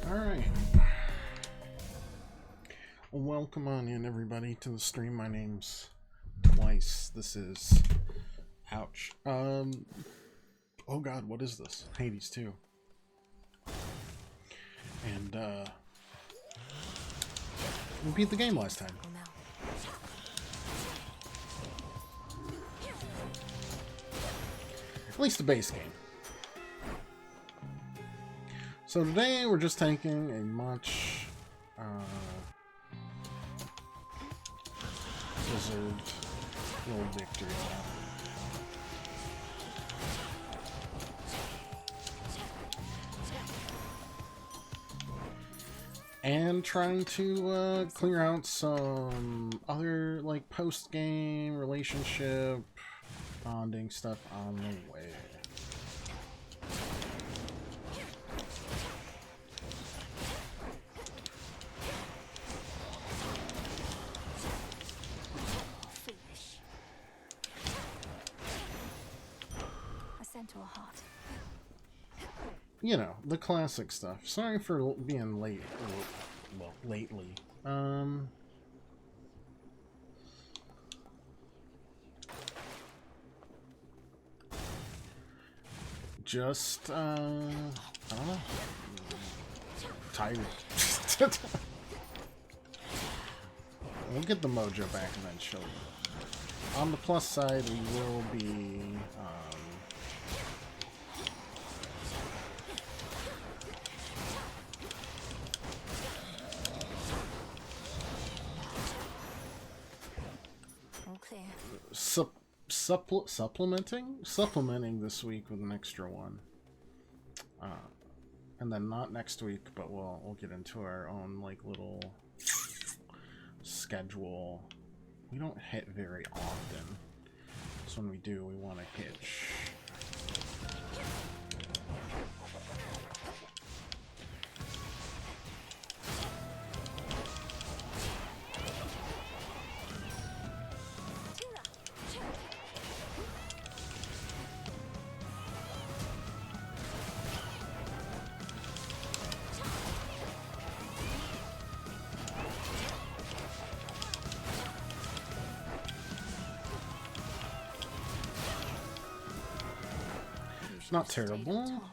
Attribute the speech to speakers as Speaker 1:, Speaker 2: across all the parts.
Speaker 1: Alright. Welcome on in, everybody, to the stream. My name's Twice. This is... Ouch. Oh god, what is this? Hades 2. And, we beat the game last time. At least the base game. So today we're just taking a much deserved little victory. And trying to clear out some other like post-game relationship bonding stuff on the way. You know, the classic stuff. Sorry for being late. Well, lately. Just, I don't know. Tired. We'll get the mojo back eventually. On the plus side, we will be, supplementing this week with an extra one, and then not next week, but we'll get into our own like little schedule. We don't hit very often, so when we do, we want to hitch. Not terrible.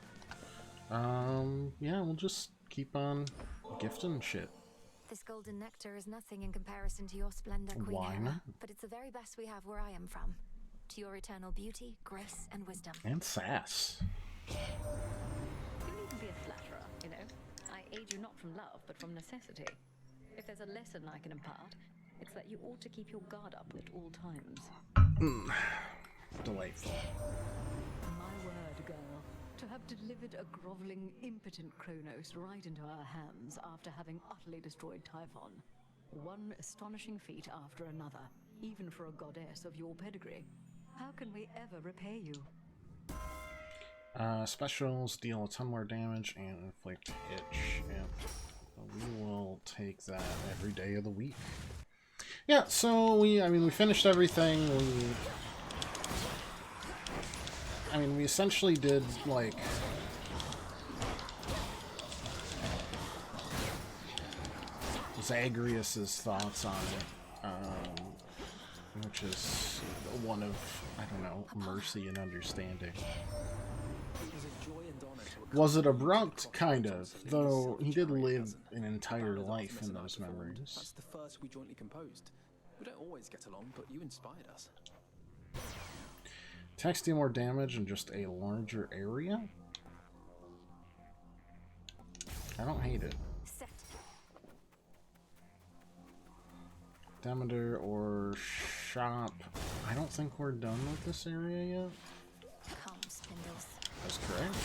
Speaker 1: Yeah, we'll just keep on gifting shit.
Speaker 2: This golden nectar is nothing in comparison to your splendor, Queen Hera, but it's the very best we have where I am from. To your eternal beauty, grace, and wisdom.
Speaker 1: And sass.
Speaker 3: You needn't be a flatterer, you know. I aid you not from love, but from necessity. If there's a lesson I can impart, it's that you ought to keep your guard up at all times.
Speaker 1: Delightful.
Speaker 3: My word, girl. To have delivered a groveling, impotent Kronos right into our hands after having utterly destroyed Typhon. One astonishing feat after another, even for a goddess of your pedigree. How can we ever repay you?
Speaker 1: Specials deal a ton more damage and inflict hitch. Yep. We will take that every day of the week. Yeah, so we finished everything. We essentially did, like, Zagreus's thoughts on it, which is one of, I don't know, mercy and understanding. Was it abrupt? Kind of, though he did live an entire life in those memories.
Speaker 4: That's the first we jointly composed. We don't always get along, but you inspired us.
Speaker 1: Attacks deal more damage in just a larger area? I don't hate it. Demeter or shop. I don't think we're done with this area yet.
Speaker 2: Come, Spindles.
Speaker 1: That's correct.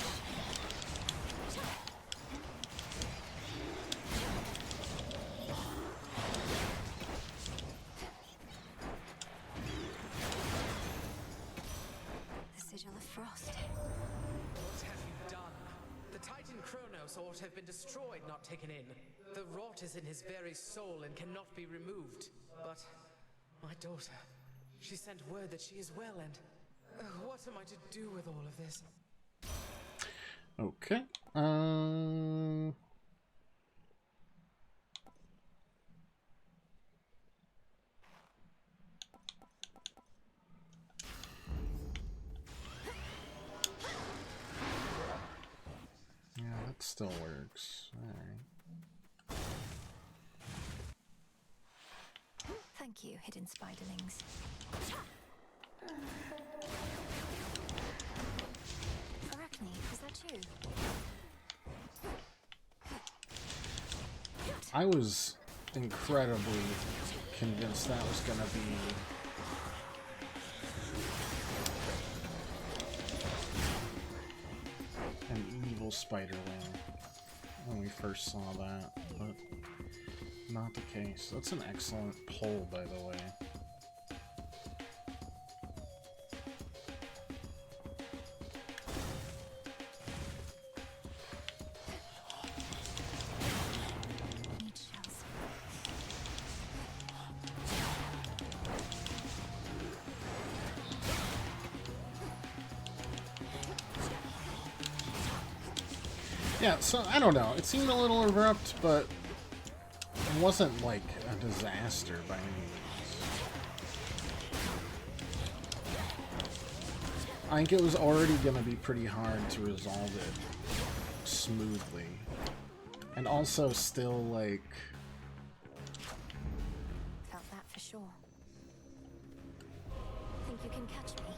Speaker 5: What have you done? The Titan Kronos ought to have been destroyed, not taken in. The rot is in his very soul and cannot be removed. But my daughter, she sent word that she is well, and what am I to do with all of this?
Speaker 1: Okay. It still works. Alright.
Speaker 2: Thank you, hidden spiderlings. Arachne, is that you?
Speaker 1: I was incredibly convinced that was gonna be an evil spiderling when we first saw that, but not the case. That's an excellent poll, by the way.
Speaker 2: Need shells.
Speaker 1: Yeah, so I don't know. It seemed a little abrupt, but it wasn't like a disaster by any means. I think it was already going to be pretty hard to resolve it smoothly. And also still, like...
Speaker 2: Felt that for sure. Think you can catch me?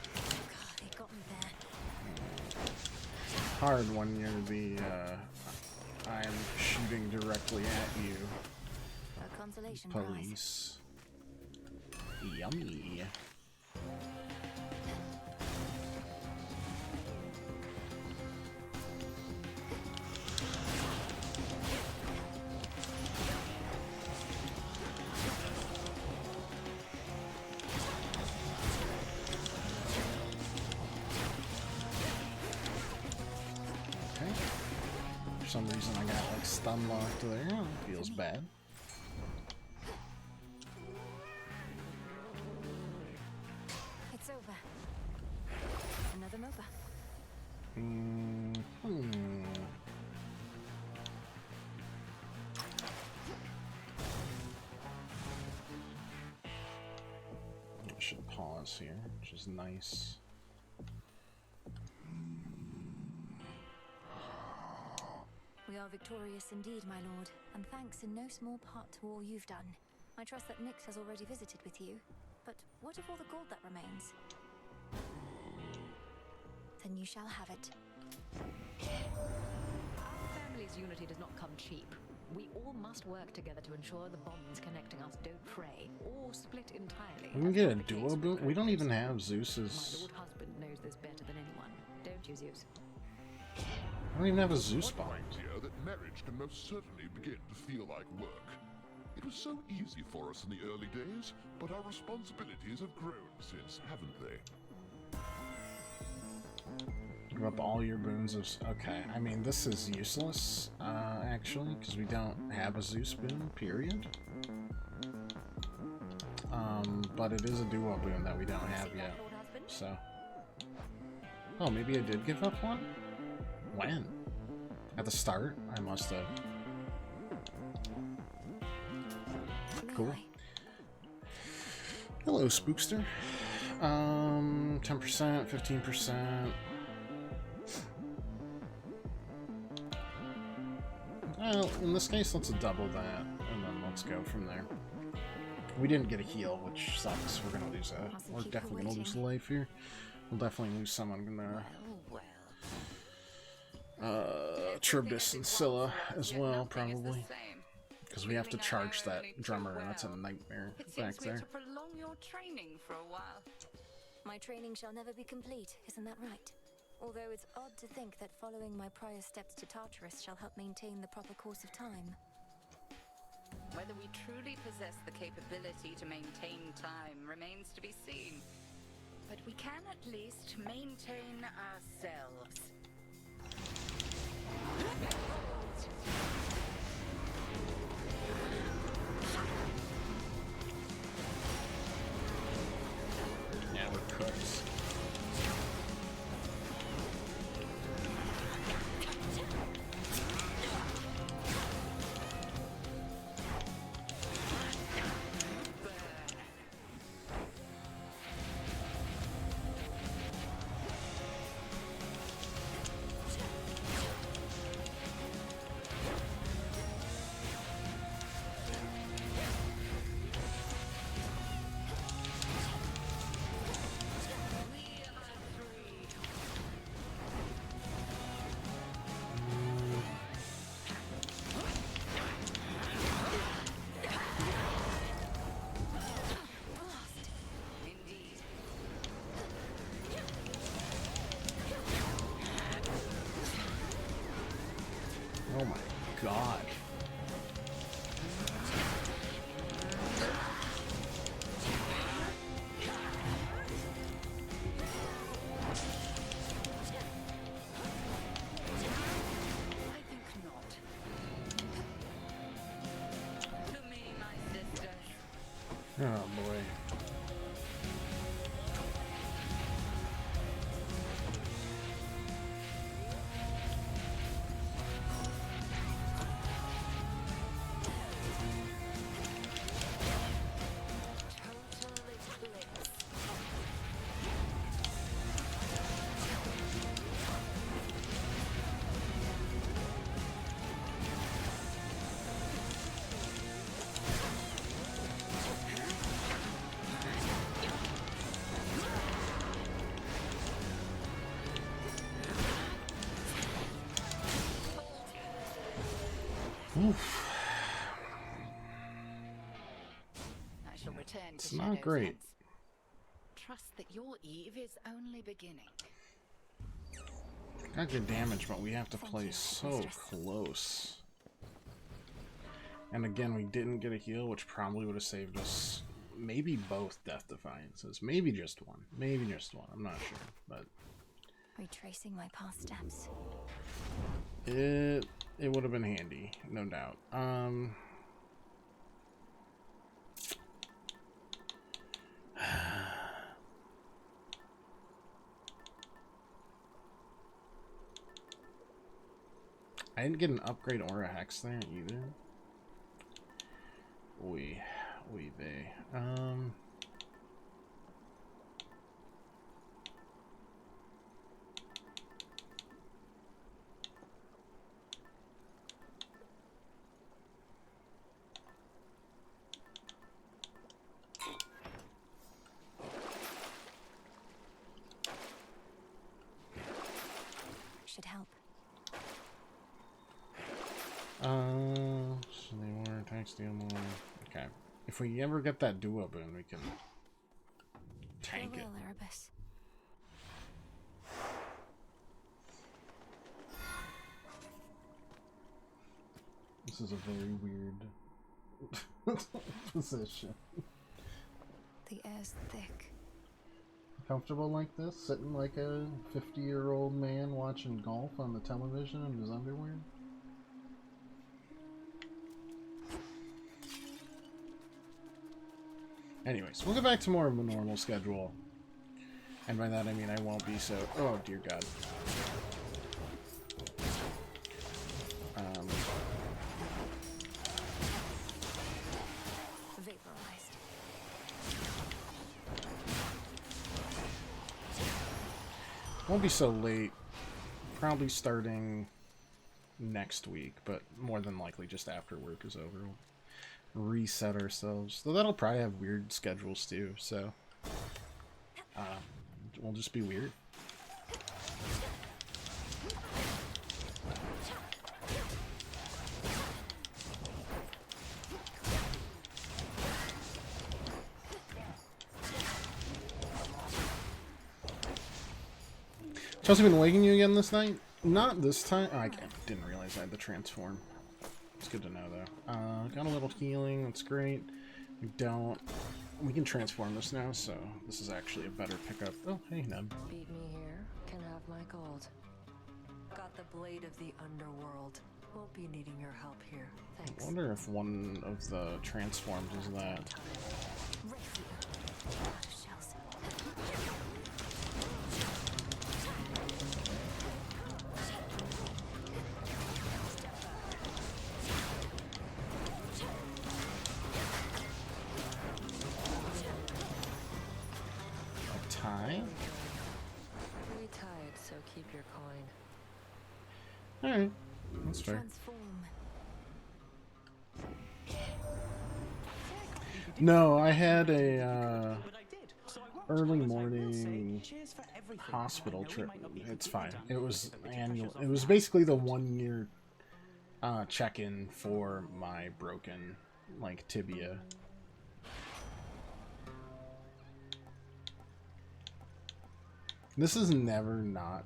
Speaker 2: God, they got me there.
Speaker 1: hard when you're the, I'm shooting directly at you.
Speaker 2: A consolation prize.
Speaker 1: Police. Yummy. For some reason I got like stun locked there. Oh, feels bad.
Speaker 2: It's over. Another MOBA.
Speaker 1: I should pause here, which is nice.
Speaker 2: We are victorious indeed, my lord, and thanks in no small part to all you've done. I trust that Nyx has already visited with you, but what of all the gold that remains? Then you shall have it.
Speaker 3: Our family's unity does not come cheap. We all must work together to ensure the bonds connecting us don't fray or split entirely.
Speaker 1: We can get a duo boot. We don't even have Zeus's.
Speaker 3: My lord husband knows this better than anyone. Don't you, Zeus?
Speaker 1: I don't even have a Zeus
Speaker 6: One
Speaker 1: bond.
Speaker 6: idea that marriage can most certainly begin to feel like work. It was so easy for us in the early days, but our responsibilities have grown since, haven't they?
Speaker 1: Give up all your boons of... Okay, I mean, this is useless, actually, because we don't have a Zeus boon, period. But it is a duo boon that we don't have yet, so... Oh, maybe I did give up one? When? At the start? I must have. Cool. Hello, Spookster. 10%, 15%. Well, in this case, let's double that, and then let's go from there. We didn't get a heal, which sucks. We're gonna lose a... We're definitely gonna lose a life here. We'll definitely lose someone. Tribdus and Scylla as well, probably. Because we have to charge that drummer, and that's a nightmare back there.
Speaker 7: To prolong your training for a while.
Speaker 2: My training shall never be complete, isn't that right? Although it's odd to think that following my prior steps to Tartarus shall help maintain the proper course of time.
Speaker 7: Whether we truly possess the capability to maintain time remains to be seen. But we can at least maintain ourselves.
Speaker 1: Yeah, we're cooks. god.
Speaker 7: I think not. To me, my sisters.
Speaker 1: Oh boy.
Speaker 2: Total eclipse.
Speaker 1: Oof.
Speaker 7: I shall return to
Speaker 1: It's not
Speaker 7: Shadow's
Speaker 1: great.
Speaker 7: Heads. Trust that your eve is only beginning.
Speaker 1: Got good damage, but we have to play
Speaker 2: you,
Speaker 1: so
Speaker 2: mistress.
Speaker 1: close. And again, we didn't get a heal, which probably would have saved us maybe both Death Defiances. Maybe just one. Maybe just one. I'm not sure. But
Speaker 2: Retracing my past steps.
Speaker 1: it would have been handy, no doubt. I didn't get an upgrade or a hex there either. Oy vey.
Speaker 2: Should help.
Speaker 1: So they more attacks, deal more. Okay. If we ever get that duo boon, we can tank it.
Speaker 2: Farewell, Erebus.
Speaker 1: This is a very weird position.
Speaker 2: The air's thick.
Speaker 1: Comfortable like this? Sitting like a 50-year-old man watching golf on the television in his underwear? Anyways, we'll get back to more of a normal schedule. And by that I mean I won't be so... Oh, dear God.
Speaker 2: Vaporized.
Speaker 1: Won't be so late. Probably starting next week, but more than likely just after work is over. We'll reset ourselves. Though that'll probably have weird schedules too, so... we'll just be weird. Chelsea been waking you again this night? Not this time. Oh, I didn't realize I had the transform. It's good to know though. Got a little healing. That's great. We can transform this now, so this is actually a better pickup. Oh, hey, Neb.
Speaker 8: Beat me here, can have my gold. Got the blade of the underworld. Won't be needing your help here.
Speaker 1: I
Speaker 8: Thanks.
Speaker 1: wonder if one of the transforms is that.
Speaker 2: Right here. Out of shells.
Speaker 1: A tie?
Speaker 8: Pretty tight, so keep your coin.
Speaker 1: Alright. That's fair.
Speaker 2: Transform.
Speaker 1: No, I had a early morning hospital trip. It's fine. It was annual. It was basically the 1 year check-in for my broken like tibia. This is never not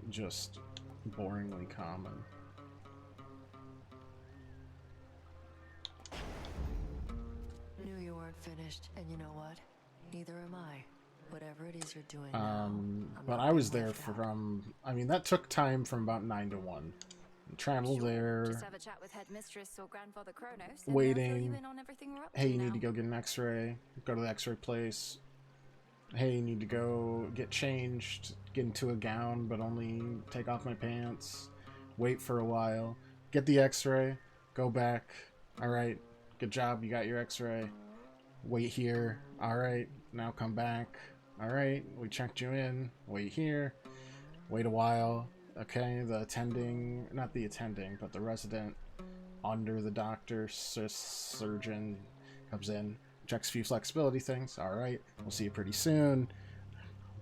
Speaker 1: just boringly common.
Speaker 8: aren't finished, and you know what? Neither am I. Whatever it is you're doing now, I'm
Speaker 1: But
Speaker 8: not
Speaker 1: I was
Speaker 8: being
Speaker 1: there
Speaker 8: left out.
Speaker 1: from, I mean, that took time from about 9 to 1. Travel there,
Speaker 2: Just have a chat with Headmistress or Grandfather Kronos, and they'll fill
Speaker 1: waiting.
Speaker 2: you in on everything we're up
Speaker 1: Hey,
Speaker 2: to
Speaker 1: you need
Speaker 2: now.
Speaker 1: to go get an x-ray. Go to the x-ray place. Hey, you need to go get changed. Get into a gown, but only take off my pants. Wait for a while. Get the x-ray. Go back. Alright, good job, you got your x-ray. Wait here. Alright, now come back. Alright, we checked you in. Wait here. Wait a while. Okay, the attending, not the attending, but the resident under the doctor, surgeon comes in, checks a few flexibility things. Alright, we'll see you pretty soon.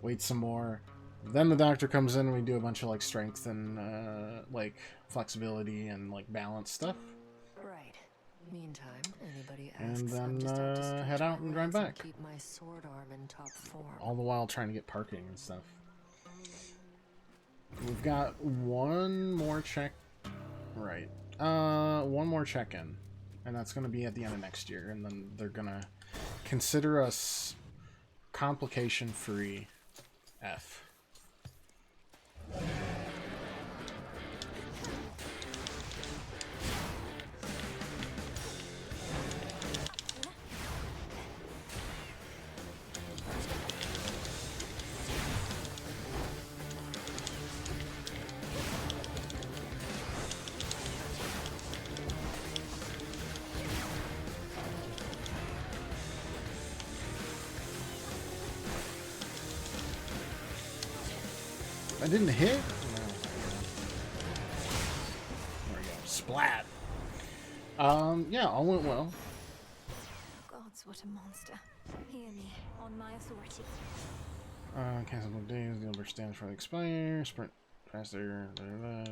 Speaker 1: Wait some more. Then the doctor comes in and we do a bunch of like strength and like flexibility and like balance stuff.
Speaker 8: Right. Meantime, anybody
Speaker 1: And
Speaker 8: asks, I'm
Speaker 1: then,
Speaker 8: just out to stretch
Speaker 1: head out
Speaker 8: my
Speaker 1: and drive
Speaker 8: legs
Speaker 1: back.
Speaker 8: Keep my sword arm in top form.
Speaker 1: All the while trying to get parking and stuff. We've got one more check. Right. One more check-in. And that's going to be at the end of next year. And then they're going to consider us complication-free F. I didn't hit? No. There we go. Splat. Yeah, all went well.
Speaker 2: Gods, what a monster. Hear me, on my authority.
Speaker 1: Cancel days, the number stands for the expire, sprint faster, okay.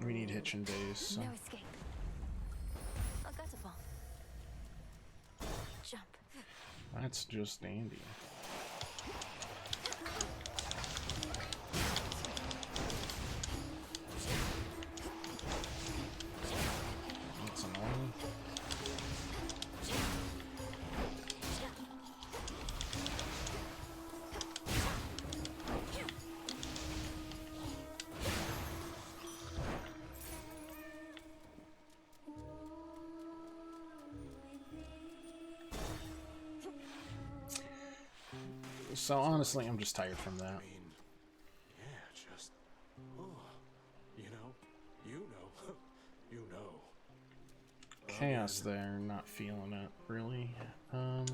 Speaker 1: We need hitching days, so.
Speaker 2: No escape. A gutter bomb. Jump.
Speaker 1: That's just dandy. That's annoying. So honestly, I'm just tired from that.
Speaker 9: I mean, yeah, just, oh, you know, you know.
Speaker 1: Chaos there, not feeling it, really.
Speaker 9: Oh,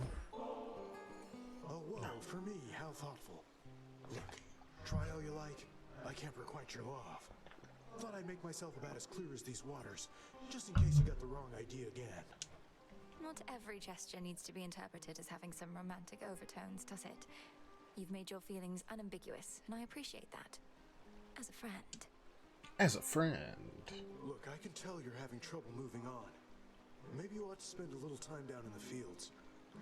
Speaker 9: whoa, for me, how thoughtful. Look, try all you like, I can't requite your off. Thought I'd make myself about as clear as these waters, just in case you got the wrong idea again.
Speaker 2: Not every gesture needs to be interpreted as having some romantic overtones, does it? You've made your feelings unambiguous, and I appreciate that. As a friend.
Speaker 1: As a friend.
Speaker 9: Look, I can tell you're having trouble moving on. Maybe you ought to spend a little time down in the fields.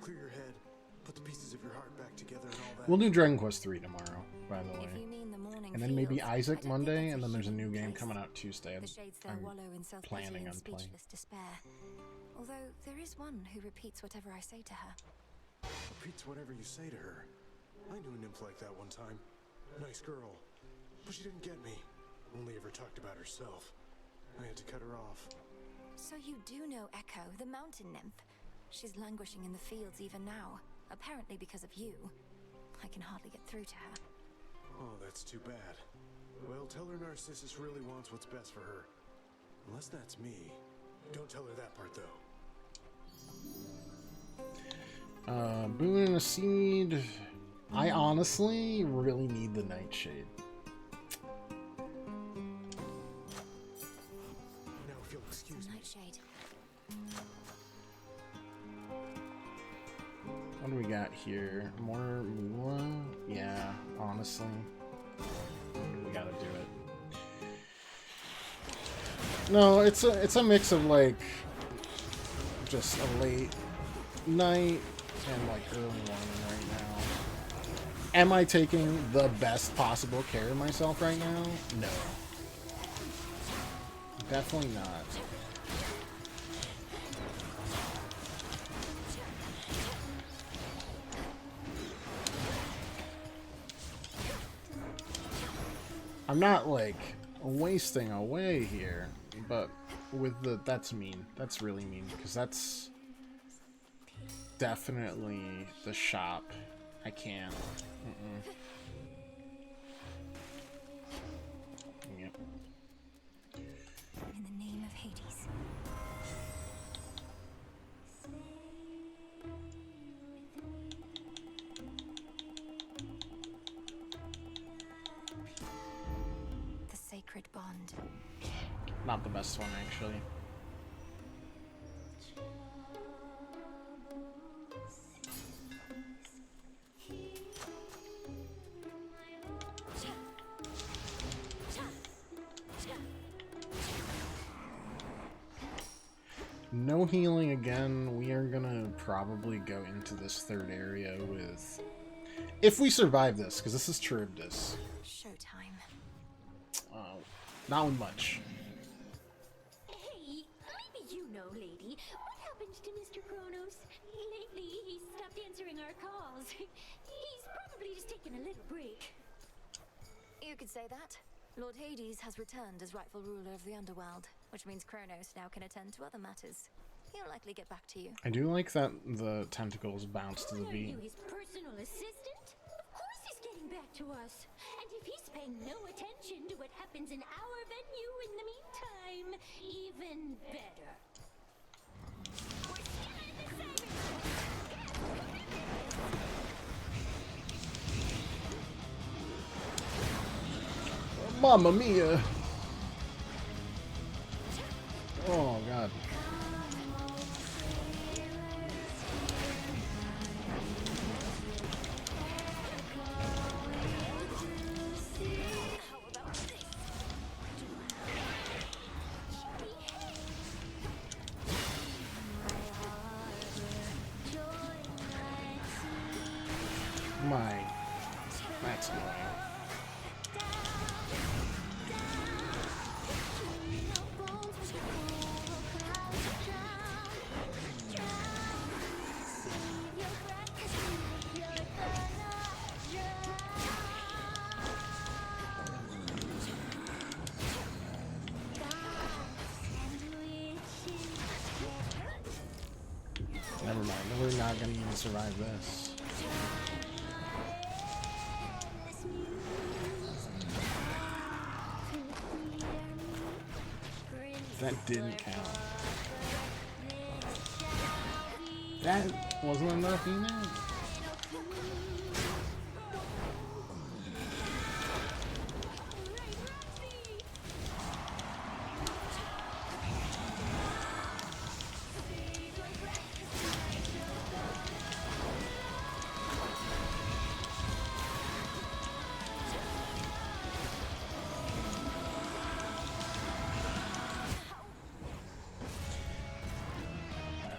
Speaker 9: Clear your head, put the pieces of your heart back together and all that.
Speaker 1: We'll do Dragon Quest 3 tomorrow, by the way.
Speaker 2: If you mean the morning
Speaker 1: And then maybe
Speaker 2: fields, I
Speaker 1: Isaac
Speaker 2: don't think
Speaker 1: Monday,
Speaker 2: that's
Speaker 1: and then there's a new
Speaker 2: human
Speaker 1: game
Speaker 2: place.
Speaker 1: coming out Tuesday.
Speaker 2: The shades there
Speaker 1: I'm
Speaker 2: wallow in self-pity
Speaker 1: planning
Speaker 2: and
Speaker 1: on playing.
Speaker 2: speechless despair. Although there is one who repeats whatever I say to her.
Speaker 9: Repeats whatever you say to her. I knew a nymph like that one time. Nice girl. But she didn't get me. Only ever talked about herself. I had to cut her off.
Speaker 2: So you do know Echo, the mountain nymph. She's languishing in the fields even now, apparently because of you. I can hardly get through to her.
Speaker 9: Oh, that's too bad. Well, tell her Narcissus really wants what's best for her. Unless that's me. Don't tell her that part, though.
Speaker 1: Boon and a seed. I honestly really need the Nightshade.
Speaker 9: Now, if you'll excuse me.
Speaker 2: Nightshade.
Speaker 1: What do we got here? More Moolah? Yeah, honestly. We gotta do it. No, it's a mix of like just a late night and like early morning right now. Am I taking the best possible care of myself right now? No. Definitely not. I'm not like wasting away here, but with the that's mean. That's really mean because that's definitely the shop. I can't. Yep.
Speaker 2: In the name of Hades. The sacred bond.
Speaker 1: Not the best one, actually. No healing again. We are gonna probably go into this third area with... If we survive this, because this is Charybdis.
Speaker 2: Showtime.
Speaker 1: Not with much.
Speaker 10: Hey, maybe you know, lady. What happened to Mr. Kronos? Lately, he stopped answering our calls. He's probably just taking a little break.
Speaker 2: You could say that. Lord Hades has returned as rightful ruler of the underworld, which means Kronos now can attend to other matters. He'll likely get back to you.
Speaker 1: I do like that the tentacles bounce to the
Speaker 10: Are
Speaker 1: beat.
Speaker 10: you his personal assistant? Of course he's getting back to us. And if he's paying no attention to what happens in our venue in the meantime, even better. We're still in the savage.
Speaker 1: Mamma mia! Oh god. My, that's annoying. Never mind, we're not gonna even survive this. That didn't count. That wasn't enough either.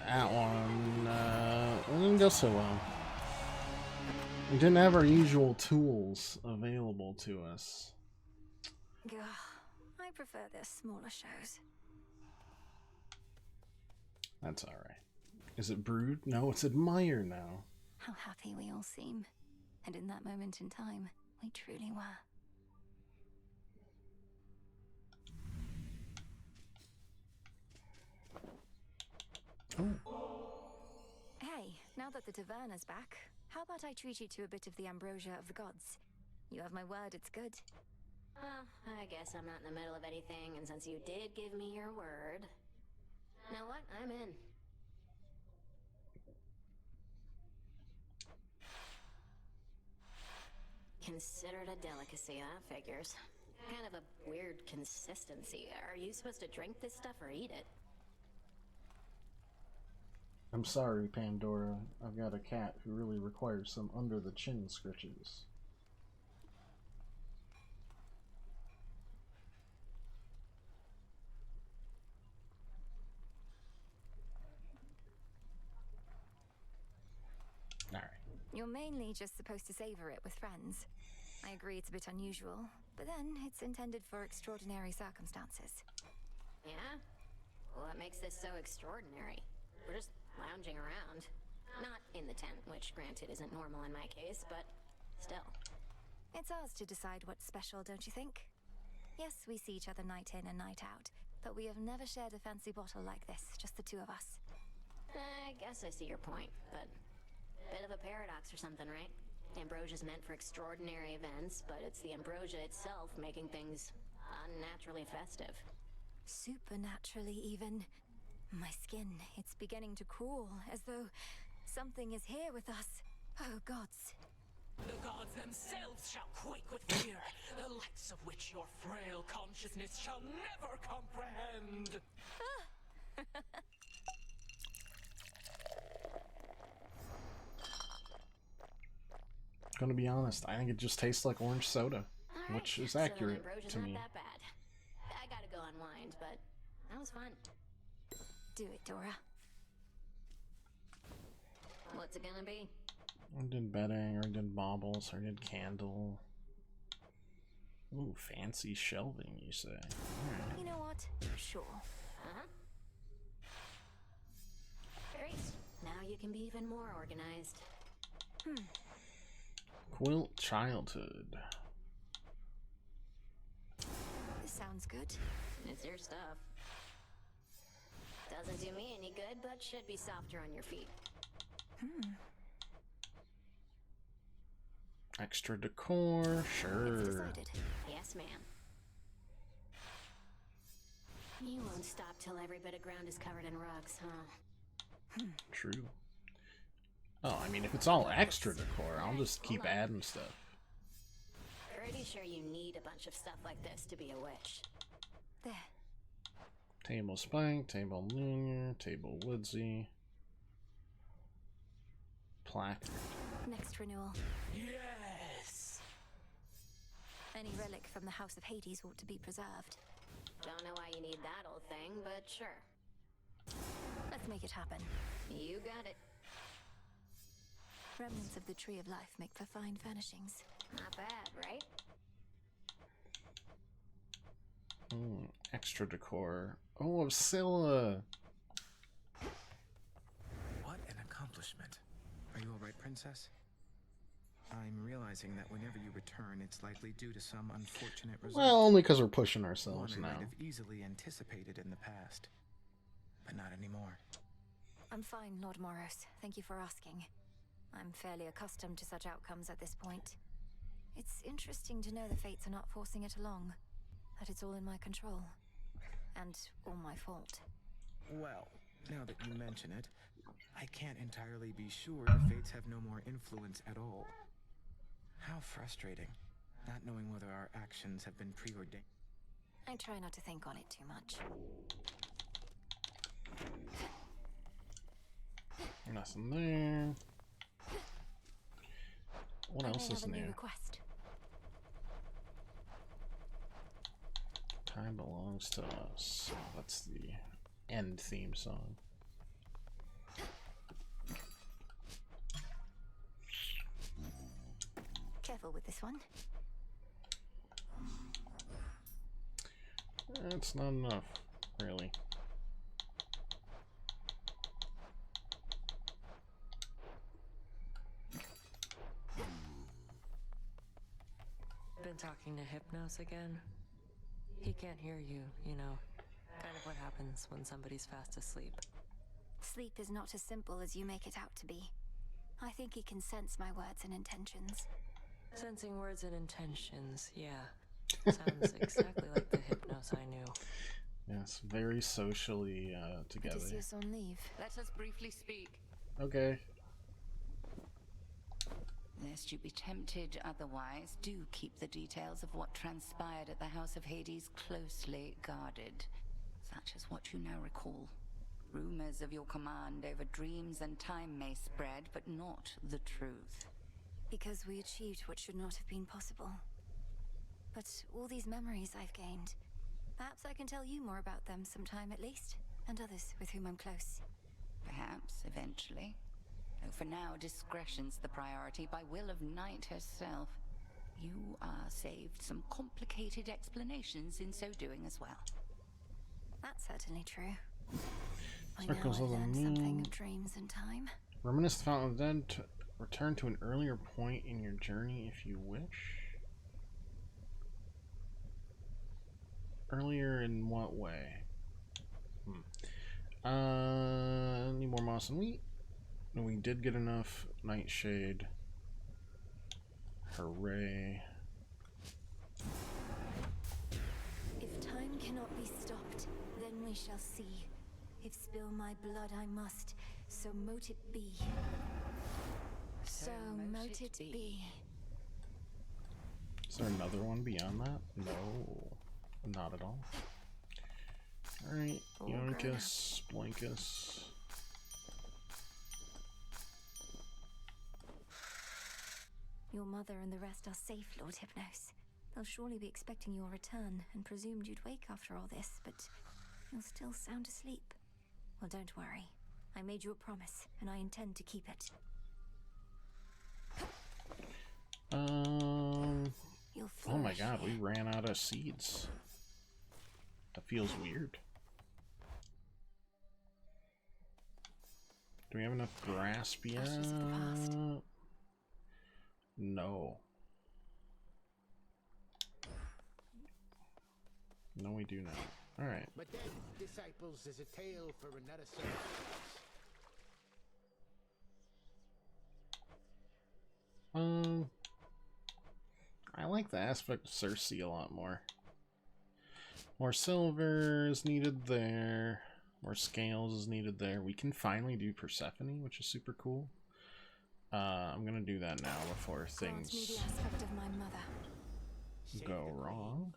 Speaker 1: That one didn't go so well. We didn't have our usual tools available to us.
Speaker 2: Gah, I prefer their smaller shows.
Speaker 1: That's alright. Is it Brood? No, it's Admire now.
Speaker 2: How happy we all seem. And in that moment in time, we truly were. Hey, now that the taverna's back, how about I treat you to a bit of the ambrosia of the gods? You have my word, it's good.
Speaker 10: Well, I guess I'm not in the middle of anything, and since you did give me your word... Know what? I'm in. Considered a delicacy, huh? Figures. Kind of a weird consistency. Are you supposed to drink this stuff or eat it?
Speaker 1: I'm sorry, Pandora. I've got a cat who really requires some under-the-chin scritches. Alright.
Speaker 2: You're mainly just supposed to savor it with friends. I agree it's a bit unusual, but then it's intended for extraordinary circumstances.
Speaker 10: Yeah? What makes this so extraordinary? We're just lounging around. Not in the tent, which granted isn't normal in my case, but still.
Speaker 2: It's ours to decide what's special, don't you think? Yes, we see each other night in and night out, but we have never shared a fancy bottle like this, just the two of us.
Speaker 11: I guess I see your point, but bit of a paradox or something, right? Ambrosia's meant for extraordinary events, but it's the ambrosia itself making things unnaturally festive.
Speaker 2: Supernaturally, even. My skin, it's beginning to crawl, as though something is here with us. Oh, gods.
Speaker 5: The gods themselves shall quake with fear, the likes of which your frail consciousness shall never comprehend.
Speaker 1: Gonna be honest, I think it just tastes like orange soda, which is accurate to me.
Speaker 11: Not that bad. I gotta go unwind, but that was fun.
Speaker 2: Do it, Dora.
Speaker 11: What's it gonna be?
Speaker 1: I did bedding, or I did baubles, or I did candle. Ooh, fancy shelving, you say? Alright.
Speaker 2: You know what? Sure.
Speaker 11: Uh-huh. Great. Now you can be even more organized.
Speaker 1: Quilt childhood.
Speaker 2: This sounds good.
Speaker 11: It's your stuff. Doesn't do me any good, but should be softer on your feet.
Speaker 1: Extra decor, sure.
Speaker 2: It's decided.
Speaker 11: Yes, ma'am. You won't stop till every bit of ground is covered in rugs, huh?
Speaker 1: True. Oh, I mean, if it's all extra decor, I'll just keep adding stuff.
Speaker 11: Pretty sure you need a bunch of stuff like this to be a witch.
Speaker 2: There.
Speaker 1: Table Spank, Table Lunar, Table Woodsy. Placard.
Speaker 2: Next renewal.
Speaker 5: Yes!
Speaker 2: Any relic from the House of Hades ought to be preserved.
Speaker 11: Don't know why you need that old thing, but sure.
Speaker 2: Let's make it happen.
Speaker 11: You got it.
Speaker 2: Remnants of the Tree of Life make for fine furnishings.
Speaker 11: Not bad, right?
Speaker 1: Extra decor. Oh, Scylla!
Speaker 4: What an accomplishment. Are you alright, Princess? I'm realizing that whenever you return, it's likely due to some unfortunate result.
Speaker 1: Well, only because we're pushing ourselves
Speaker 4: One
Speaker 1: now.
Speaker 4: I might have easily anticipated in the past, but not anymore.
Speaker 2: I'm fine, Lord Moros. Thank you for asking. I'm fairly accustomed to such outcomes at this point. It's interesting to know the fates are not forcing it along. That it's all in my control. And all my fault.
Speaker 4: Well, now that you mention it, I can't entirely be sure the fates have no more influence at all. How frustrating, not knowing whether our actions have been preordained.
Speaker 2: I try not to think on it too much.
Speaker 1: Nothing there. What else is
Speaker 2: I may have a new
Speaker 1: new?
Speaker 2: request.
Speaker 1: Time belongs to us. That's the end theme song.
Speaker 2: Careful with this one.
Speaker 1: It's not enough, really.
Speaker 8: Been talking to Hypnos again? He can't hear you, you know. Kind of what happens when somebody's fast asleep.
Speaker 2: Sleep is not as simple as you make it out to be. I think he can sense my words and intentions.
Speaker 8: Sensing words and intentions, yeah. Sounds exactly like the Hypnos I knew.
Speaker 1: Yes, very socially together.
Speaker 2: Odysseus on leave.
Speaker 7: Let us briefly speak.
Speaker 1: Okay.
Speaker 7: Lest you be tempted otherwise, do keep the details of what transpired at the House of Hades closely guarded, such as what you now recall. Rumors of your command over dreams and time may spread, but not the truth.
Speaker 2: Because we achieved what should not have been possible. But all these memories I've gained, perhaps I can tell you more about them sometime at least, and others with whom I'm close.
Speaker 7: Perhaps, eventually. Though for now, discretion's the priority by will of Night herself. You are saved some complicated explanations in so doing as well.
Speaker 2: That's certainly true. I
Speaker 1: Circles
Speaker 2: know
Speaker 1: of
Speaker 2: I
Speaker 1: the
Speaker 2: learned something
Speaker 1: moon.
Speaker 2: of dreams and time.
Speaker 1: Reminisce the Fountain of the Dead. Return to an earlier point in your journey if you wish. Earlier in what way? Need more moss and wheat. No, we did get enough nightshade. Hooray.
Speaker 2: If time cannot be stopped, then we shall see. If spill my blood I must, so mote it be. So mote it be.
Speaker 1: Is there another one beyond that? No, not at all. Alright, Ionicus, Blankus.
Speaker 2: Your mother and the rest are safe, Lord Hypnos. They'll surely be expecting your return, and presumed you'd wake after all this, but you're still sound asleep. Well, don't worry. I made you a promise, and I intend to keep it.
Speaker 1: Oh my god, we ran out of seeds. That feels weird. Do we have enough grasp yet? No. No, we do not. Alright.
Speaker 12: But then, disciples, is a tale for another service.
Speaker 1: I like the aspect of Cersei a lot more. More silver is needed there. More scales is needed there. We can finally do Persephone, which is super cool. I'm gonna do that now before things go wrong.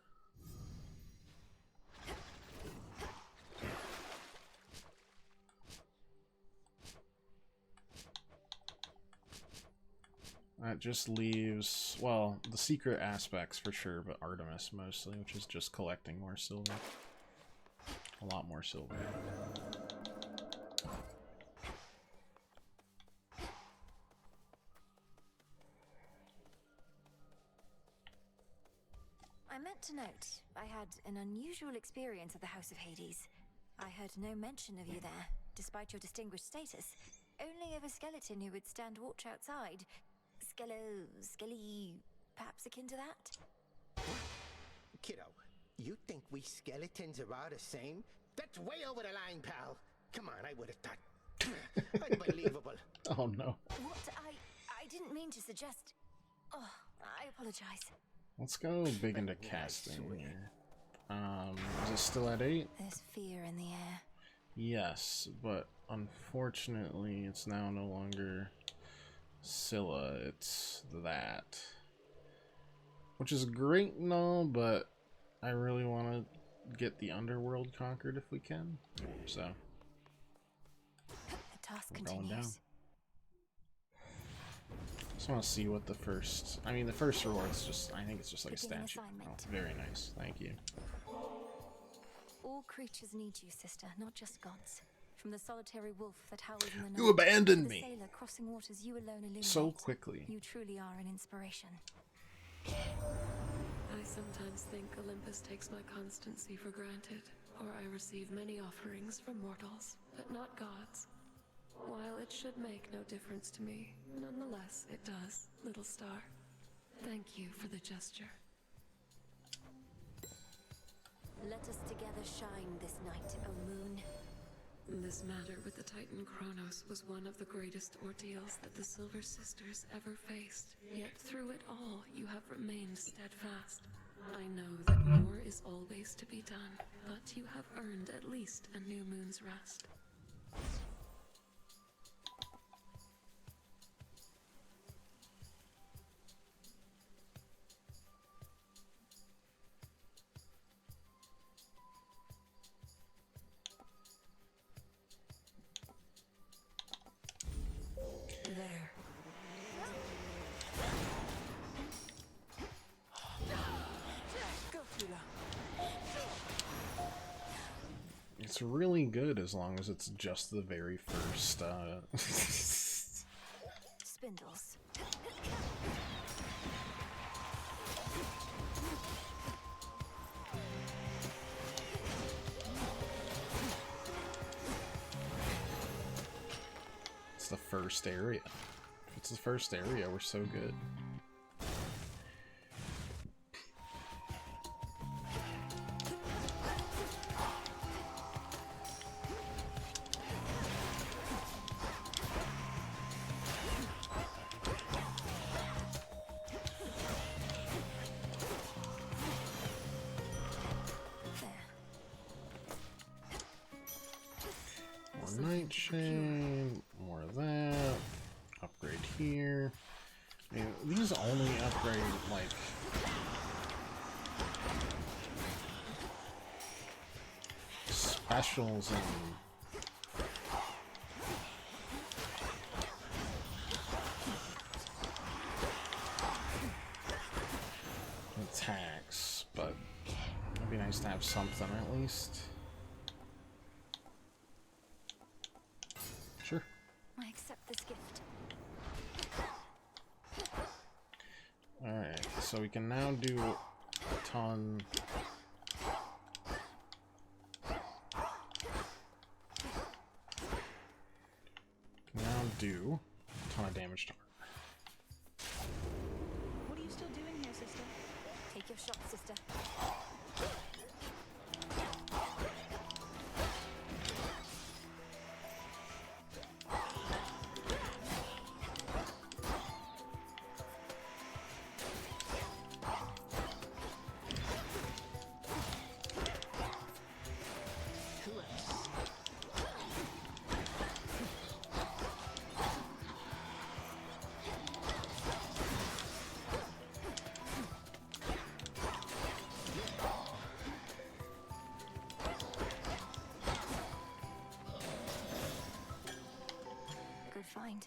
Speaker 1: That just leaves, well, the secret aspects for sure, but Artemis mostly, which is just collecting more silver. A lot more silver.
Speaker 2: I meant to note, I had an unusual experience at the House of Hades. I heard no mention of you there, despite your distinguished status. Only of a skeleton who would stand watch outside. Skelly, perhaps akin to that?
Speaker 12: Kiddo, you think we skeletons are all the same? That's way over the line, pal. Come on, I would have thought. Unbelievable.
Speaker 1: Oh no.
Speaker 2: What? I didn't mean to suggest. Oh, I apologize.
Speaker 1: Let's go big into casting here. Is it still at 8?
Speaker 2: There's fear in the air.
Speaker 1: Yes, but unfortunately it's now no longer Scylla, it's that. Which is great and all, but I really want to get the underworld conquered if we can. So
Speaker 2: The task
Speaker 1: we're
Speaker 2: continues.
Speaker 1: going down. Just want to see what the first, I mean the first reward's just, I think it's just like a statue. Oh, very nice, thank you.
Speaker 2: All creatures need you, sister, not just gods. From the solitary wolf that howls in the night.
Speaker 1: You abandoned
Speaker 2: to the
Speaker 1: me
Speaker 2: sailor crossing waters you alone illuminate.
Speaker 1: so quickly.
Speaker 2: You truly are an inspiration.
Speaker 13: I sometimes think Olympus takes my constancy for granted, or I receive many offerings from mortals, but not gods. While it should make no difference to me, nonetheless it does, little star. Thank you for the gesture.
Speaker 2: Let us together shine this night, O moon.
Speaker 13: This matter with the Titan Kronos was one of the greatest ordeals that the Silver Sisters ever faced. Yet through it all, you have remained steadfast. I know that more is always to be done, but you have earned at least a new moon's rest.
Speaker 2: There.
Speaker 1: It's really good as long as it's just the very first
Speaker 2: Spindles.
Speaker 1: it's the first area. If it's the first area, we're so good. Nightshade, more of that. Upgrade here. I mean, these only upgrade like specials and attacks, but it'd be nice to have something at least. Sure.
Speaker 2: I accept this gift.
Speaker 1: Alright, so we can now do a ton. Can now do a ton of damage to her.
Speaker 14: What are you still doing here, sister?
Speaker 2: Take your shot, sister. Find.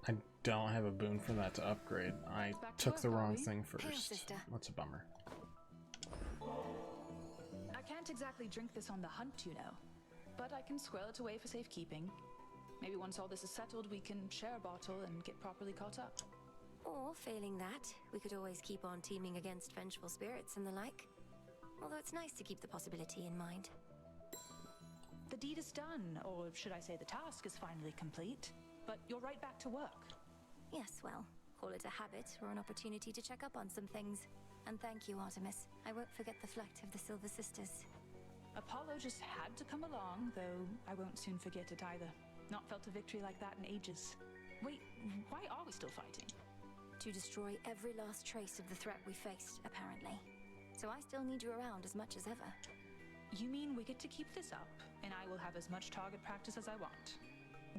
Speaker 1: I don't have a boon for that to upgrade. I took the wrong thing first. That's a bummer.
Speaker 14: I can't exactly drink this on the hunt, you know. But I can squirrel it away for safekeeping. Maybe once all this is settled, we can share a bottle and get properly caught up.
Speaker 2: Or, failing that, we could always keep on teaming against vengeful spirits and the like. Although it's nice to keep the possibility in mind.
Speaker 14: The deed is done, or should I say the task is finally complete. But you're right back to work.
Speaker 2: Yes, well, call it a habit or an opportunity to check up on some things. And thank you, Artemis. I won't forget the flight of the Silver Sisters.
Speaker 14: Apollo just had to come along, though I won't soon forget it either. Not felt a victory like that in ages. Wait, why are we still fighting?
Speaker 2: To destroy every last trace of the threat we faced, apparently. So I still need you around as much as ever.
Speaker 14: You mean we get to keep this up, and I will have as much target practice as I want?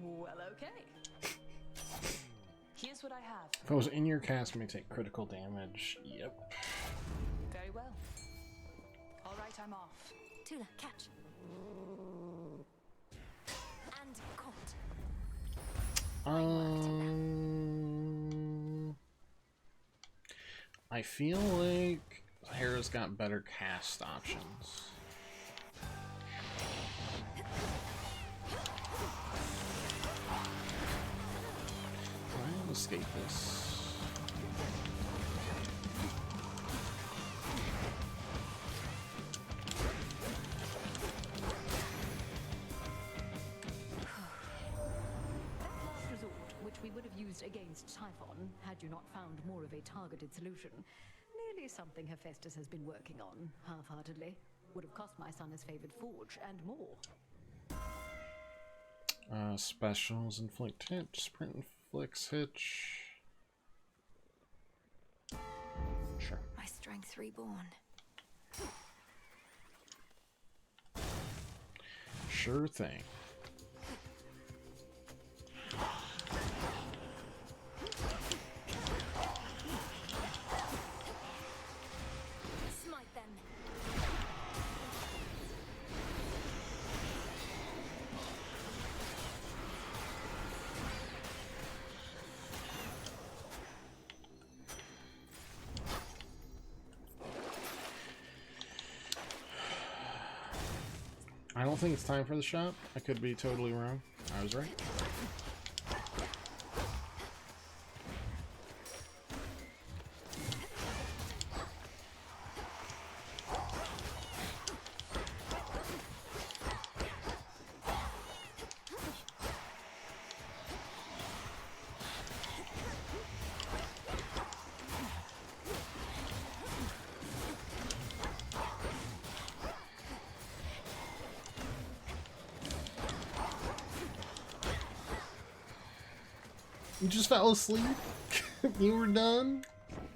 Speaker 14: Well, okay. Here's what I have.
Speaker 1: Foes in your cast may take critical damage. Yep.
Speaker 14: Very well. All right, I'm off.
Speaker 2: Tula, catch. And caught.
Speaker 1: I feel like Hera's got better cast options. Escape this.
Speaker 3: Last resort, which we would have used against Typhon, had you not found more of a targeted solution. Nearly something Hephaestus has been working on, half-heartedly. Would have cost my son his favored forge, and more.
Speaker 1: Specials, inflict hit, sprint inflicts hitch. Sure.
Speaker 2: My strength reborn.
Speaker 1: Sure thing.
Speaker 2: Smite them.
Speaker 1: I don't think it's time for the shop. I could be totally wrong. I was right. You just fell asleep? You were done?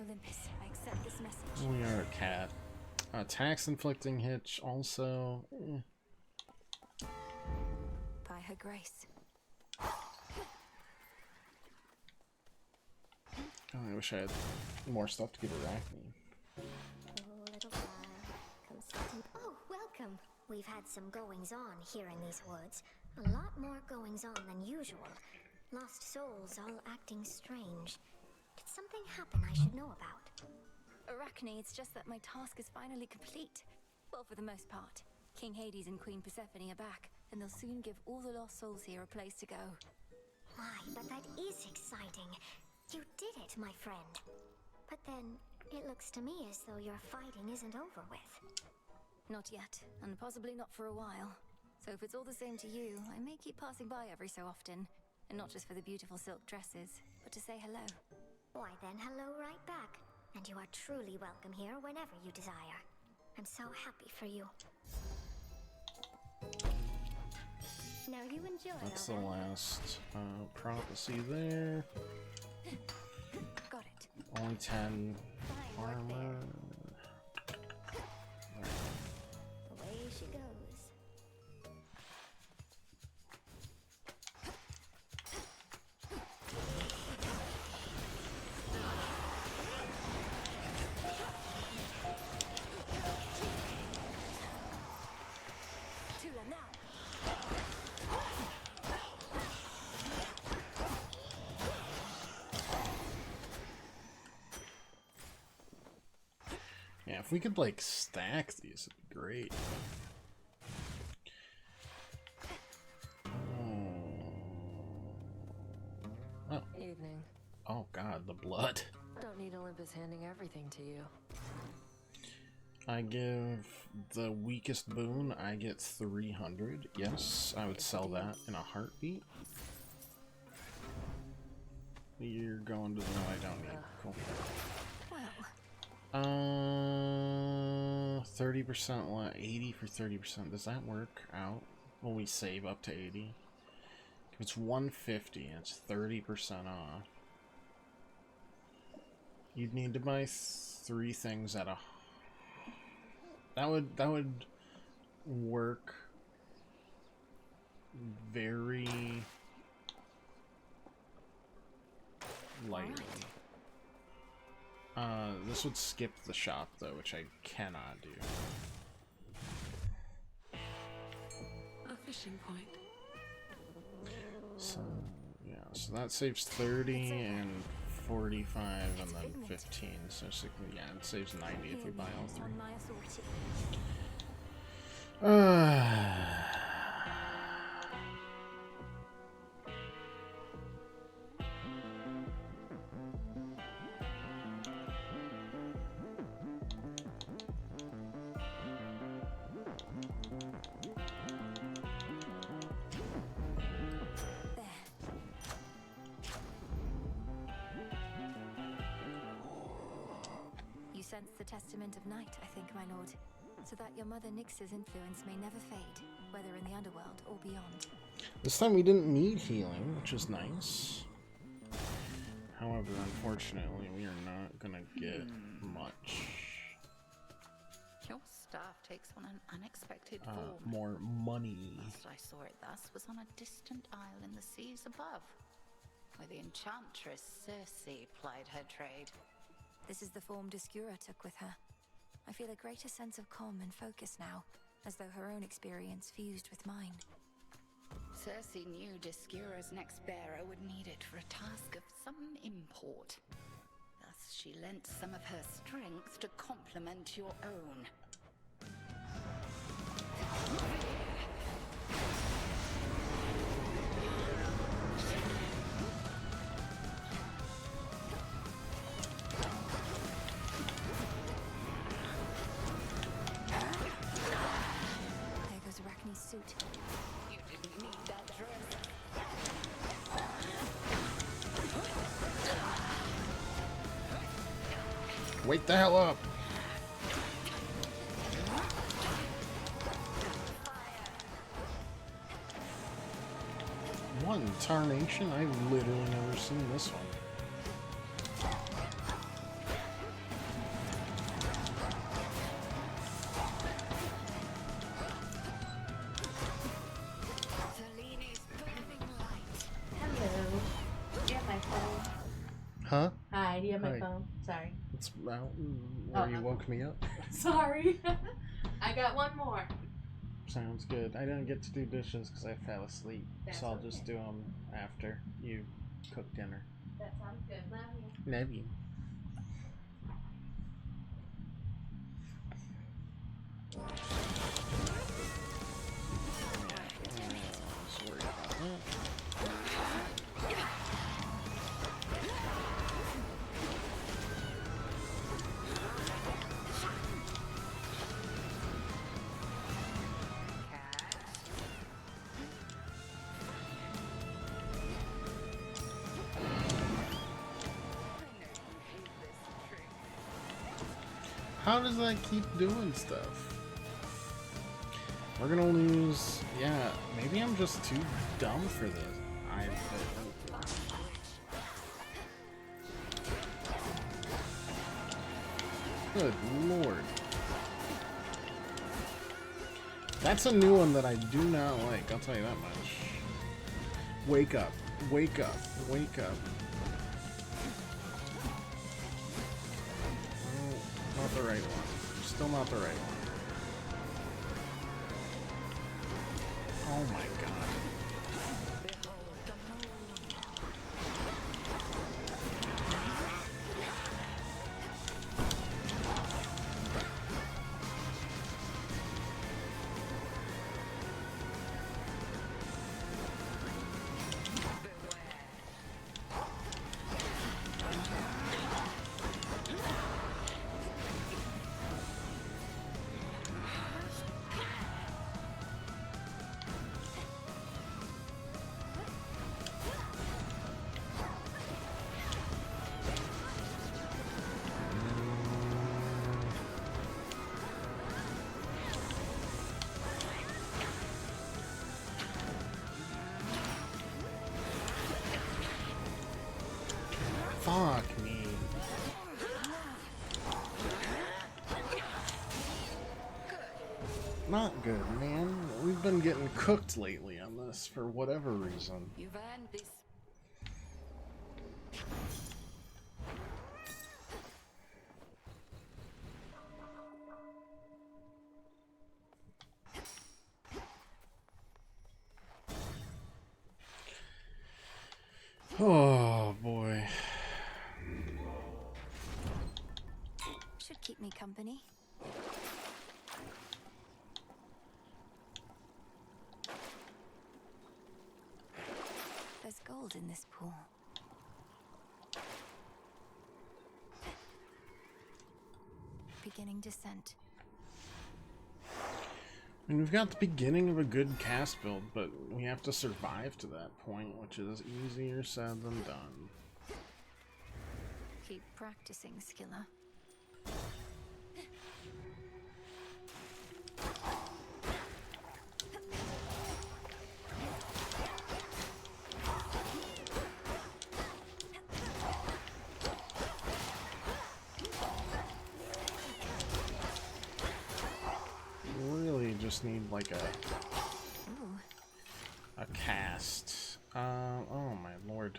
Speaker 2: Olympus, I accept this message.
Speaker 1: We are a cat. Tax inflicting hitch also.
Speaker 2: By her grace.
Speaker 1: Oh, I wish I had more stuff to give Arachne.
Speaker 10: Oh, welcome. We've had some goings-on here in these woods. A lot more goings-on than usual. Lost souls all acting strange. Did something happen I should know about?
Speaker 2: Arachne, it's just that my task is finally complete. Well, for the most part. King Hades and Queen Persephone are back, and they'll soon give all the lost souls here a place to go.
Speaker 10: Why, but that is exciting. You did it, my friend. But then, it looks to me as though your fighting isn't over with.
Speaker 2: Not yet, and possibly not for a while. So if it's all the same to you, I may keep passing by every so often. And not just for the beautiful silk dresses, but to say hello.
Speaker 10: Why then, hello right back. And you are truly welcome here whenever you desire. I'm so happy for you. Now you enjoy.
Speaker 1: That's the last prophecy there.
Speaker 2: Got it.
Speaker 1: Only 10 armor.
Speaker 10: Away she goes.
Speaker 2: Tula now.
Speaker 1: Yeah, if we could like stack these, it'd be great. Oh.
Speaker 8: Evening.
Speaker 1: Oh god, the blood.
Speaker 8: Don't need Olympus handing everything to you.
Speaker 1: I give the weakest boon, I get 300. Yes, I would sell that in a heartbeat. You're going to the no, I don't need. Cool. 30% 80 for 30%. Does that work out? Will we save up to 80? If it's 150 and it's 30% off. You'd need to buy 3 things at a. That would work very lightly. This would skip the shop though, which I cannot do.
Speaker 13: A fishing point.
Speaker 1: So yeah, so that saves 30 and 45 and then 15. So yeah, it saves 90 if we buy all 3.
Speaker 2: Sense the testament of night, I think, my lord, so that your mother Nyx's influence may never fade, whether in the underworld or beyond.
Speaker 1: This time we didn't need healing, which is nice. However, unfortunately, we are not gonna get much.
Speaker 7: Your staff takes on an unexpected form.
Speaker 1: More money.
Speaker 7: Last I saw it thus was on a distant isle in the seas above, where the enchantress Circe plied her trade.
Speaker 2: This is the form Discura took with her. I feel a greater sense of calm and focus now, as though her own experience fused with mine.
Speaker 7: Circe knew Discura's next bearer would need it for a task of some import. Thus she lent some of her strength to complement your own.
Speaker 2: Suit.
Speaker 7: You didn't need that dress.
Speaker 1: Wake the hell up! One tarnation? I've literally never seen this one.
Speaker 7: Fellini's
Speaker 1: Huh?
Speaker 15: Hi, do you have my
Speaker 1: Hi.
Speaker 15: phone? Sorry.
Speaker 1: It's out where you woke me up.
Speaker 15: Sorry. I got one more.
Speaker 1: Sounds good. I didn't get to do dishes because I fell asleep,
Speaker 15: That's
Speaker 1: so I'll just
Speaker 15: okay.
Speaker 1: do them after you cook dinner.
Speaker 15: That sounds good. Love you.
Speaker 1: Love you. Sorry about that. How does that keep doing stuff? We're gonna lose. Yeah, maybe I'm just too dumb for this. Good lord. That's a new one that I do not like, I'll tell you that much. Wake up. Wake up. Wake up. Oh, not the right one. Still not the right one. Oh my god. Fuck me. Not good, man. We've been getting cooked lately on this for whatever reason.
Speaker 7: You've earned this.
Speaker 1: Oh boy.
Speaker 2: Should keep me company. There's gold in this pool. Beginning descent.
Speaker 1: I mean, we've got the beginning of a good cast build, but we have to survive to that point, which is easier said than done.
Speaker 2: Keep practicing, Skilla.
Speaker 1: Really just need like a cast. Oh my lord.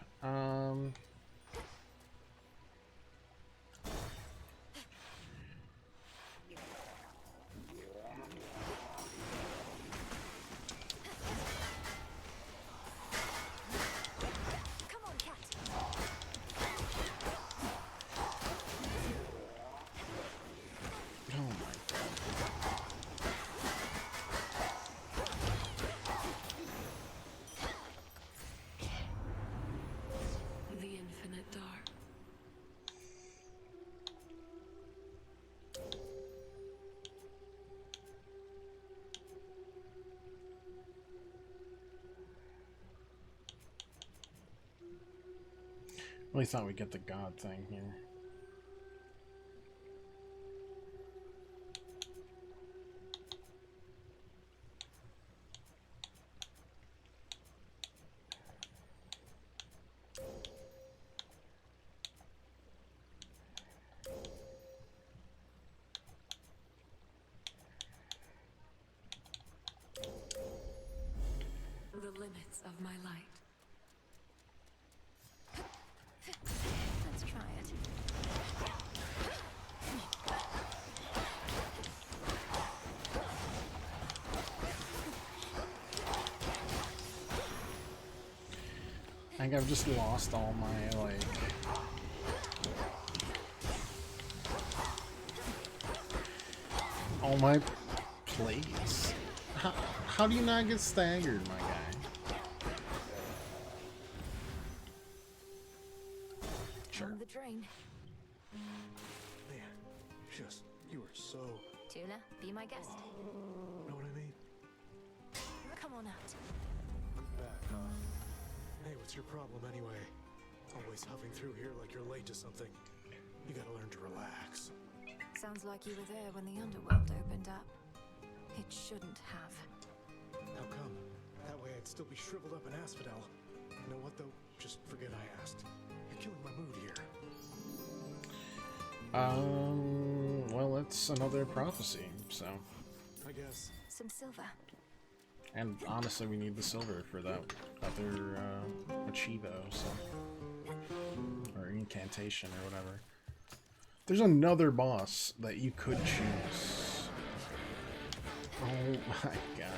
Speaker 13: The infinite dark.
Speaker 1: Really thought we'd get the god thing here.
Speaker 13: The limits of my light.
Speaker 2: Let's
Speaker 1: I think I've just lost all my, like... all my plays. How do you not get staggered, my guy? Sure.
Speaker 2: On the drain.
Speaker 9: Man, you are so...
Speaker 2: Tuna, be my guest.
Speaker 9: Know what I mean?
Speaker 2: Come on out.
Speaker 9: Back, huh? Hey, what's your problem anyway? Always huffing through here like you're late to something. You gotta learn to relax.
Speaker 2: Sounds like you were there when the underworld opened up. It shouldn't have.
Speaker 9: How come? That way I'd still be shriveled up in Asphodel. You know what, though? Just forget I asked. You're killing my mood here.
Speaker 1: Well, it's another prophecy, so...
Speaker 9: I guess.
Speaker 2: Some silver.
Speaker 1: And honestly, we need the silver for that other, Achivo, so... or incantation, or whatever. There's another boss that you could choose. Oh my god.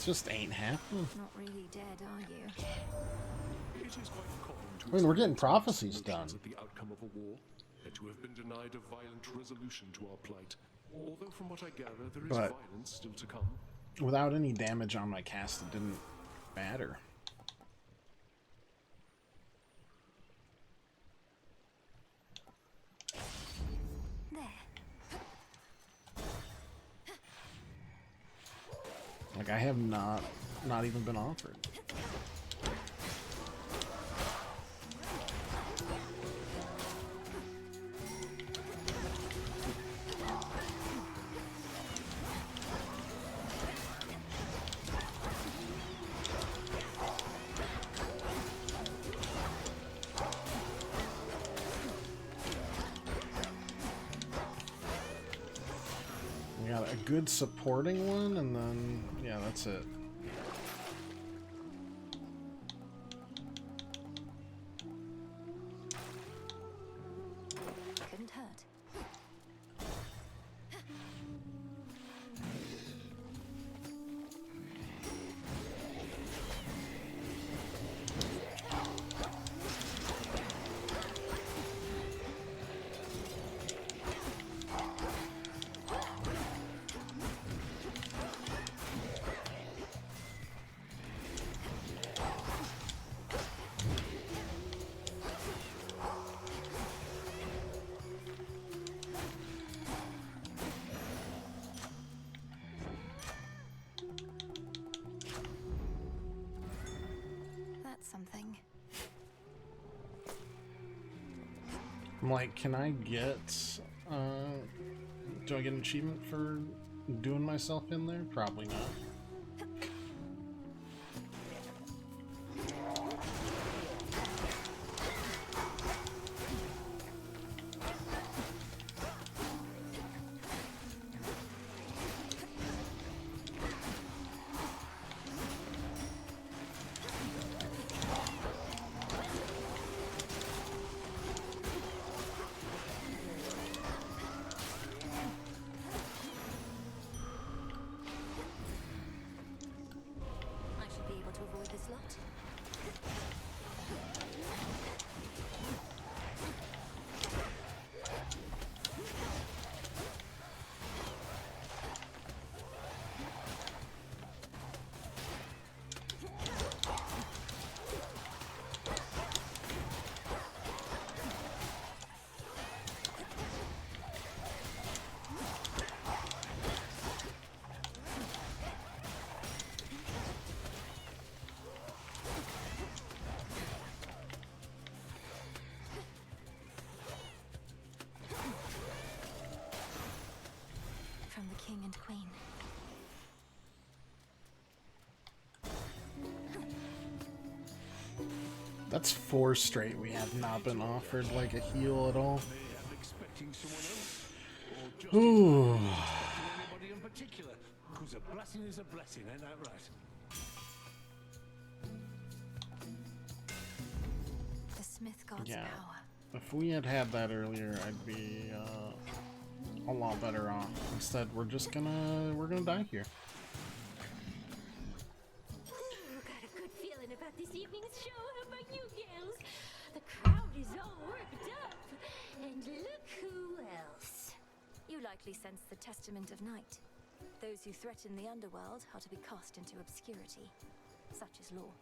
Speaker 1: Just ain't happening.
Speaker 2: Not really dead, are you?
Speaker 6: It is quite common to
Speaker 1: I mean, we're getting prophecies done.
Speaker 6: at the outcome of a war, and to have been denied a violent resolution to our plight. Although from what I gather, there is
Speaker 1: But-
Speaker 6: violence still to come.
Speaker 1: Without any damage on my cast, it didn't matter. Like, I have not even been offered. We got a good supporting one, and then, yeah, that's it.
Speaker 2: Couldn't hurt. That's something.
Speaker 1: I'm like, can I get, do I get an achievement for doing myself in there? Probably not.
Speaker 2: king and queen.
Speaker 1: That's 4 straight we have not been offered like a heal at all. Ooh.
Speaker 16: Anybody in particular? Because a blessing is a blessing, ain't that right?
Speaker 2: The Smith God's
Speaker 1: Yeah.
Speaker 2: power.
Speaker 1: If we had had that earlier, I'd be a lot better off. Instead, we're gonna die here.
Speaker 10: Got a good feeling about this evening's show. How about you, gals? The crowd is all worked up. And look who else.
Speaker 2: You likely sense the testament of night. Those who threaten the underworld are to be cast into obscurity. Such is law.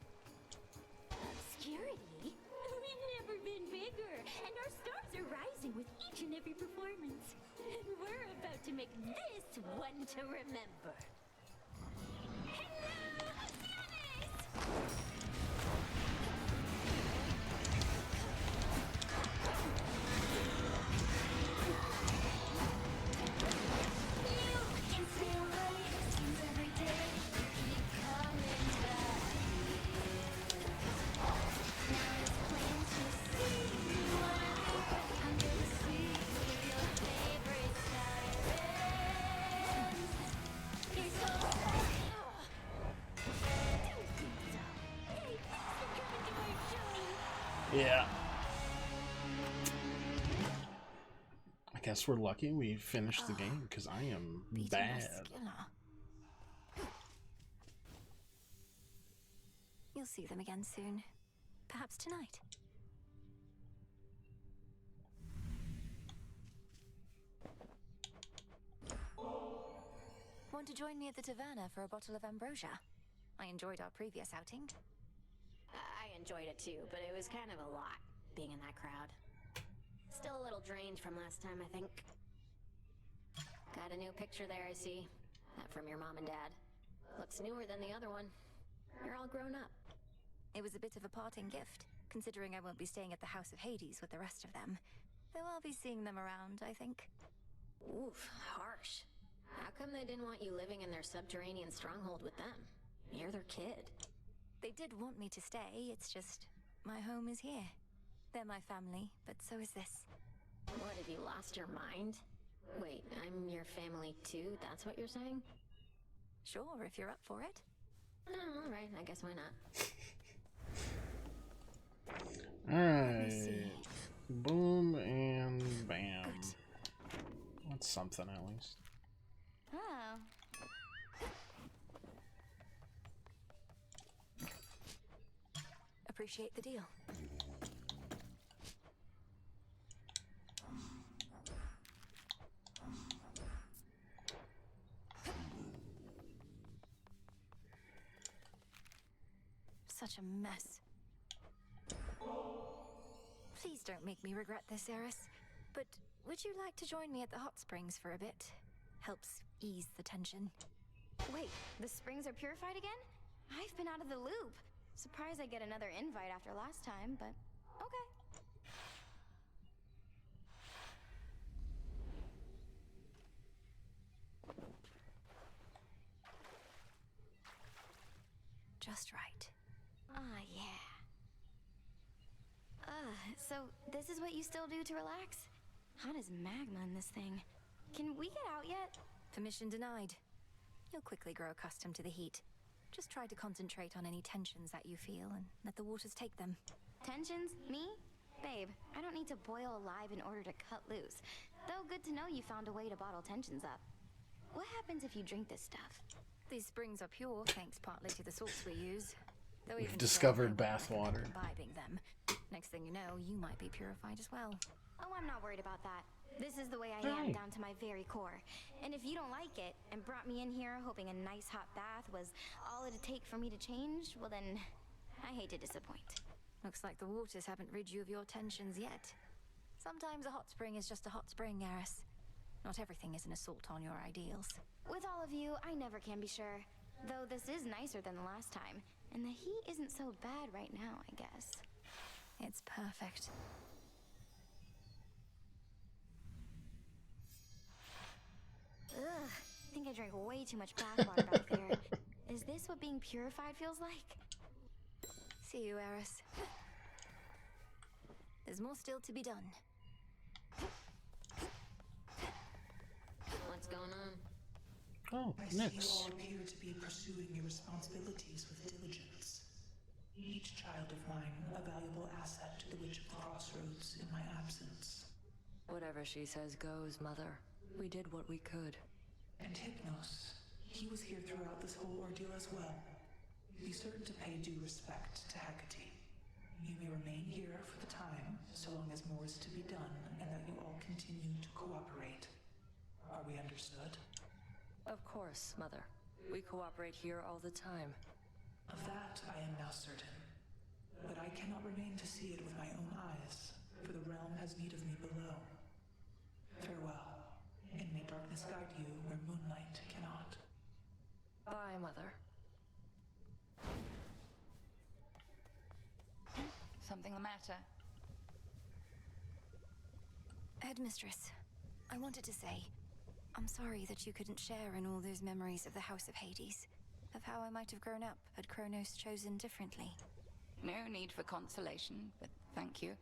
Speaker 10: Obscurity? We've never been bigger. And our stars are rising with each and every performance. And we're about to make this one to remember. Hello, Oceanus!
Speaker 1: Yeah. I guess we're lucky we finished the game, because I am bad.
Speaker 2: You'll see them again soon. Perhaps tonight. Want to join me at the taverna for a bottle of ambrosia? I enjoyed our previous outing.
Speaker 11: I enjoyed it too, but it was kind of a lot, being in that crowd. Still a little drained from last time, I think. Got a new picture there, I see. That from your mom and dad. Looks newer than the other one. You're all grown up.
Speaker 2: It was a bit of a parting gift, considering I won't be staying at the House of Hades with the rest of them. Though I'll be seeing them around, I think.
Speaker 11: Oof, harsh. How come they didn't want you living in their subterranean stronghold with them? You're their kid.
Speaker 2: They did want me to stay, it's just my home is here. They're my family, but so is this.
Speaker 11: What, have you lost your mind? Wait, I'm your family too? That's what you're saying?
Speaker 2: Sure, if you're up for it.
Speaker 11: Oh, all right, I guess why not?
Speaker 1: Alright. Boom and bam. That's something at least.
Speaker 11: Oh.
Speaker 2: Appreciate the deal. Such a mess. Please don't make me regret this, Eris. But would you like to join me at the hot springs for a bit? Helps ease the tension.
Speaker 17: Wait, the springs are purified again? I've been out of the loop. Surprised I get another invite after last time, but okay.
Speaker 2: Just right.
Speaker 17: Ah, yeah. So this is what you still do to relax? Hot as magma in this thing. Can we get out yet?
Speaker 2: Permission denied. You'll quickly grow accustomed to the heat. Just try to concentrate on any tensions that you feel and let the waters take them.
Speaker 17: Tensions? Me? Babe, I don't need to boil alive in order to cut loose. Though good to know you found a way to bottle tensions up. What happens if you drink this stuff?
Speaker 2: These springs are pure, thanks partly to the salts we use. Though
Speaker 1: We've
Speaker 2: even
Speaker 1: discovered
Speaker 2: so, I wouldn't
Speaker 1: bathwater.
Speaker 2: recommend imbibing them. Next thing you know, you might be purified as well.
Speaker 17: Oh, I'm not worried about that. This is the way I am down to my very core. And if you don't like it and brought me in here hoping a nice hot bath was all it'd take for me to change, well then, I hate to disappoint.
Speaker 2: Looks like the waters haven't rid you of your tensions yet. Sometimes a hot spring is just a hot spring, Eris. Not everything is an assault on your ideals.
Speaker 17: With all of you, I never can be sure. Though this is nicer than the last time. And the heat isn't so bad right now, I guess.
Speaker 2: It's perfect.
Speaker 17: Ugh, think drank way too much bathwater back there. Is this what being purified feels like?
Speaker 2: See you, Eris. There's more still to be done.
Speaker 11: What's going on?
Speaker 1: Oh,
Speaker 18: I see you
Speaker 1: Nyx.
Speaker 18: all appear to be pursuing your responsibilities with diligence. Each child of mine a valuable asset to the Witch of the Crossroads in my absence.
Speaker 8: Whatever she says goes, Mother. We did what we could.
Speaker 18: And Hypnos, he was here throughout this whole ordeal as well. Be certain to pay due respect to Hecate. You may remain here for the time, so long as more is to be done, and that you all continue to cooperate. Are we understood?
Speaker 8: Of course, Mother. We cooperate here all the time.
Speaker 18: Of that I am now certain. But I cannot remain to see it with my own eyes, for the realm has need of me below. Farewell, and may darkness guide you where moonlight cannot.
Speaker 8: Bye, Mother.
Speaker 7: Something the matter?
Speaker 2: Headmistress, I wanted to say, I'm sorry that you couldn't share in all those memories of the House of Hades, of how I might have grown up had Kronos chosen differently.
Speaker 7: No need for consolation, but thank you.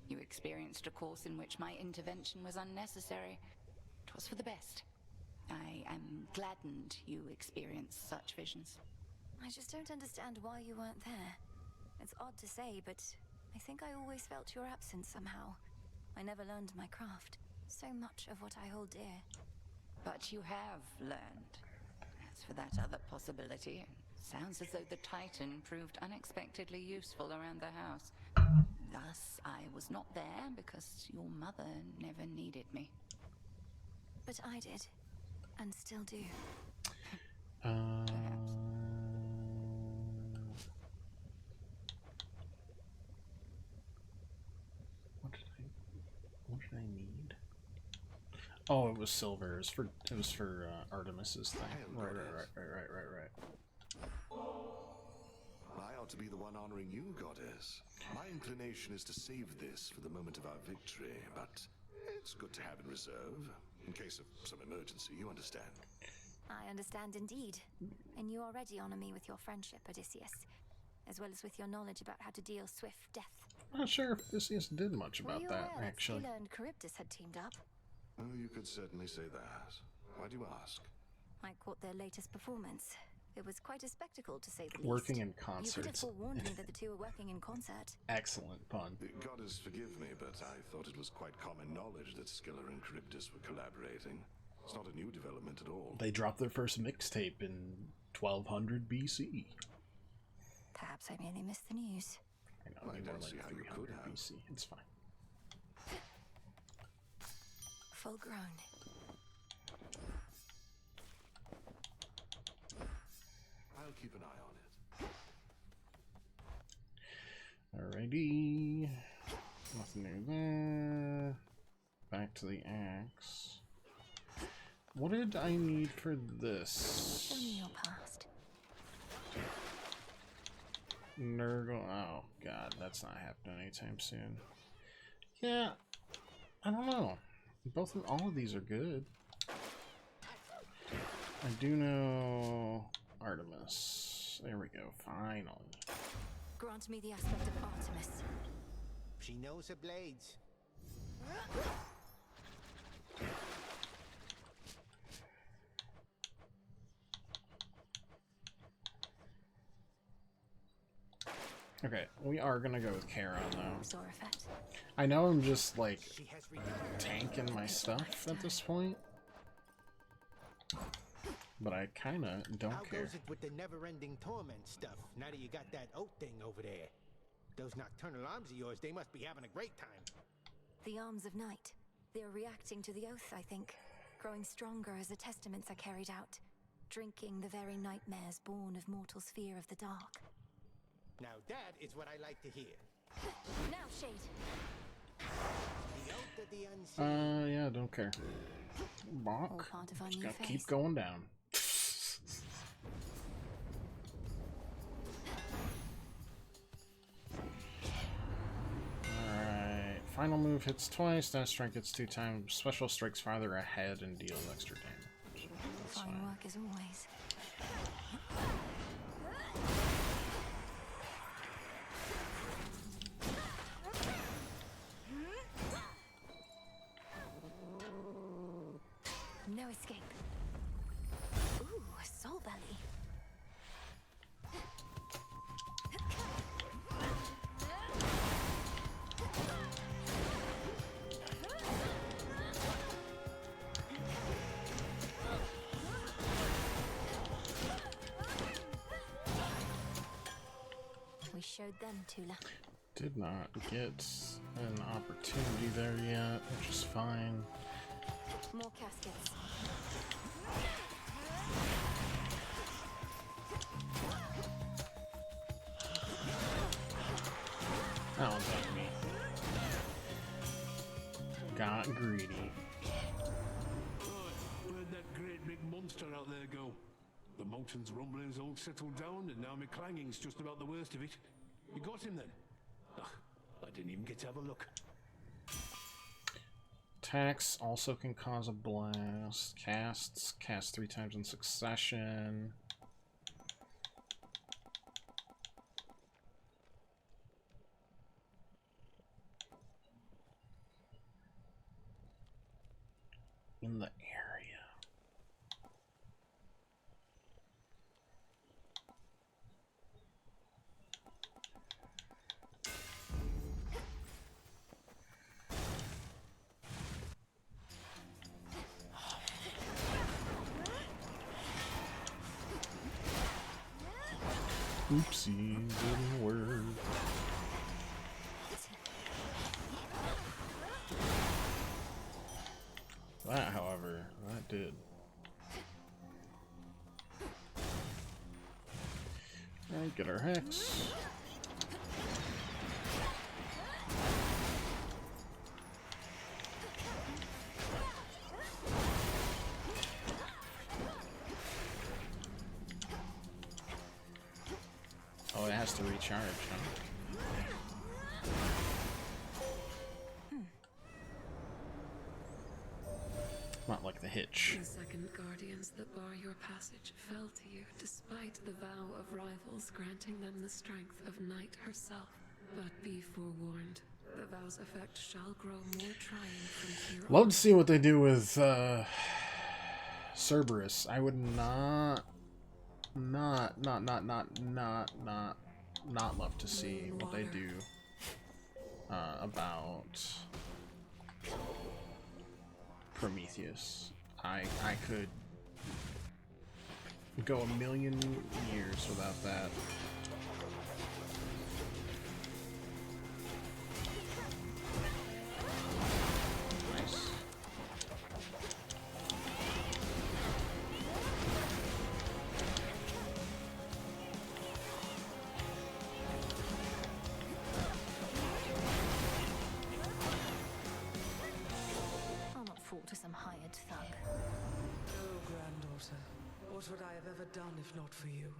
Speaker 7: You experienced a course in which my intervention was unnecessary. It was for the best. I am gladdened you experienced such visions.
Speaker 2: I just don't understand why you weren't there. It's odd to say, but I think I always felt your absence somehow. I never learned my craft. So much of what I hold dear.
Speaker 7: But you have learned. As for that other possibility, it sounds as though the Titan proved unexpectedly useful around the house. Thus, I was not there because your mother never needed me.
Speaker 2: But I did. And still do.
Speaker 1: What did I need? Oh, it was silver. It was for Artemis's thing. Right.
Speaker 19: I ought to be the one honoring you, goddess. My inclination is to save this for the moment of our victory, but it's good to have in reserve. In case of some emergency, you understand.
Speaker 2: I understand indeed. And you already honor me with your friendship, Odysseus, as well as with your knowledge about how to deal swift death.
Speaker 1: I'm not sure if Odysseus did much about that, actually.
Speaker 2: Scylla and Charybdis had teamed up.
Speaker 19: Oh, you could certainly say that. Why do you ask?
Speaker 2: I caught their latest performance. It was quite a spectacle, to say the least.
Speaker 1: Working in
Speaker 2: You could have
Speaker 1: concerts.
Speaker 2: forewarned me that the two were working in concert.
Speaker 1: Excellent pun.
Speaker 19: Goddess, forgive me, but I thought it was quite common knowledge that Scylla and Charybdis were collaborating. It's not a new development at all.
Speaker 1: They dropped their first mixtape in 1200 BC.
Speaker 2: Perhaps I merely missed the news.
Speaker 1: I know,
Speaker 19: I don't see how you could have.
Speaker 1: BC. It's fine.
Speaker 2: Full grown.
Speaker 19: I'll keep an eye on it.
Speaker 1: Alrighty. Nothing new there. Back to the axe. What did I need for this?
Speaker 2: Show me your past.
Speaker 1: Nurgle. Oh, God. That's not happening anytime soon. Yeah. I don't know. All of these are good. I do know Artemis. There we go. Finally.
Speaker 2: Grant me the aspect of Artemis.
Speaker 12: She knows her blades.
Speaker 1: Okay, we are gonna go with Charon though.
Speaker 2: Zorafet.
Speaker 1: I know I'm just like tanking my stuff at this point, but I kinda don't
Speaker 12: How
Speaker 1: care.
Speaker 12: goes it with the never-ending torment stuff, now that you got that oat thing over there? Those nocturnal arms of yours, they must be having a great time.
Speaker 2: The arms of night. They're reacting to the oath, I think. Growing stronger as the testaments are carried out. Drinking the very nightmares born of mortal's fear of the dark.
Speaker 12: Now that is what I like to hear.
Speaker 2: Now, Shade.
Speaker 12: The oath of the unseen.
Speaker 1: Yeah, don't care. Bonk.
Speaker 2: All part of our
Speaker 1: Just
Speaker 2: new
Speaker 1: gotta
Speaker 2: face.
Speaker 1: keep going down. Alright. Final move hits twice, dash strike hits 2 times, special strikes farther ahead and deals extra damage. That's
Speaker 2: Fine
Speaker 1: fine.
Speaker 2: work as always. No escape. Ooh, a soul belly. We showed them, Tula.
Speaker 1: Did not get an opportunity there yet, which is fine.
Speaker 2: More caskets.
Speaker 1: That one's on me. Got greedy.
Speaker 16: Where'd that great big monster out there go? The mountain's rumbling's all settled down, and now my clanging's just about the worst of it. You got him then? Ugh, I didn't even get to have a look.
Speaker 1: Attacks also can cause a blast. Casts. Cast 3 times in succession. In the area. Oopsie, didn't work. That, however, that did. Alright, get our hex. Oh, it has to recharge, huh? Not like the hitch.
Speaker 13: The second guardians that bar your passage fell to you, despite the vow of rivals granting them the strength of Night herself. But be forewarned, the vow's effect shall grow more trying from here
Speaker 1: Love to see what they do with Cerberus. I would not love to see what they do about Prometheus. I could go a million years without that. Nice.
Speaker 2: I'll not fall to some hired thug.
Speaker 5: Oh, granddaughter, what would I have ever done if not for you?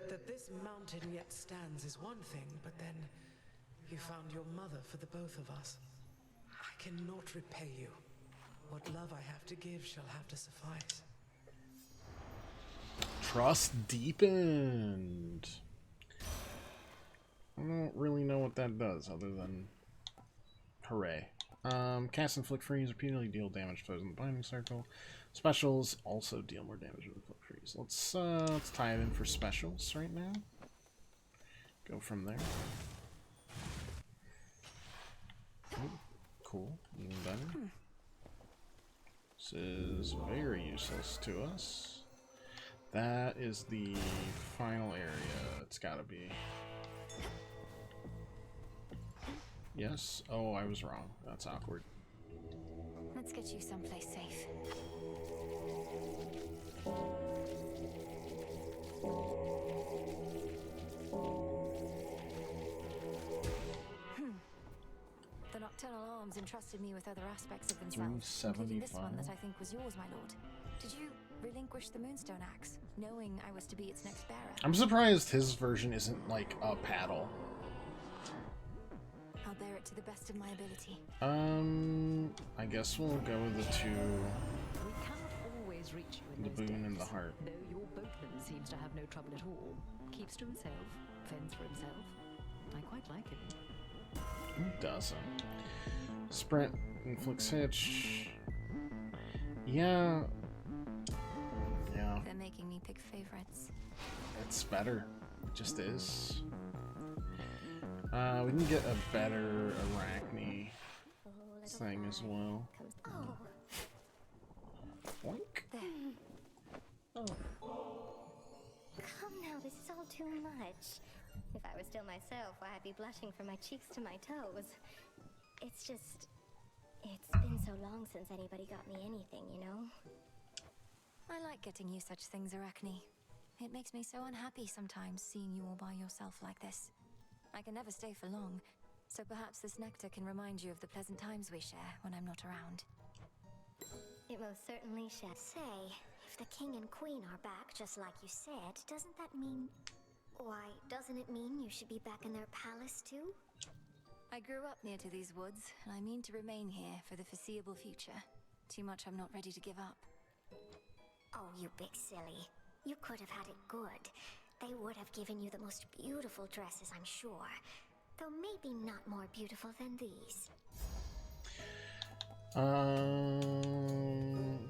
Speaker 5: That this mountain yet stands is one thing, but then you found your mother for the both of us. I cannot repay you. What love I have to give shall have to suffice.
Speaker 1: Trust deepened. I don't really know what that does other than hooray. Cast Inflict Freeze repeatedly deal damage to those in the binding circle. Specials also deal more damage with Inflict Freeze. Let's tie it in for specials right now. Go from there. Ooh, cool, even better. This is very useless to us. That is the final area. It's gotta be. Yes? Oh, I was wrong. That's awkward.
Speaker 2: Let's get you someplace safe. The Nocturnal Arms entrusted me with other aspects of themselves, including this one that I think was yours, my lord. Did you relinquish the Moonstone Axe, knowing I was to be its next bearer?
Speaker 1: I'm surprised his version isn't like a paddle.
Speaker 2: I'll bear it to the best of my ability.
Speaker 1: I guess we'll go with the two.
Speaker 3: We cannot always reach you in
Speaker 1: The
Speaker 3: those
Speaker 1: boon and the
Speaker 3: depths,
Speaker 1: heart.
Speaker 3: though your boatman seems to have no trouble at all. Keeps to himself, fends for himself. I quite like him.
Speaker 1: Who doesn't? Sprint, inflicts hitch. Yeah. Yeah.
Speaker 2: They're making me pick favorites.
Speaker 1: It's better. It just is. We can get a better Arachne thing as well. Boink.
Speaker 17: Oh. Come now, this is all too much. If I were still myself, why, I'd be blushing from my cheeks to my toes. It's just... It's been so long since anybody got me anything, you know?
Speaker 2: I like getting you such things, Arachne. It makes me so unhappy sometimes seeing you all by yourself like this. I can never stay for long, so perhaps this nectar can remind you of the pleasant times we share when I'm not around.
Speaker 17: It most certainly shall. Say, if the king and queen are back just like you said, doesn't that mean... Why, doesn't it mean you should be back in their palace too?
Speaker 2: I grew up near to these woods, and I mean to remain here for the foreseeable future. Too much I'm not ready to give up.
Speaker 17: Oh, you big silly. You could have had it good. They would have given you the most beautiful dresses, I'm sure. Though maybe not more beautiful than these.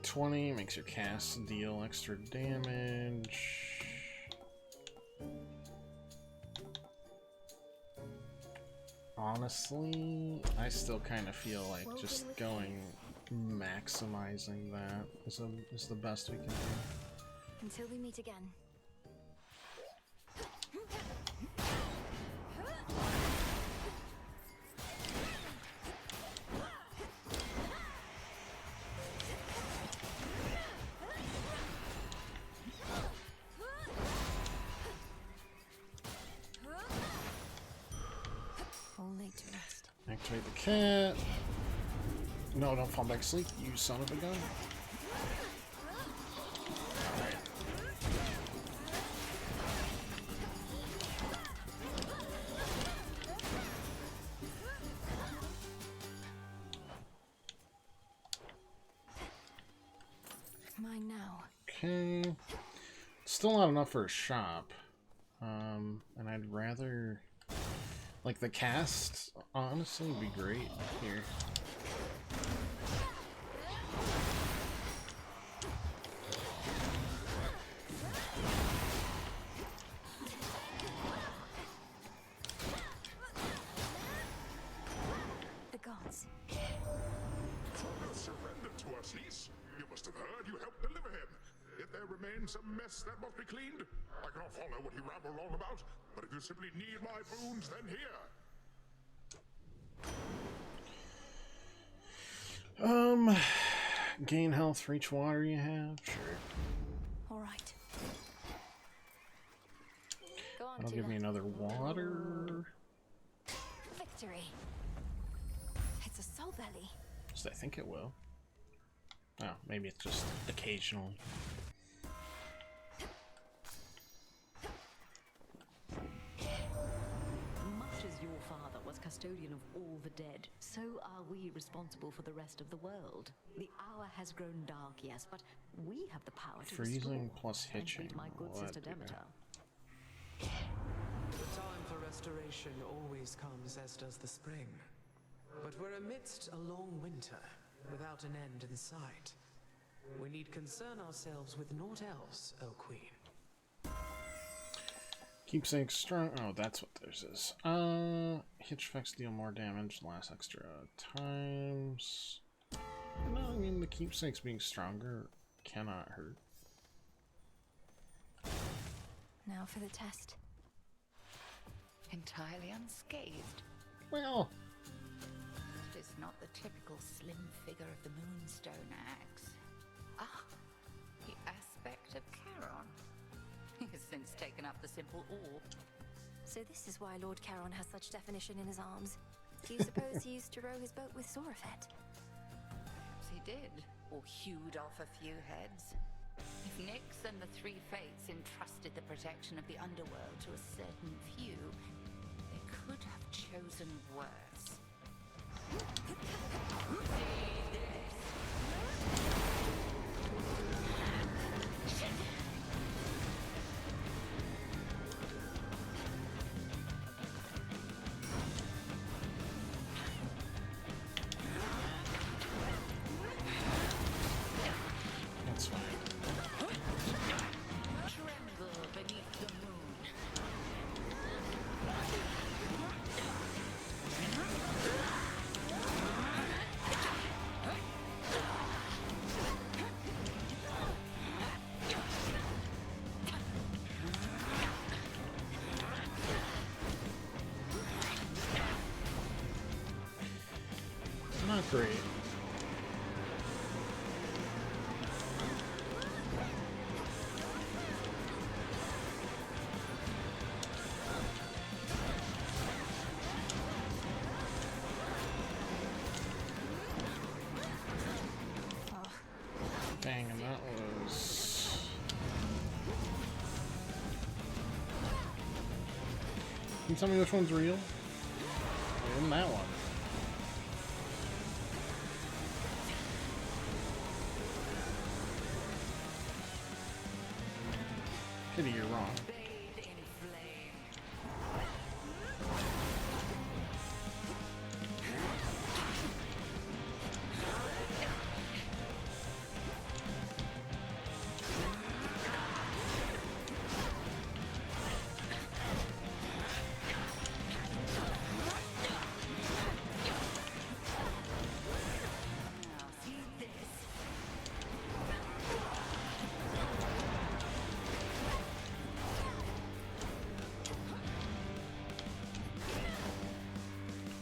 Speaker 1: 20 makes your cast deal extra damage. Honestly, I still kind of feel like just maximizing that is the best we can do.
Speaker 2: Until we meet again.
Speaker 1: Activate the cat. No, don't fall back asleep, you son of a gun. Alright.
Speaker 2: Mine now.
Speaker 1: Okay. Still not enough for a shop. And I'd rather... Like, the cast, honestly, would be great here.
Speaker 2: The gods.
Speaker 6: Surrender to us, Ys. You must have heard you helped deliver him. If there remains some mess that must be cleaned, I cannot follow what you ramble on about, but if you simply need my boons, then here.
Speaker 1: Gain health for each water you have? Sure.
Speaker 2: Alright. Go on,
Speaker 1: That'll give me another water.
Speaker 2: Victory. It's a soul belly.
Speaker 1: I think it will. Oh, maybe it's just occasional.
Speaker 3: Much as your father was custodian of all the dead, so are we responsible for the rest of the world. The hour has grown dark, yes, but we have the power to
Speaker 1: Freezing
Speaker 3: restore
Speaker 1: plus
Speaker 3: and
Speaker 1: hitching.
Speaker 3: beat my good
Speaker 1: Will that
Speaker 3: sister
Speaker 1: do that?
Speaker 3: Demeter.
Speaker 5: The time for restoration always comes, as does the spring. But we're amidst a long winter, without an end in sight. We need concern ourselves with naught else, O Queen.
Speaker 1: Keepsake strong. Oh, that's what this is. Hitch effects deal more damage, last extra times. No, I mean the keepsakes being stronger cannot hurt.
Speaker 2: Now for the test.
Speaker 7: Entirely unscathed.
Speaker 1: Well,
Speaker 7: it is not the typical slim figure of the Moonstone Axe. Ah, the aspect of Charon. He has since taken up the simple orb.
Speaker 2: So this is why Lord Charon has such definition in his arms. Do you suppose he used to row his boat with Sorafet?
Speaker 7: Perhaps he did, or hewed off a few heads. If Nyx and the Three Fates entrusted the protection of the underworld to a certain few, they could have chosen worse. See this?
Speaker 1: great. Dang, and that was... Can you tell me which one's real? In that one. Kitty, you're wrong.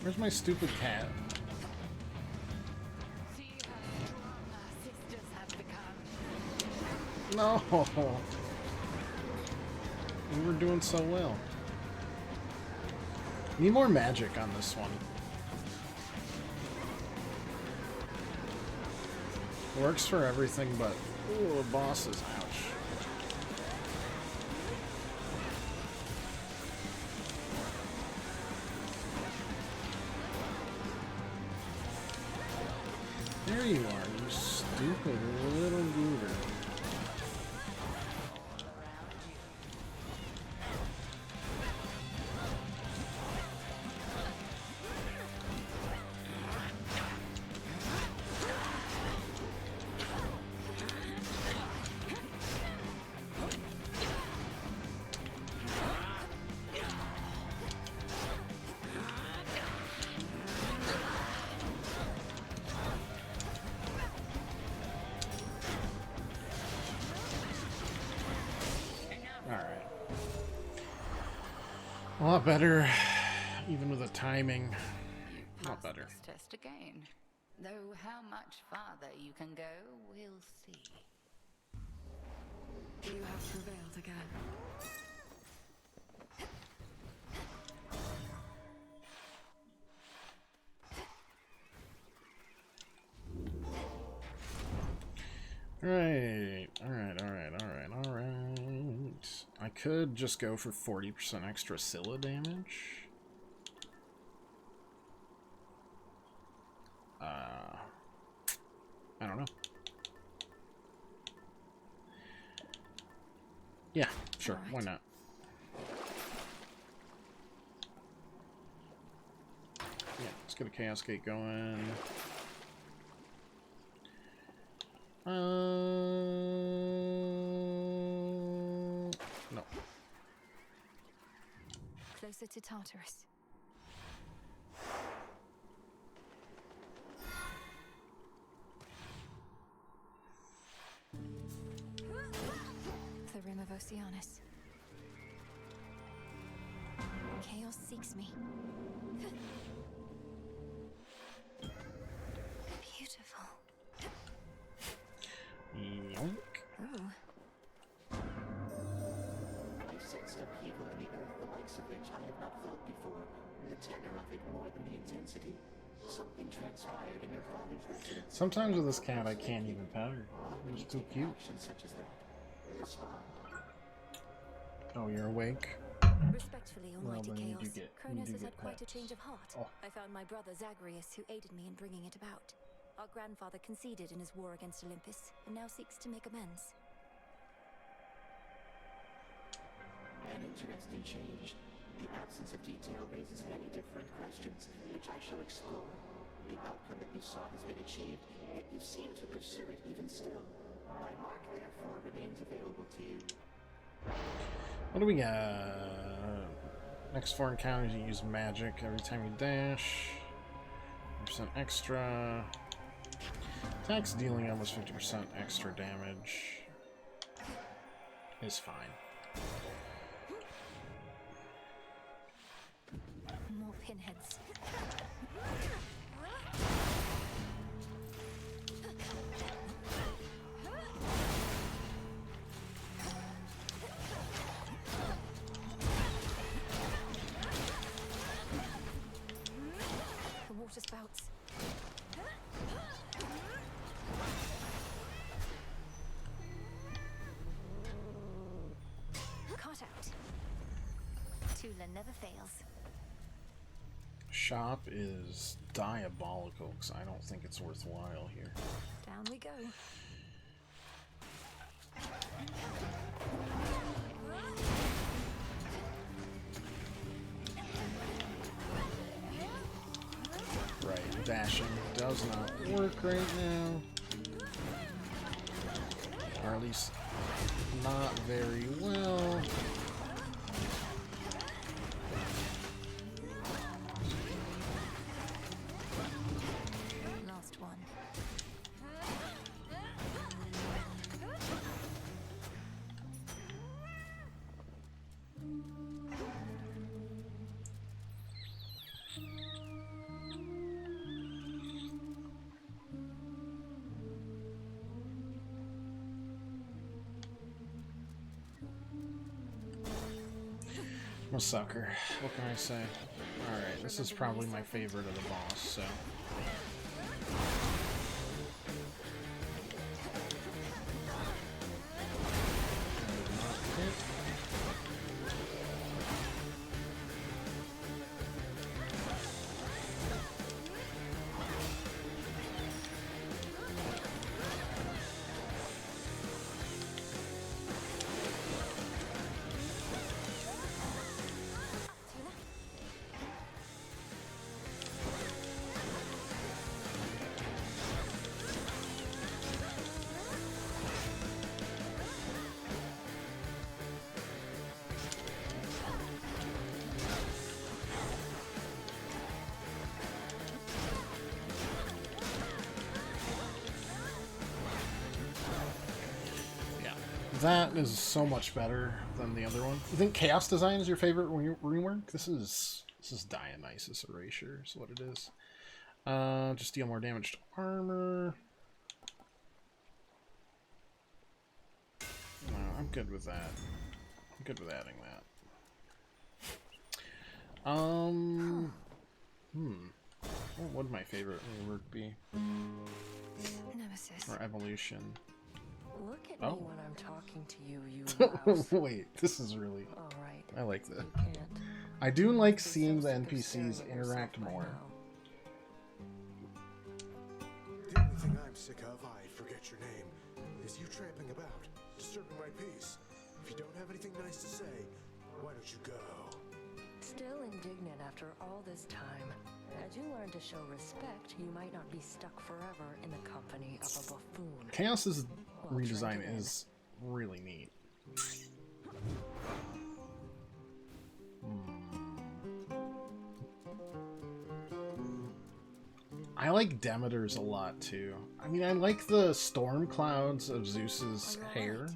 Speaker 1: Where's my stupid cat? No! We were doing so well. Need more magic on this one. Works for everything, but ooh, the bosses, ouch. There you are, you stupid little goober. A lot better, even with the timing. A lot better.
Speaker 7: This test again. Though how much farther you can go, we'll see.
Speaker 13: You have prevailed again.
Speaker 1: Alright. I could just go for 40% extra Scylla damage. I don't know. Yeah, sure, why not? Yeah, let's get a Chaos Gate going. No.
Speaker 2: Closer to Tartarus. The Rim of Oceanus. Chaos seeks me. Beautiful.
Speaker 1: Yoink.
Speaker 2: Ooh.
Speaker 20: I sensed upheaval in the earth, the likes of which I have not felt before. The tenor of it more than the intensity. Something transpired in your father's.
Speaker 1: Sometimes with this cat, I can't even pet her. It's too cute. Oh, you're awake?
Speaker 2: Respectfully, Almighty Chaos, Kronos has had quite a change of heart.
Speaker 1: Oh.
Speaker 2: I found my brother Zagreus, who aided me in bringing it about. Our grandfather conceded in his war against Olympus, and now seeks to make amends.
Speaker 20: An interesting change. The absence of detail raises many different questions, which I shall explore. The outcome that you sought has been achieved, yet you seem to pursue it even still. My mark, therefore, remains available to you.
Speaker 1: What do we got? Next 4 encounters, you use magic every time you dash. 50% extra. Attacks dealing almost 50% extra damage is fine.
Speaker 2: More pinheads. Tula never fails.
Speaker 1: Shop is diabolical because I don't think it's worthwhile here.
Speaker 2: Down we go.
Speaker 1: Right, dashing does not work right now. Or at least not very well.
Speaker 2: Last one.
Speaker 1: I'm a sucker. What can I say? Alright, this is probably my favorite of the boss, so... That is so much better than the other one. You think Chaos Design is your favorite rework? This is Dionysus Erasure is what it is. Just deal more damage to armor. No, I'm good with that. I'm good with adding that. What would my favorite rework be?
Speaker 2: Nemesis.
Speaker 1: Or evolution?
Speaker 8: Look at
Speaker 1: Oh.
Speaker 8: me when I'm talking to you, you mouse.
Speaker 1: Wait, this is really...
Speaker 8: All right.
Speaker 1: I like that.
Speaker 8: You can't.
Speaker 1: I do like seeing the NPCs interact more.
Speaker 9: The only thing I'm sick of, I forget your name, is you tramping about, disturbing my peace. If you don't have anything nice to say, why don't you go?
Speaker 8: Still indignant after all this time. As you learn to show respect, you might not be stuck forever in the company of a buffoon.
Speaker 1: Chaos's
Speaker 8: Well,
Speaker 1: redesign
Speaker 8: drink it in.
Speaker 1: is really neat. I like Demeter's a lot too. I mean, I like the storm clouds of Zeus's hair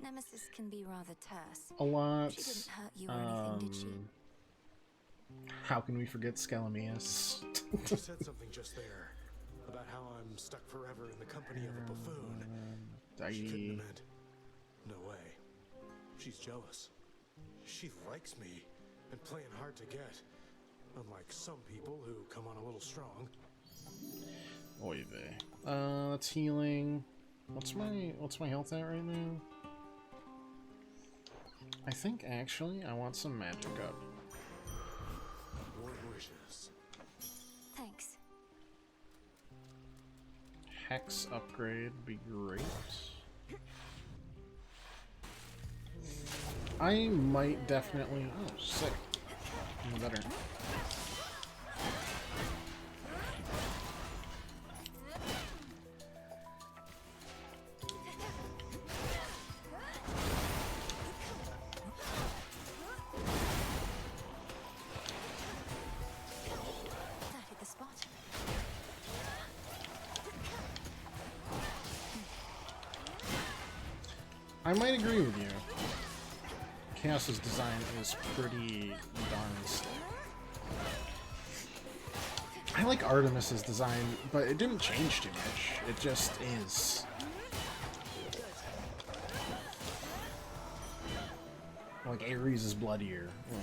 Speaker 2: Nemesis can be rather terse.
Speaker 1: a lot.
Speaker 2: She didn't hurt you or anything, did she?
Speaker 1: How can we forget Scalamius?
Speaker 9: You said something just there about how I'm stuck forever in the company of a buffoon. She couldn't have meant. No way. She's jealous. She likes me and playing hard to get. Unlike some people who come on a little strong.
Speaker 1: Oy vey. That's healing. What's my health at right now? I think actually I want some magic up.
Speaker 9: Your wishes.
Speaker 2: Thanks.
Speaker 1: Hex upgrade would be great. I might definitely... Oh, sick. Even better.
Speaker 2: That hit the spot.
Speaker 1: I might agree with you. Chaos's design is pretty darn slick. I like Artemis's design, but it didn't change too much. It just is. Like Ares is bloodier. Yeah.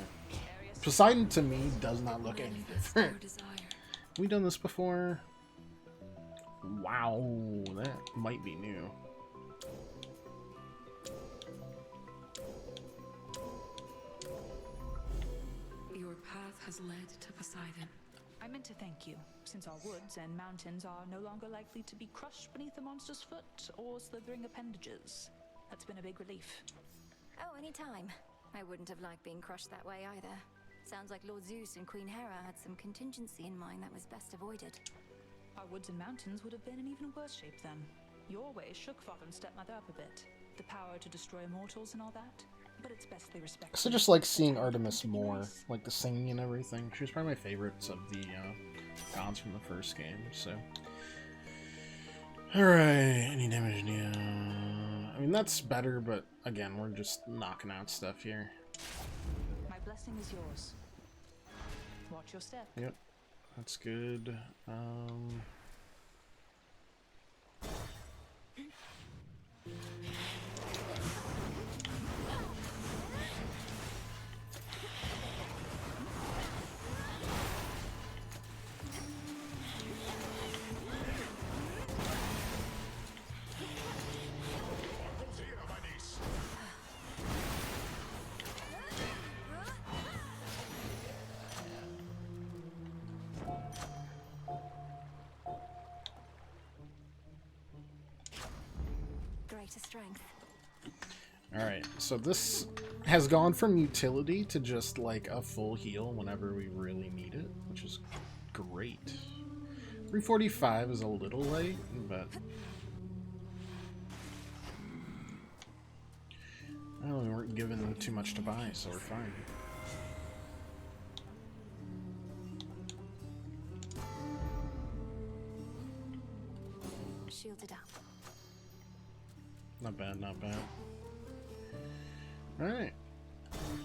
Speaker 1: Poseidon to me does not look any different. Have we done this before? Wow, that might be new.
Speaker 13: path has led to Poseidon.
Speaker 14: I meant to thank you, since our woods and mountains are no longer likely to be crushed beneath the monster's foot or slithering appendages. That's been a big relief.
Speaker 2: Oh, anytime. I wouldn't have liked being crushed that way either. Sounds like Lord Zeus and Queen Hera had some contingency in mind that was best avoided.
Speaker 14: Our woods and mountains would have been in even worse shape then. Your way shook father and stepmother up a bit. The power to destroy mortals and all that. But it's best they respect.
Speaker 1: So just like seeing Artemis more, like the singing and everything. She was probably my favorites of the gods from the first game. So, all right, any damage? Yeah, I mean that's better, but again, we're just knocking out stuff here.
Speaker 14: My blessing is yours. Watch your step.
Speaker 1: Yep, that's good.
Speaker 2: Greater strength.
Speaker 1: Alright, so this has gone from utility to just like a full heal whenever we really need it, which is great. 345 is a little late, but well, we weren't given them too much to buy, so we're fine.
Speaker 2: Shielded up.
Speaker 1: Not bad, not bad. Alright.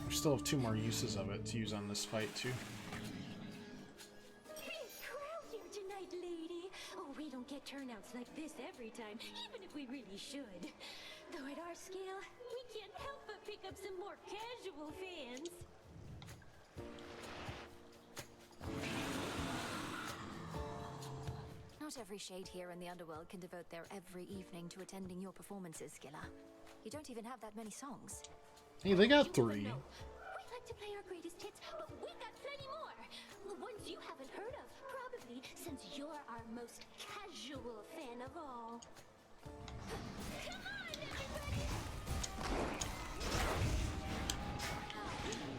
Speaker 1: We still have 2 more uses of it to use on this fight, too.
Speaker 10: Big crowd here tonight, lady. Oh, we don't get turnouts like this every time, even if we really should. Though at our scale, we can't help but pick up some more casual fans.
Speaker 2: Not every shade here in the underworld can devote their every evening to attending your performances, Skilla. You don't even have that many songs.
Speaker 1: Hey, they got 3.
Speaker 10: We like to play our greatest hits, but we got plenty more. The ones you haven't heard of, probably, since you're our most casual fan of all. Come on, everybody!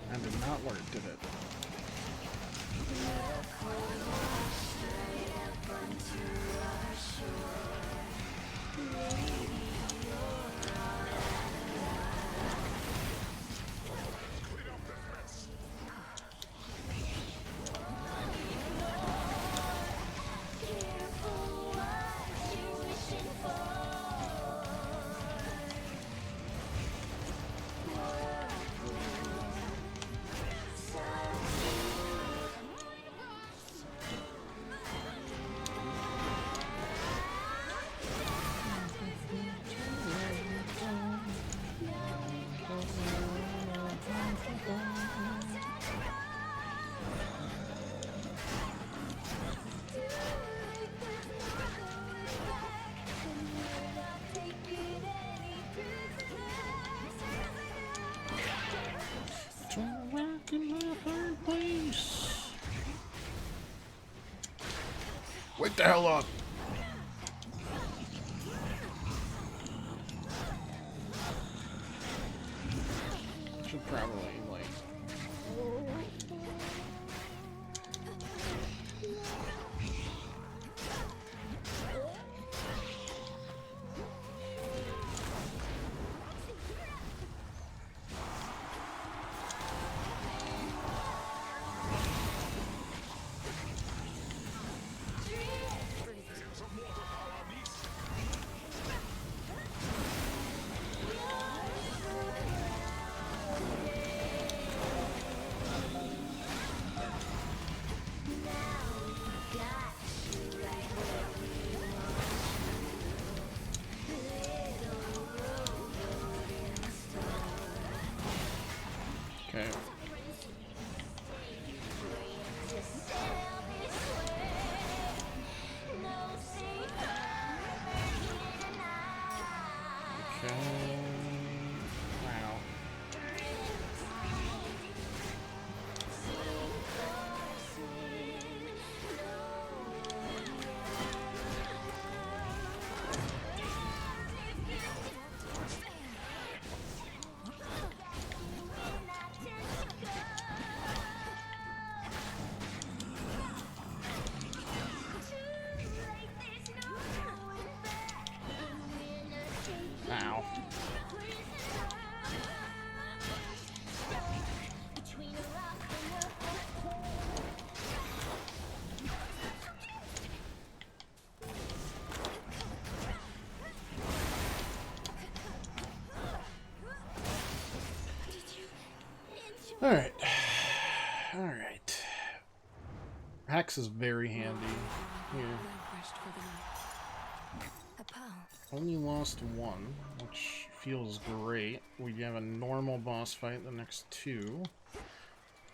Speaker 1: That did not work, did it? Wake the hell up! Should probably like. Okay. Okay. Wow. Ow. Alright. Alright. Axe is very handy here. Only lost one, which feels great. We have a normal boss fight the next two.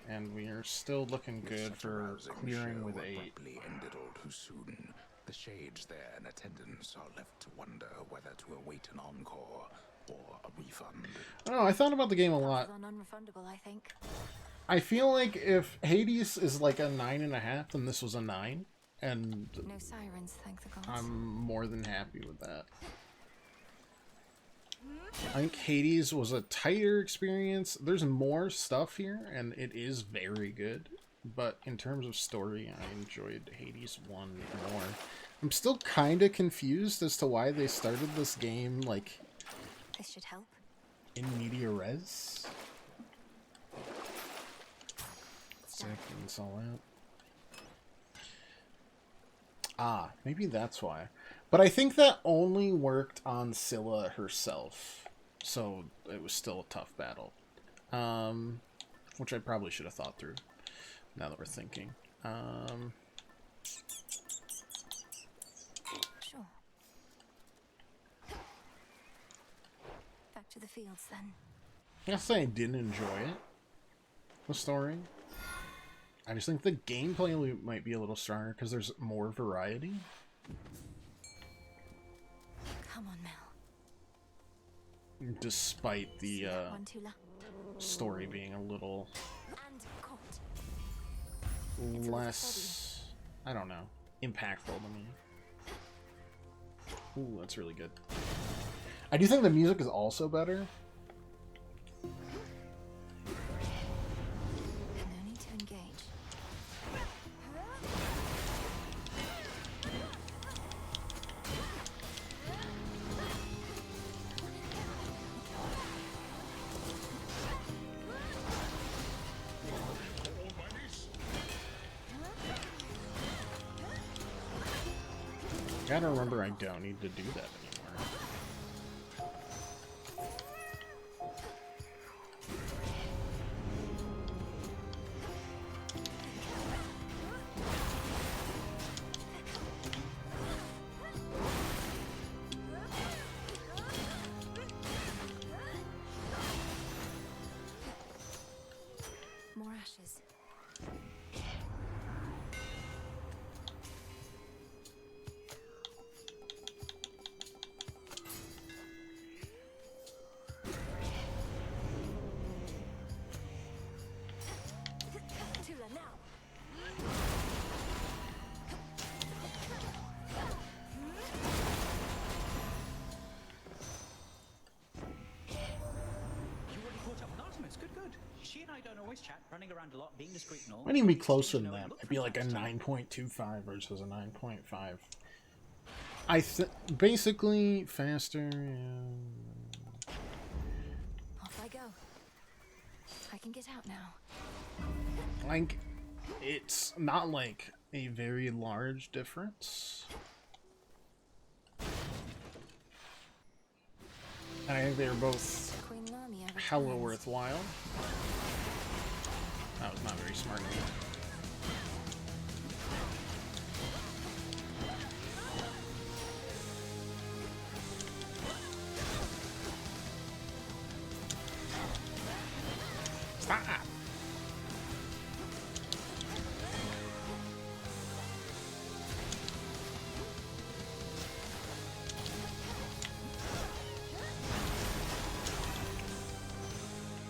Speaker 1: And we are still looking good for clearing with 8.
Speaker 21: Abruptly ended old Husun. The shades there in attendance are left to wonder whether to await an encore or a refund.
Speaker 1: I don't know, I thought about the game a lot.
Speaker 2: Non-refundable, I think.
Speaker 1: I feel like if Hades is like a 9.5, then this was a 9. And
Speaker 2: no sirens, thank the gods.
Speaker 1: I'm more than happy with that. I think Hades was a tighter experience. There's more stuff here, and it is very good. But in terms of story, I enjoyed Hades 1 more. I'm still kind of confused as to why they started this game, like,
Speaker 2: this should help.
Speaker 1: In media res. Sick and all that. Ah, maybe that's why. But I think that only worked on Scylla herself. So it was still a tough battle. Which I probably should have thought through. Now that we're thinking.
Speaker 2: Sure. Back to the fields then.
Speaker 1: I can't say I didn't enjoy it. The story. I just think the gameplay might be a little stronger because there's more variety.
Speaker 2: Come on, Mel.
Speaker 1: Despite the story being a little less, I don't know, impactful to me. Ooh, that's really good. I do think the music is also better. Gotta remember I don't need to do that anymore.
Speaker 2: More ashes.
Speaker 1: Might even be closer than that. It'd be like a 9.25 versus a 9.5. Basically faster. Yeah.
Speaker 2: Off I go. I can get out now.
Speaker 1: Like, it's not like a very large difference. I think they're both hella worthwhile. That was not very smart of me. Stop!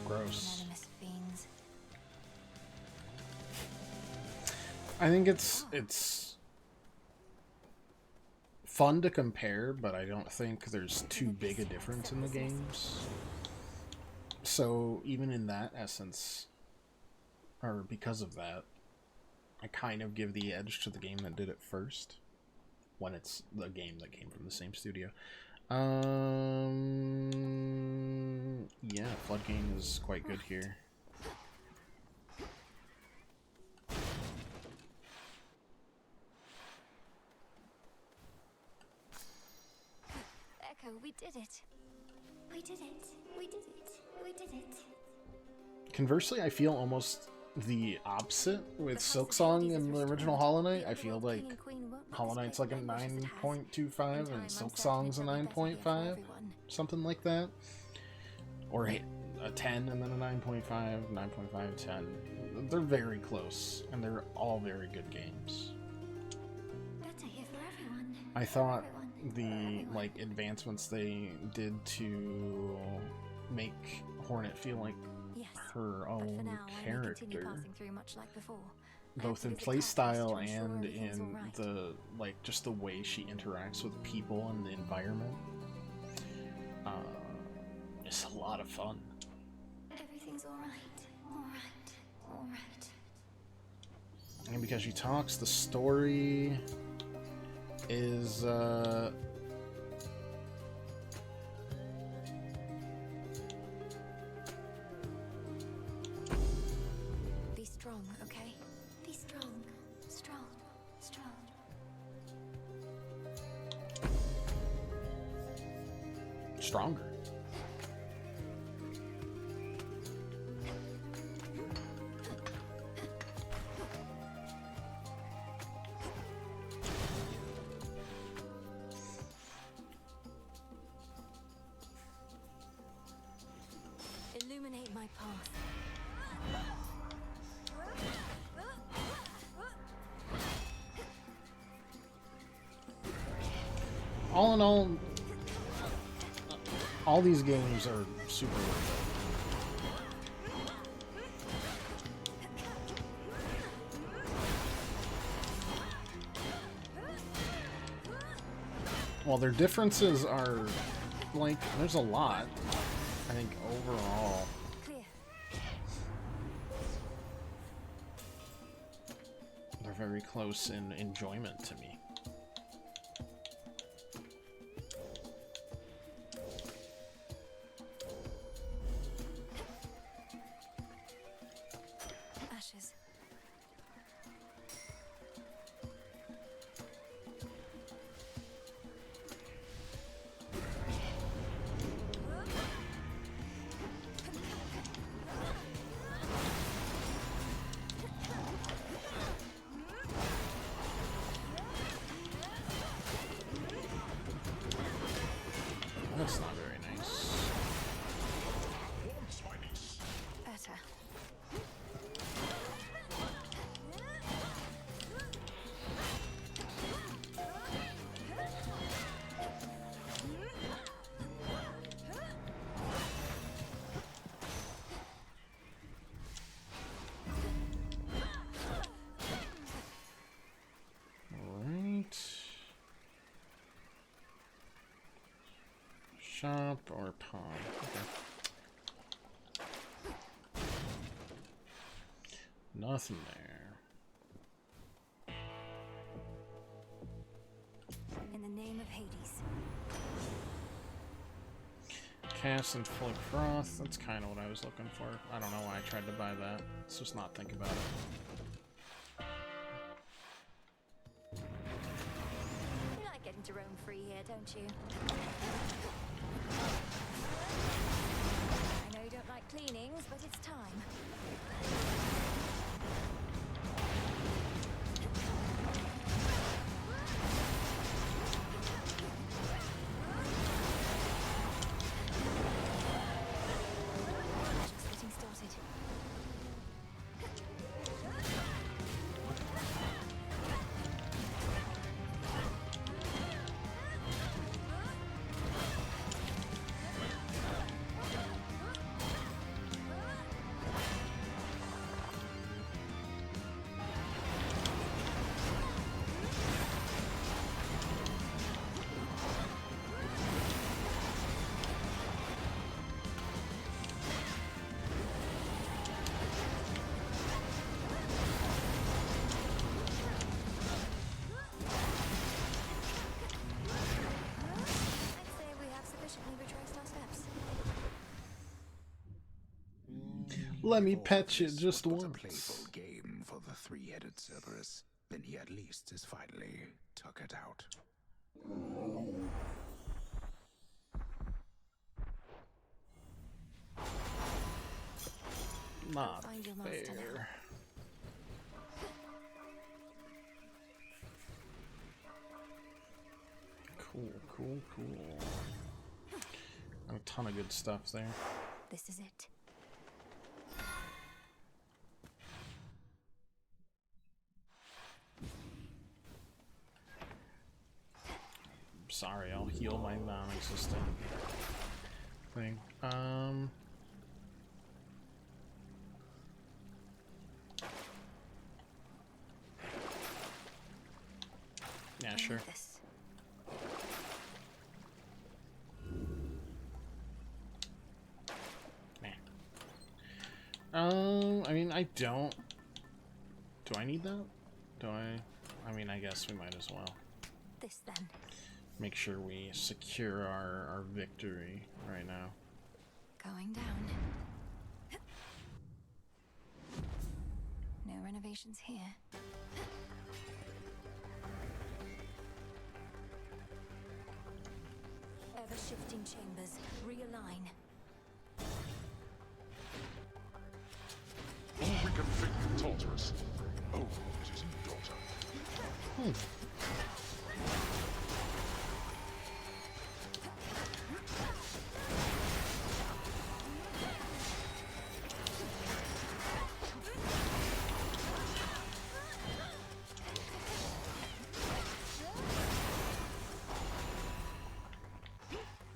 Speaker 1: Gross. I think it's fun to compare, but I don't think there's too big a difference in the games. So even in that essence, or because of that, I kind of give the edge to the game that did it first, when it's the game that came from the same studio. Yeah, Floodgate is quite good here.
Speaker 2: Echo, we did it. We did it. We did it. We did it.
Speaker 1: Conversely, I feel almost the opposite with Silksong in the original Hollow Knight. I feel like Hollow Knight's like a 9.25 and Silksong's a 9.5, something like that. Or a 10 and then a 9.5, 9.5, 10. They're very close, and they're all very good games. I thought the advancements they did to make Hornet feel like her own character, both in playstyle and in the just the way she interacts with people and the environment, it's a lot of fun.
Speaker 2: Everything's all right. All right. All right.
Speaker 1: And because she talks, the story is
Speaker 2: be strong, okay? Be strong. Strong. Strong.
Speaker 1: stronger.
Speaker 2: Illuminate my path.
Speaker 1: All in all these games are super worth it. While their differences are, there's a lot, I think overall. They're very close in enjoyment to me.
Speaker 2: Ashes.
Speaker 1: That's not very nice.
Speaker 2: Better.
Speaker 1: Alright. Shop or pawn? Okay. Nothing there.
Speaker 2: In the name of Hades.
Speaker 1: Cast and Full Froth. That's kind of what I was looking for. I don't know why I tried to buy that. Let's just not think about it.
Speaker 2: You like getting to roam free here, don't you? I know you don't like cleanings, but it's time. Just getting started.
Speaker 1: Let me
Speaker 21: If all
Speaker 1: pet
Speaker 21: of
Speaker 1: you
Speaker 21: this
Speaker 1: just
Speaker 21: was but a
Speaker 1: once.
Speaker 21: playful game for the three-headed Cerberus, then he at least is finally tuckered out.
Speaker 1: Not
Speaker 2: Find your master now.
Speaker 1: fair. Cool. Got a ton of good stuff there.
Speaker 2: This is it.
Speaker 1: Sorry, I'll heal my non-existent thing. Yeah, sure. I mean, I don't. Do I need that? Do I? I mean, I guess we might as well.
Speaker 2: This then.
Speaker 1: Make sure we secure our victory right now.
Speaker 2: Going down. No renovations here. Ever-shifting chambers. Realign.
Speaker 6: All we can think, Tartarus. Oh, it is you, daughter.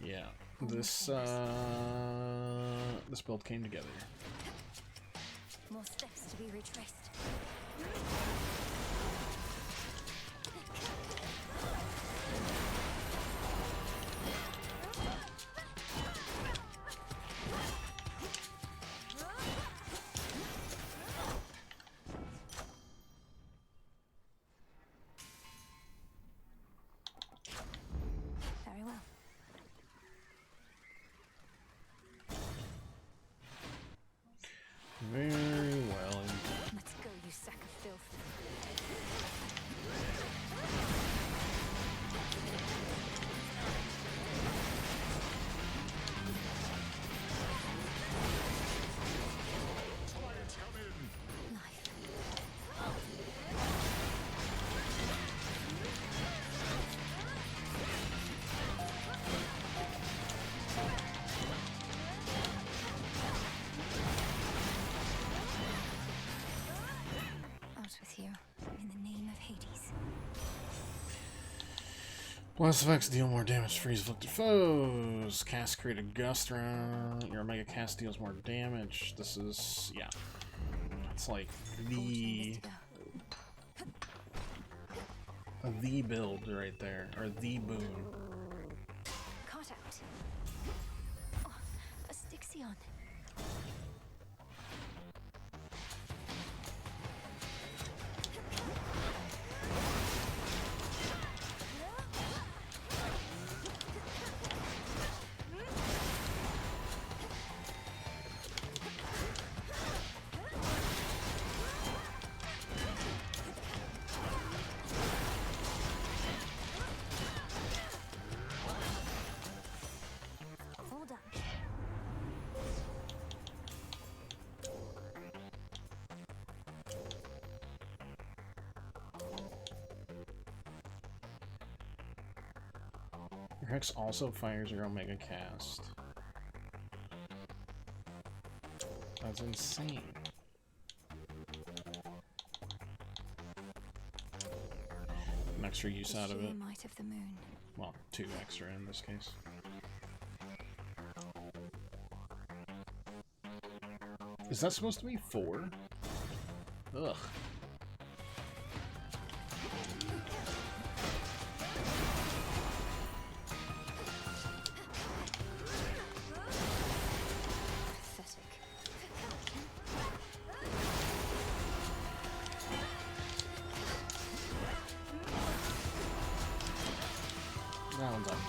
Speaker 1: Yeah, this build came together.
Speaker 2: More steps to be retraced. Very well.
Speaker 1: Very well.
Speaker 2: Let's go, you sack of filth. Out with you, in the name of Hades.
Speaker 1: Blast effects deal more damage to freeze afflicted foes. Cast create a gust around. Your Omega cast deals more damage. This is, yeah. It's like the build right there, or the boon.
Speaker 2: Caught out. Oh, a Styxion. All done.
Speaker 1: Your Hex also fires your Omega cast. That's insane. An extra use out of
Speaker 2: Sheer
Speaker 1: it.
Speaker 2: might of the moon.
Speaker 1: Well, 2 extra in this case. Is that supposed to be 4? Ugh.
Speaker 2: Pathetic.
Speaker 1: That one's on me.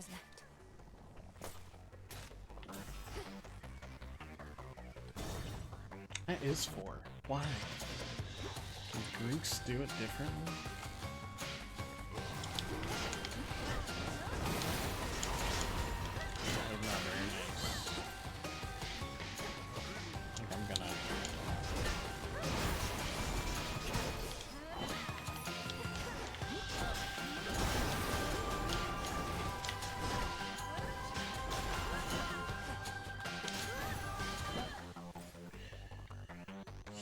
Speaker 2: hours left.
Speaker 1: That is 4. Why? Do Greeks do it differently? That was not very nice. I think I'm gonna...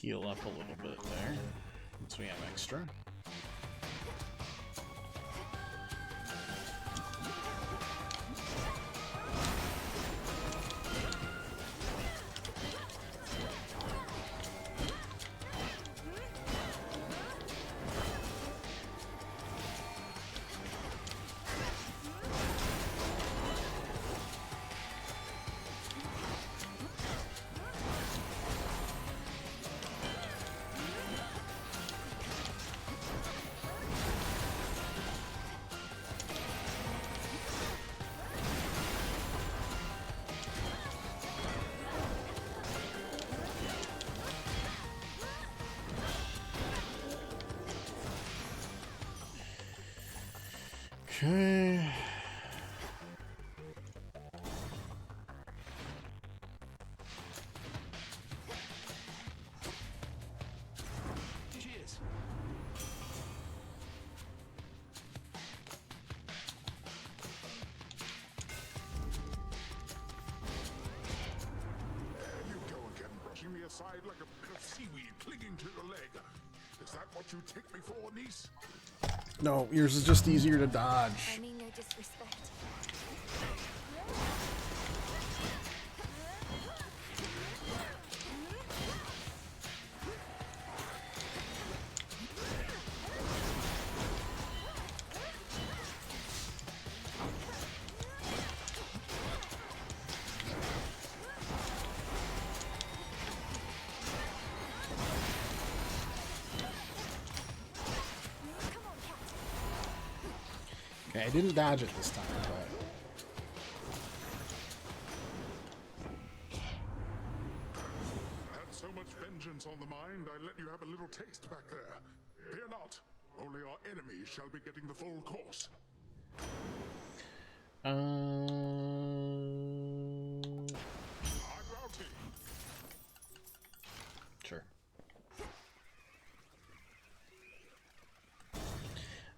Speaker 1: heal up a little bit there, since we have extra. Okay.
Speaker 16: Cheers.
Speaker 6: There you go again, brushing me aside like a bit of seaweed clinging to your leg. Is that what you take me for, niece?
Speaker 1: No, yours is just easier to dodge.
Speaker 2: I mean no disrespect.
Speaker 1: Okay, I didn't dodge it this time, but...
Speaker 6: Had so much vengeance on the mind, I let you have a little taste back there. Fear not, only our enemies shall be getting the full course.
Speaker 1: Sure.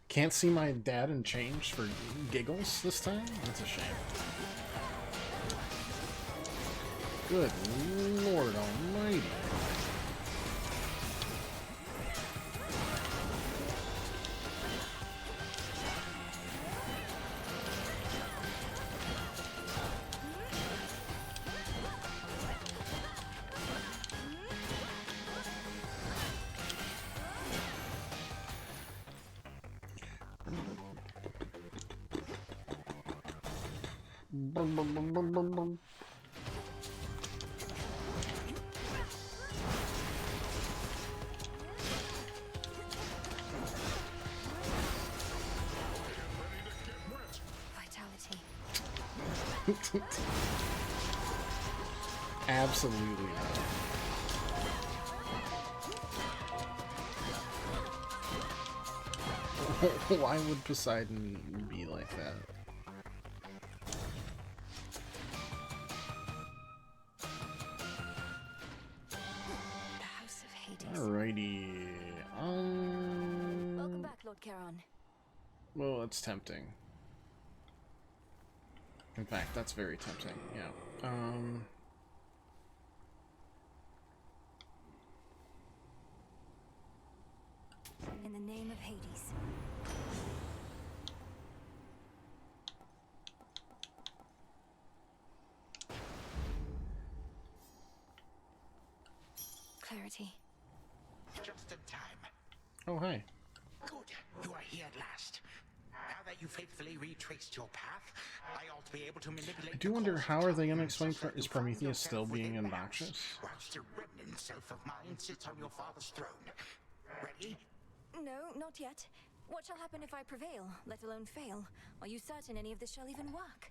Speaker 1: Can't see my dad and change for giggles this time? That's a shame. Good Lord Almighty. Bum, bum, bum, bum, bum, bum.
Speaker 2: Vitality.
Speaker 1: Absolutely not. Why would Poseidon be like that? Alrighty.
Speaker 2: Welcome back, Lord Charon.
Speaker 1: Well, it's tempting. In fact, that's very tempting. Yeah.
Speaker 2: In the name of Hades. Clarity.
Speaker 12: Just in time.
Speaker 1: Oh, hi.
Speaker 12: Good. You are here at last. Now that you faithfully retraced your path, I ought to be able to manipulate.
Speaker 1: I do wonder how are they going to explain is Prometheus still being obnoxious?
Speaker 12: Whilst a remnant self of mine sits on your father's throne. Ready?
Speaker 2: No, not yet. What shall happen if I prevail, let alone fail? Are you certain any of this shall even work?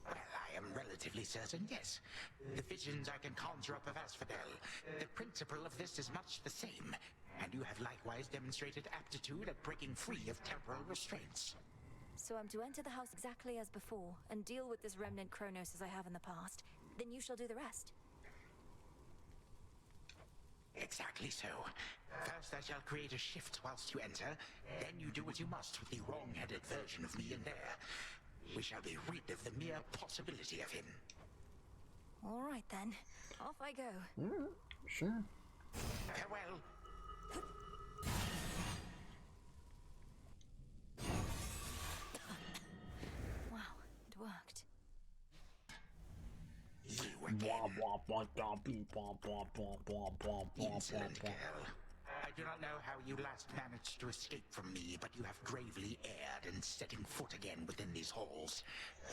Speaker 4: Well, I am relatively certain, yes. The visions I can conjure up of Asphodel, the principle of this is much the same, and you have likewise demonstrated aptitude at breaking free of temporal restraints.
Speaker 2: So I'm to enter the house exactly as before, and deal with this remnant Kronos as I have in the past. Then you shall do the rest.
Speaker 4: Exactly so. First I shall create a shift whilst you enter, then you do what you must with the wrong-headed version of me in there. We shall be rid of the mere possibility of him.
Speaker 2: All right then, off I go.
Speaker 1: Sure.
Speaker 4: Farewell.
Speaker 2: Wow, it worked.
Speaker 4: Insolent girl. I do not know how you last managed to escape from me, but you have gravely erred in setting foot again within these halls,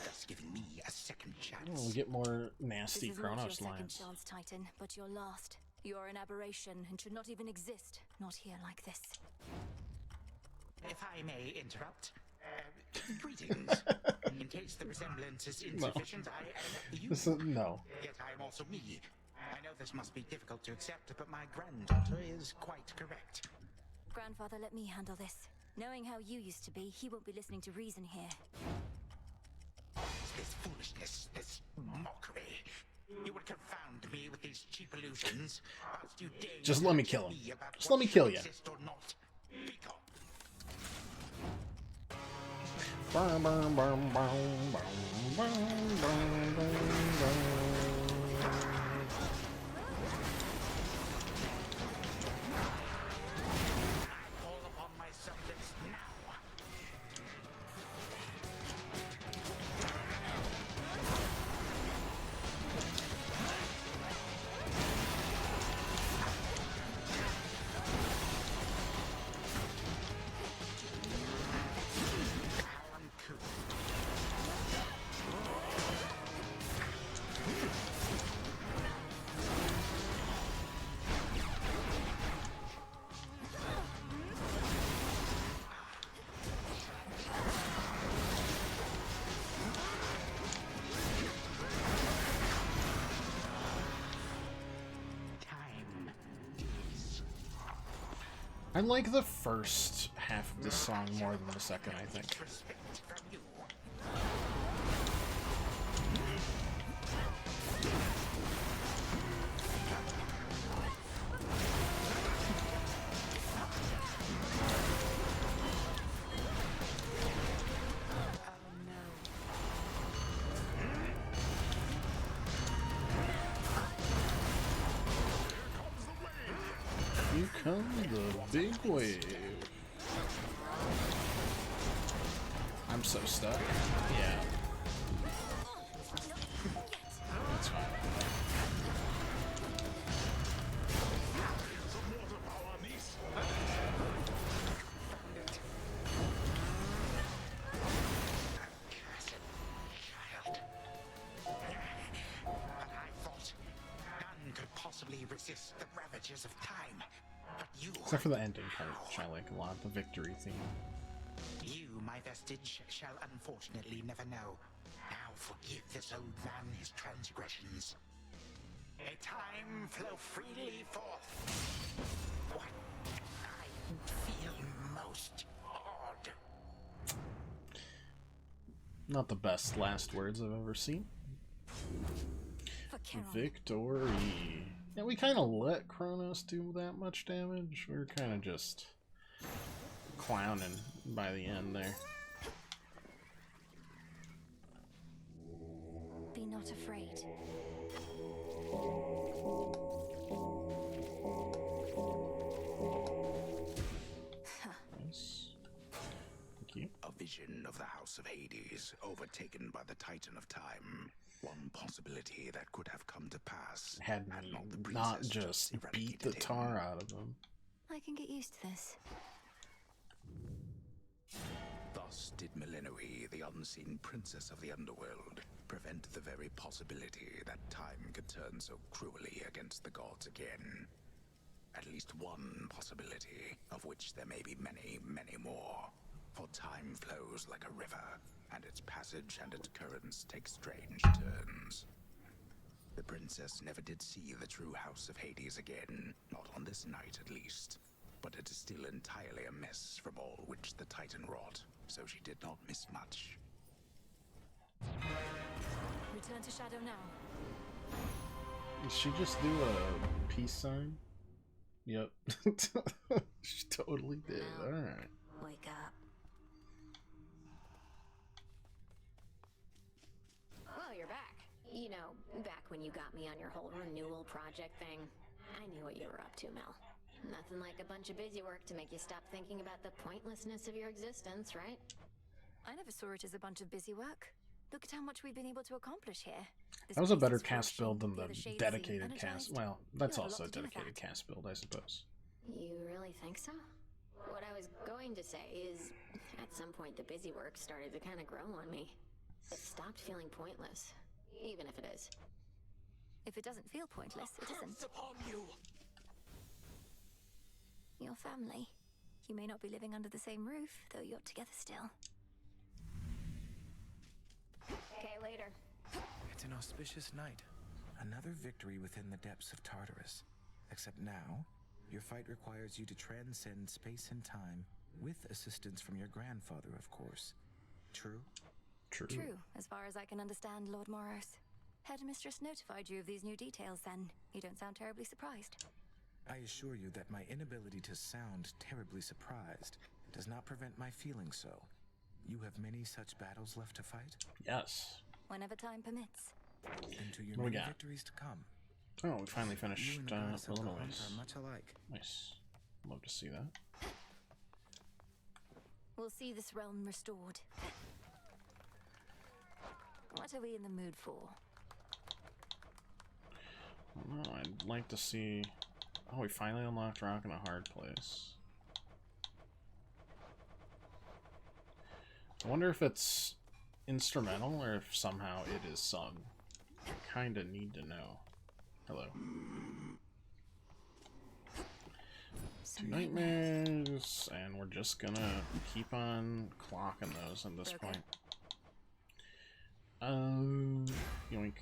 Speaker 4: thus giving me a second chance.
Speaker 1: We'll get more nasty
Speaker 2: This is not your
Speaker 1: Kronos
Speaker 2: second
Speaker 1: lines.
Speaker 2: chance, Titan, but your last. You are an aberration and should not even exist. Not here like this.
Speaker 4: If I may interrupt, greetings. In case the resemblance is insufficient, I am you.
Speaker 1: No.
Speaker 4: Yet I am also me. I know this must be difficult to accept, but my granddaughter is quite correct.
Speaker 2: Grandfather, let me handle this. Knowing how you used to be, he won't be listening to reason here.
Speaker 4: This foolishness, this mockery. You would confound me with these cheap illusions, whilst you dare
Speaker 1: Just let me kill him.
Speaker 4: me about
Speaker 1: Just
Speaker 4: what
Speaker 1: let me kill
Speaker 4: shall
Speaker 1: you.
Speaker 4: exist or not. Be gone.
Speaker 1: Bum, bum, bum, bum, bum, bum, bum, bum.
Speaker 4: Call upon my subjects now.
Speaker 1: I like the first half of this song more than the second, I think.
Speaker 4: Respect from you.
Speaker 1: Here comes the big wave. I'm so stuck. Yeah. That's fine.
Speaker 4: But I thought none could possibly resist the ravages of time. But you,
Speaker 1: Except for the ending part, which I like a lot, the victory theme.
Speaker 4: you, my vestige, shall unfortunately never know. Now forgive this old man his transgressions. May time flow freely forth. What I feel most odd.
Speaker 1: Not the best last words I've ever seen. Victory. Yeah, we kind of let Kronos do that much damage. We were kind of just clowning by the end there.
Speaker 2: Be not afraid.
Speaker 1: Nice. Thank you.
Speaker 21: A vision of the House of Hades, overtaken by the Titan of Time. One possibility that could have come to pass
Speaker 1: Had not just beat the tar out of him.
Speaker 2: I can get used to this.
Speaker 21: Thus did Melinoe, the unseen princess of the underworld, prevent the very possibility that time could turn so cruelly against the gods again. at least one possibility, of which there may be many, many more. For time flows like a river, and its passage and its currents take strange turns. The princess never did see the true House of Hades again, not on this night at least. But it is still entirely a mess from all which the Titan wrought, so she did not miss much.
Speaker 2: Return to Shadow now.
Speaker 1: Did she just do a peace sign? Yep. She totally did. Alright.
Speaker 11: Wake up. Well, you're back. You know, back when you got me on your whole renewal project thing. I knew what you were up to, Mel. Nothing like a bunch of busy work to make you stop thinking about the pointlessness of your existence, right?
Speaker 2: I never saw it as a bunch of busy work. Look at how much we've been able to accomplish here.
Speaker 1: That was a better cast build than the dedicated cast. Well, that's also a dedicated cast build, I suppose.
Speaker 11: You really think so? What I was going to say is, at some point the busy work started to kind of grow on me. It stopped feeling pointless, even if it is.
Speaker 2: If it doesn't feel pointless, it isn't.
Speaker 16: Upon you.
Speaker 2: Your family. You may not be living under the same roof, though you're together still.
Speaker 11: Okay, later.
Speaker 15: It's an auspicious night. Another victory within the depths of Tartarus. Except now, your fight requires you to transcend space and time, with assistance from your grandfather, of course. True?
Speaker 1: True.
Speaker 2: True, as far as I can understand, Lord Moros. Headmistress notified you of these new details then. You don't sound terribly surprised.
Speaker 15: I assure you that my inability to sound terribly surprised does not prevent my feeling so. You have many such battles left to fight?
Speaker 1: Yes.
Speaker 2: Whenever time permits.
Speaker 15: And to your
Speaker 1: What we
Speaker 15: many
Speaker 1: got?
Speaker 15: victories to come.
Speaker 1: Oh, we finally finished
Speaker 15: You and the goddess of
Speaker 1: Illinois.
Speaker 15: Corinth are much alike.
Speaker 1: Nice. Love to see that.
Speaker 2: We'll see this realm restored. What are we in the mood for?
Speaker 1: I don't know, I'd like to see... Oh, we finally unlocked Rock in a Hard Place. I wonder if it's instrumental or if somehow it is sung. I kinda need to know. Hello. Two nightmares, and we're just gonna keep on clocking those at this point. Yoink.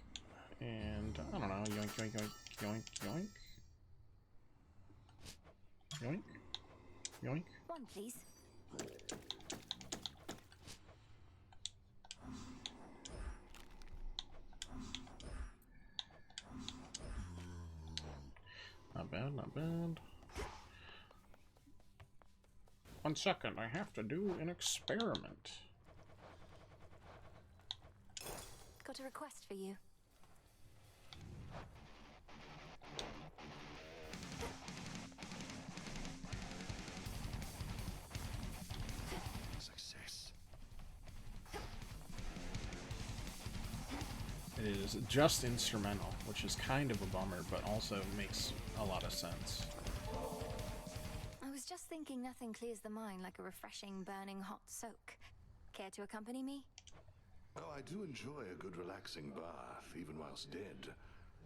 Speaker 1: And, I don't know, yoink, yoink, yoink, yoink, yoink. Yoink. Yoink.
Speaker 2: One, please.
Speaker 1: Not bad, not bad. 1 second, I have to do an experiment.
Speaker 2: Got a request for you.
Speaker 19: Success.
Speaker 1: It is just instrumental, which is kind of a bummer, but also makes a lot of sense.
Speaker 2: I was just thinking nothing clears the mind like a refreshing, burning hot soak. Care to accompany me?
Speaker 19: Oh, I do enjoy a good relaxing bath, even whilst dead.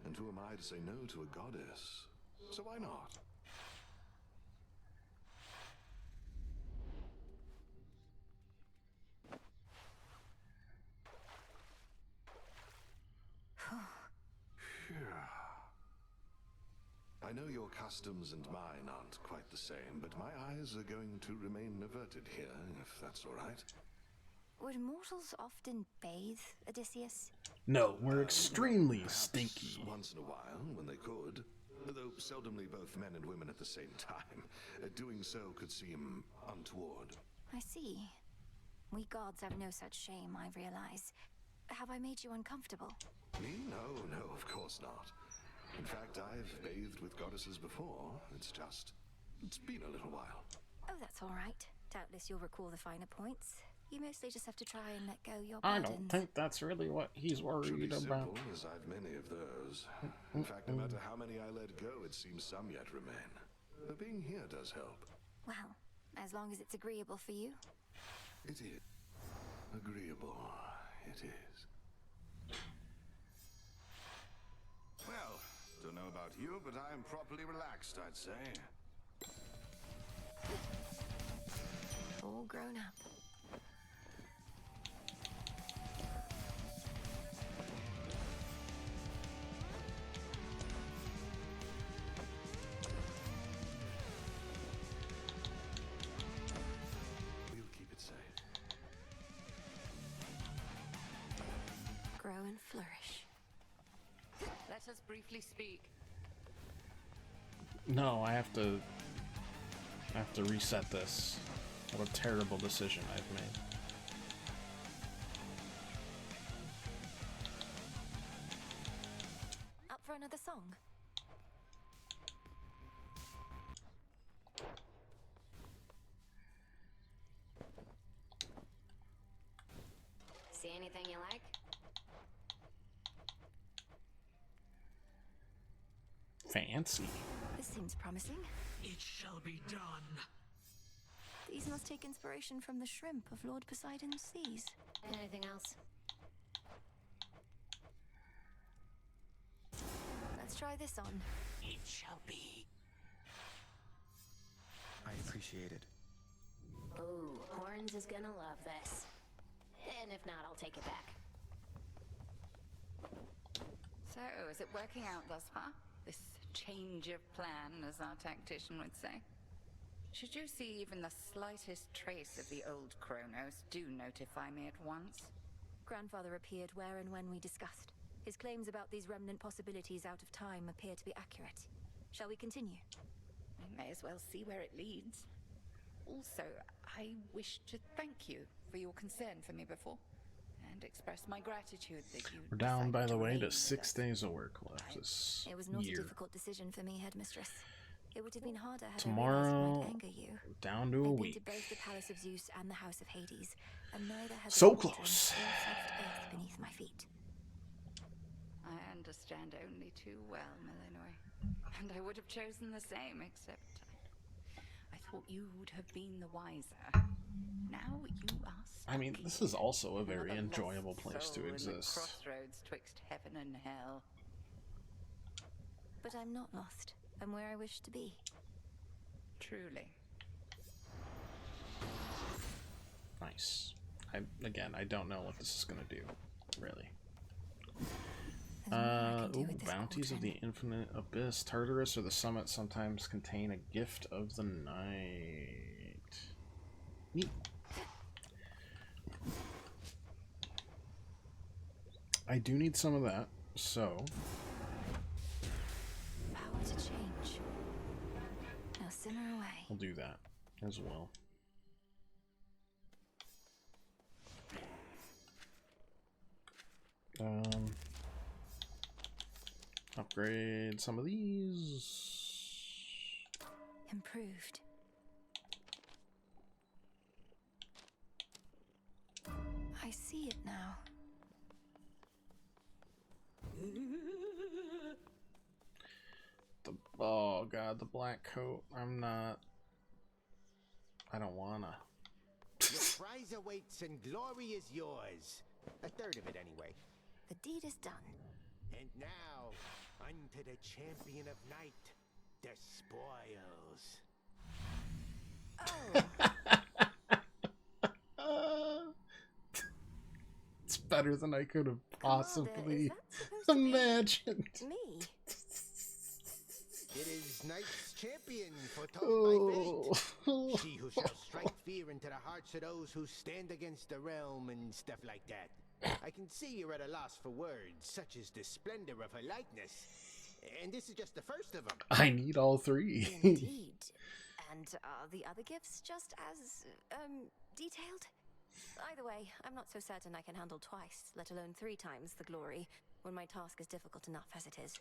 Speaker 19: And who am I to say no to a goddess? So why not? I know your customs and mine aren't quite the same, but my eyes are going to remain averted here, if that's all right.
Speaker 2: Would mortals often bathe, Odysseus?
Speaker 1: No, we're extremely stinky.
Speaker 19: Once in a while, when they could. Though seldomly both men and women at the same time. Doing so could seem untoward.
Speaker 2: I see. We gods have no such shame, I realize. Have I made you uncomfortable?
Speaker 19: Me? No, of course not. In fact, I've bathed with goddesses before. It's been a little while.
Speaker 2: Oh, that's all right. Doubtless you'll recall the finer points. You mostly just have to try and let go your
Speaker 1: I
Speaker 2: burdens.
Speaker 1: don't think that's really what he's worried about.
Speaker 19: Simple, as I've many of those. In fact, no matter how many I let go, it seems some yet remain. But being here does help.
Speaker 2: Well, as long as it's agreeable for you.
Speaker 19: It is. Agreeable. It is.
Speaker 22: Well, don't know
Speaker 19: about you, but I am properly relaxed, I'd say.
Speaker 2: All grown up.
Speaker 19: We'll keep it safe.
Speaker 2: Grow and flourish.
Speaker 7: Let us briefly speak.
Speaker 1: No, I have to reset this. What a terrible decision I've made.
Speaker 2: Up for another song?
Speaker 11: See anything you like?
Speaker 1: Fancy.
Speaker 2: This seems promising.
Speaker 16: It shall be done.
Speaker 2: These must take inspiration from the shrimp of Lord Poseidon's seas.
Speaker 11: Anything else?
Speaker 2: Let's try this on.
Speaker 16: It shall be.
Speaker 15: I appreciate it.
Speaker 11: Ooh, Horns is gonna love this. And if not, I'll take it back.
Speaker 7: So, is it working out thus far? This change of plan, as our tactician would say? Should you see even the slightest trace of the old Kronos, do notify me at once.
Speaker 2: Grandfather appeared where and when we discussed. His claims about these remnant possibilities out of time appear to be accurate. Shall we continue?
Speaker 7: We may as well see where it leads. Also, I wish to thank you for your concern for me before, and express my gratitude that you...
Speaker 1: We're down, by the way,
Speaker 7: remain
Speaker 1: to
Speaker 7: with
Speaker 1: 6
Speaker 7: us.
Speaker 1: days of work left this
Speaker 2: It was not
Speaker 1: year.
Speaker 2: a difficult decision for me, Headmistress. It would have been harder had I
Speaker 1: Tomorrow,
Speaker 2: realized it might anger you.
Speaker 1: down to a
Speaker 2: I've been
Speaker 1: week.
Speaker 2: to both the Palace of Zeus and the House of Hades, and neither has
Speaker 1: So
Speaker 2: a cauldron
Speaker 1: close.
Speaker 2: or soft earth beneath my feet.
Speaker 7: I understand only too well, Millenoi. And I would have chosen the same, except I thought you would have been the wiser. Now you are stuck.
Speaker 1: I mean, this is also a very
Speaker 7: Another
Speaker 1: enjoyable
Speaker 7: lost
Speaker 1: place to
Speaker 7: soul in the
Speaker 1: exist.
Speaker 7: crossroads twixt heaven and hell.
Speaker 2: But I'm not lost. I'm where I wish to be.
Speaker 7: Truly.
Speaker 1: Nice. I don't know what this is gonna do, really. Bounties of the Infinite Abyss. Tartarus or the Summit sometimes contain a gift of the night. Neat. I do need some of that, so
Speaker 2: Power to change. Now simmer away.
Speaker 1: I'll do that as well. Upgrade some of these.
Speaker 2: Improved. I see it now.
Speaker 1: Oh god, the black coat. I don't wanna.
Speaker 12: Your prize awaits and glory is yours. A third of it, anyway.
Speaker 2: The deed is done.
Speaker 12: And now, unto the champion of night, the spoils.
Speaker 1: It's better than I could have possibly imagined.
Speaker 2: Me?
Speaker 12: It is Knight's champion, foretold by fate. She who shall strike fear into the hearts of those who stand against the realm and stuff like that. I can see you're at a loss for words, such as the splendor of her likeness. And this is just the first of them.
Speaker 1: I need all three.
Speaker 2: Indeed. And are the other gifts just as, detailed? Either way, I'm not so certain I can handle twice, let alone 3 times the glory, when my task is difficult enough as it is.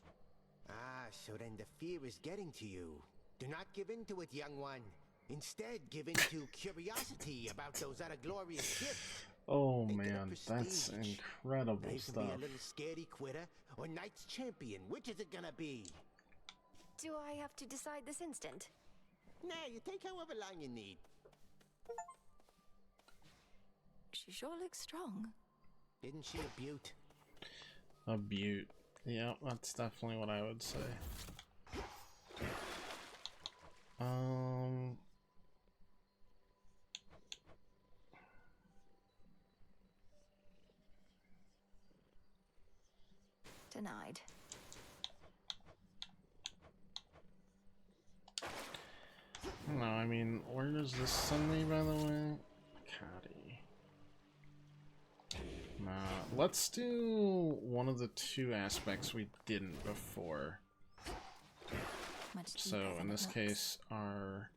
Speaker 12: Ah, so then the fear is getting to you. Do not give in to it, young one. Instead, give in to curiosity about those other glorious gifts.
Speaker 1: Oh man, that's incredible
Speaker 12: Now you can
Speaker 1: stuff.
Speaker 12: be a little scaredy quitter or Knight's champion. Which is it gonna be?
Speaker 2: Do I have to decide this instant?
Speaker 12: Nah, you take however long you need.
Speaker 2: She sure looks strong.
Speaker 12: Isn't she a beaut?
Speaker 1: A beaut. Yeah, that's definitely what I would say.
Speaker 2: Denied.
Speaker 1: No, I mean, where does this send me, by the way? Cody. Let's do one of the two aspects we didn't before. So, in this case, our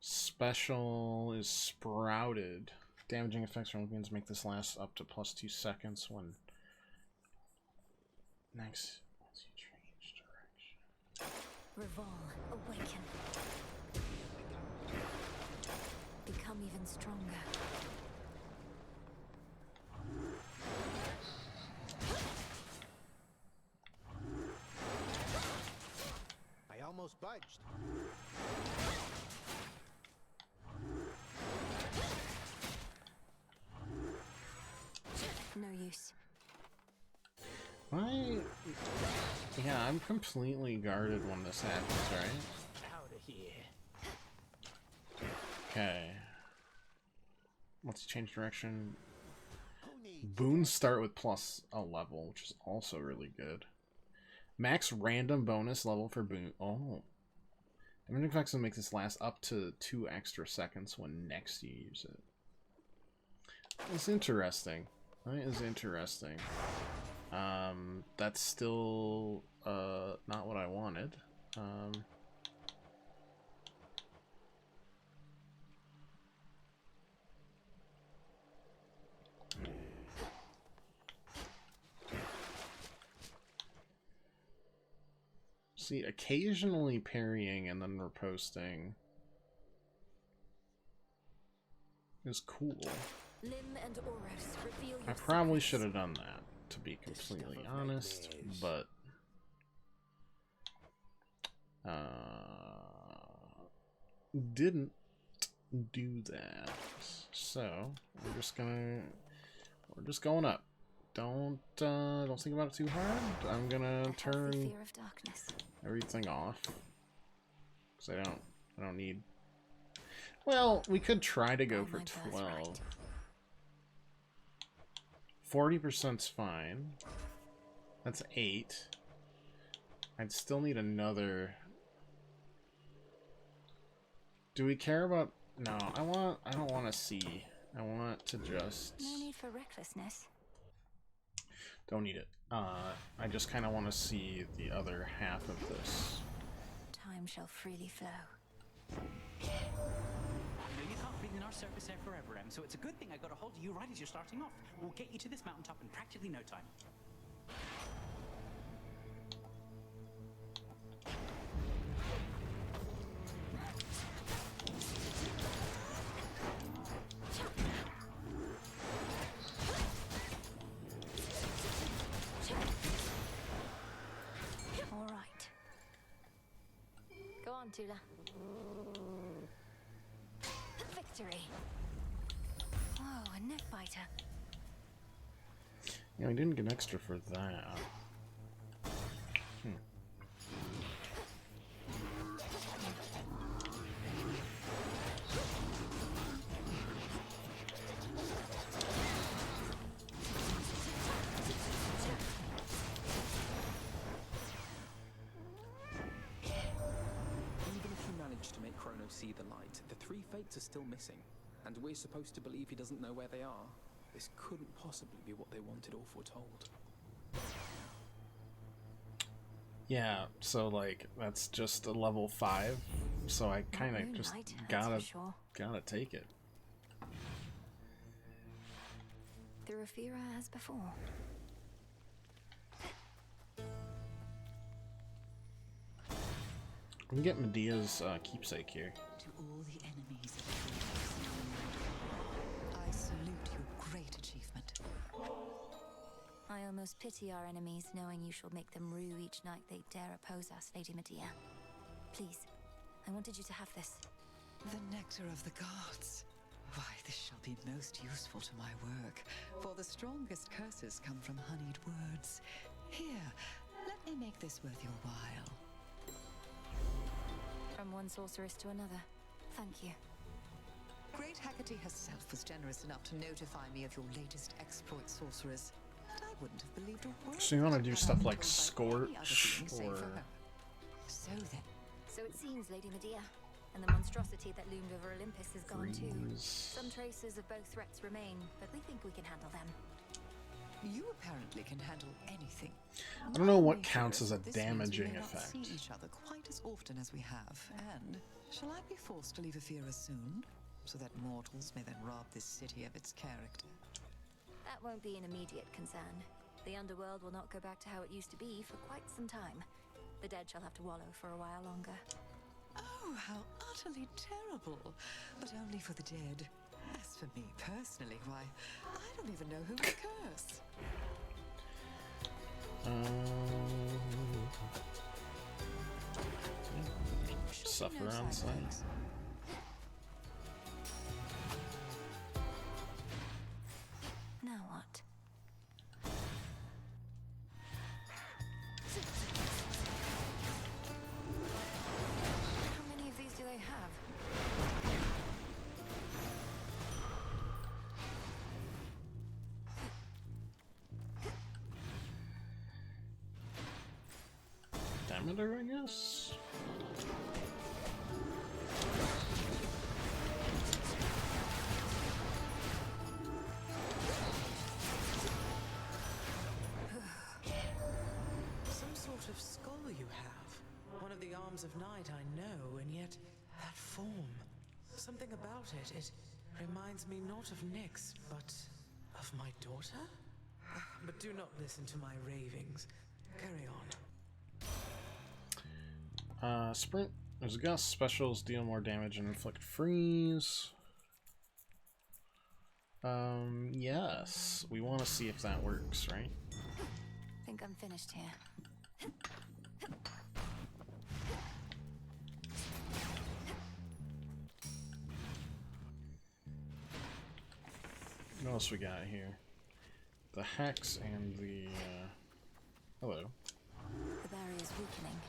Speaker 1: special is Sprouted. Damaging effects from weapons make this last up to +2 seconds when... Next, once you change direction.
Speaker 2: Revol, awaken. Become even stronger.
Speaker 12: I almost budged.
Speaker 2: No use.
Speaker 1: Yeah, I'm completely guarded when this happens, right?
Speaker 4: Out of here.
Speaker 1: Okay. Let's change direction. Boons start with +a level, which is also really good. Max random bonus level for boon. Oh. Damaging effects will make this last up to 2 extra seconds when next you use it. It's interesting. That is interesting. That's still not what I wanted. See, occasionally parrying and then riposting is cool.
Speaker 2: Lim and Oros, reveal your
Speaker 1: I probably should have done that, to be completely honest, but didn't do that. So we're just going up. Don't think about it too hard. I'm gonna turn
Speaker 2: fear of darkness.
Speaker 1: everything off because I don't need. Well, we could try to go for 12. 40%'s fine. That's 8. I'd still need another. Do we care about? No, I don't want to see. I want to just.
Speaker 2: No need for recklessness.
Speaker 1: Don't need it. I just kind of want to see the other half of this.
Speaker 2: Time shall freely flow.
Speaker 18: You can't be in our service there forever, Em, so it's a good thing I got a hold of you right as you're starting off. We'll get you to this mountaintop in practically no time.
Speaker 2: All right. Go on, Tula. Victory. Oh, a neck biter.
Speaker 1: Yeah, we didn't get extra for that.
Speaker 22: Even if you manage to make Chrono see the light, the 3 fates are still missing. And we're supposed to believe he doesn't know where they are. This couldn't possibly be what they wanted or foretold.
Speaker 1: Yeah, so like that's just a level 5, so I kind of just gotta take it.
Speaker 2: The Rafira as before.
Speaker 1: We can get Medea's keepsake here.
Speaker 3: To all the enemies of the I salute your great achievement.
Speaker 2: I almost pity our enemies, knowing you shall make them rue each night they dare oppose us, Lady Medea. Please, I wanted you to have this.
Speaker 3: The nectar of the gods. Why, this shall be most useful to my work, for the strongest curses come from honeyed words.
Speaker 5: Here, let me make this worth your while.
Speaker 2: From one sorceress to another. Thank you.
Speaker 5: Great Hecate herself was generous enough to notify me of your latest exploit, sorceress. And I wouldn't have believed a word.
Speaker 1: So you want to do stuff like Scorch or...
Speaker 5: So then.
Speaker 2: So it seems, Lady Medea. And the monstrosity that loomed over Olympus is gone too. Some traces of both threats remain, but we think we can handle them.
Speaker 5: You apparently can handle anything.
Speaker 1: I don't know what counts as a damaging effect.
Speaker 5: We may not see each other quite as often as we have, and shall I be forced to leave Ephira soon, so that mortals may then rob this city of its character?
Speaker 2: That won't be an immediate concern. The underworld will not go back to how it used to be for quite some time. The dead shall have to wallow for a while longer.
Speaker 5: Oh, how utterly terrible! But only for the dead. As for me personally, why, I don't even know who to curse.
Speaker 1: Suffer on site.
Speaker 2: Now what? How many of these do they have?
Speaker 1: Demeter, I guess?
Speaker 5: Some sort of skull you have. One of the arms of night, I know, and yet that form. Something about it, it reminds me not of Nyx, but of my daughter? But do not listen to my ravings. Carry on.
Speaker 1: Sprint. There's a gust. Specials deal more damage and inflict freeze. Yes. We want to see if that works, right?
Speaker 2: Think I'm finished here.
Speaker 1: What else we got here? The Hex and the, hello.
Speaker 2: The barrier's weakening.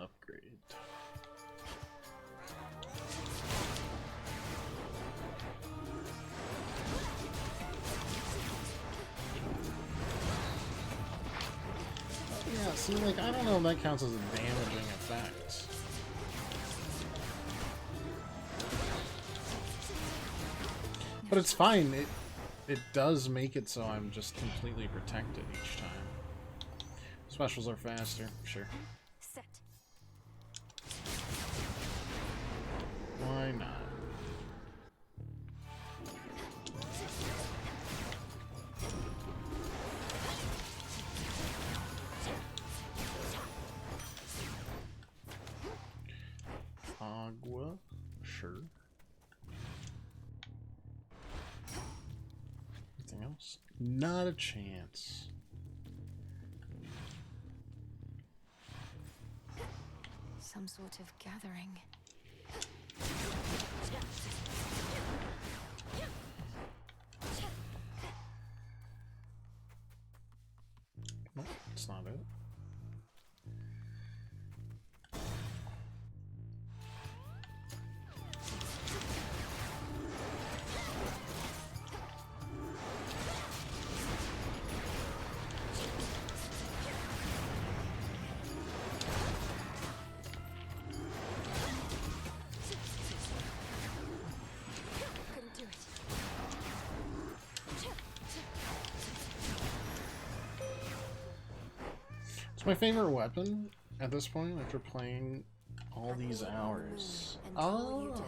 Speaker 1: Upgrade. Yeah, see, like, I don't know if that counts as a damaging effect. But it's fine. It does make it so I'm just completely protected each time. Specials are faster, sure.
Speaker 2: Set.
Speaker 1: Why not? Agua, sure. Anything else? Not a chance.
Speaker 2: Some sort of gathering.
Speaker 1: Nope, it's not it.
Speaker 2: Couldn't do it.
Speaker 1: It's my favorite weapon at this point after playing all these hours. Oh.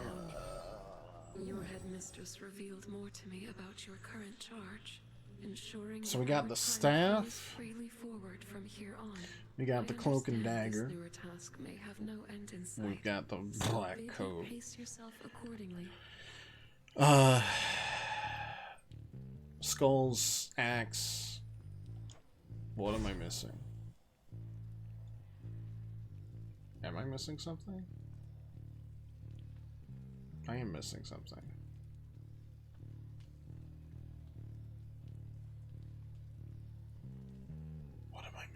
Speaker 13: Your headmistress revealed more to me about your current charge, ensuring
Speaker 1: So we
Speaker 13: that
Speaker 1: got
Speaker 13: our
Speaker 1: the
Speaker 13: time
Speaker 1: staff.
Speaker 13: moves freely forward from here on.
Speaker 1: We got the
Speaker 13: I
Speaker 1: cloak and
Speaker 13: understand
Speaker 1: dagger.
Speaker 13: This newer task may have no end in sight.
Speaker 1: We've got the
Speaker 13: So
Speaker 1: black
Speaker 13: bid
Speaker 1: coat.
Speaker 13: Pace yourself accordingly.
Speaker 1: Skulls, axe. What am I missing? Am I missing something? I am missing something.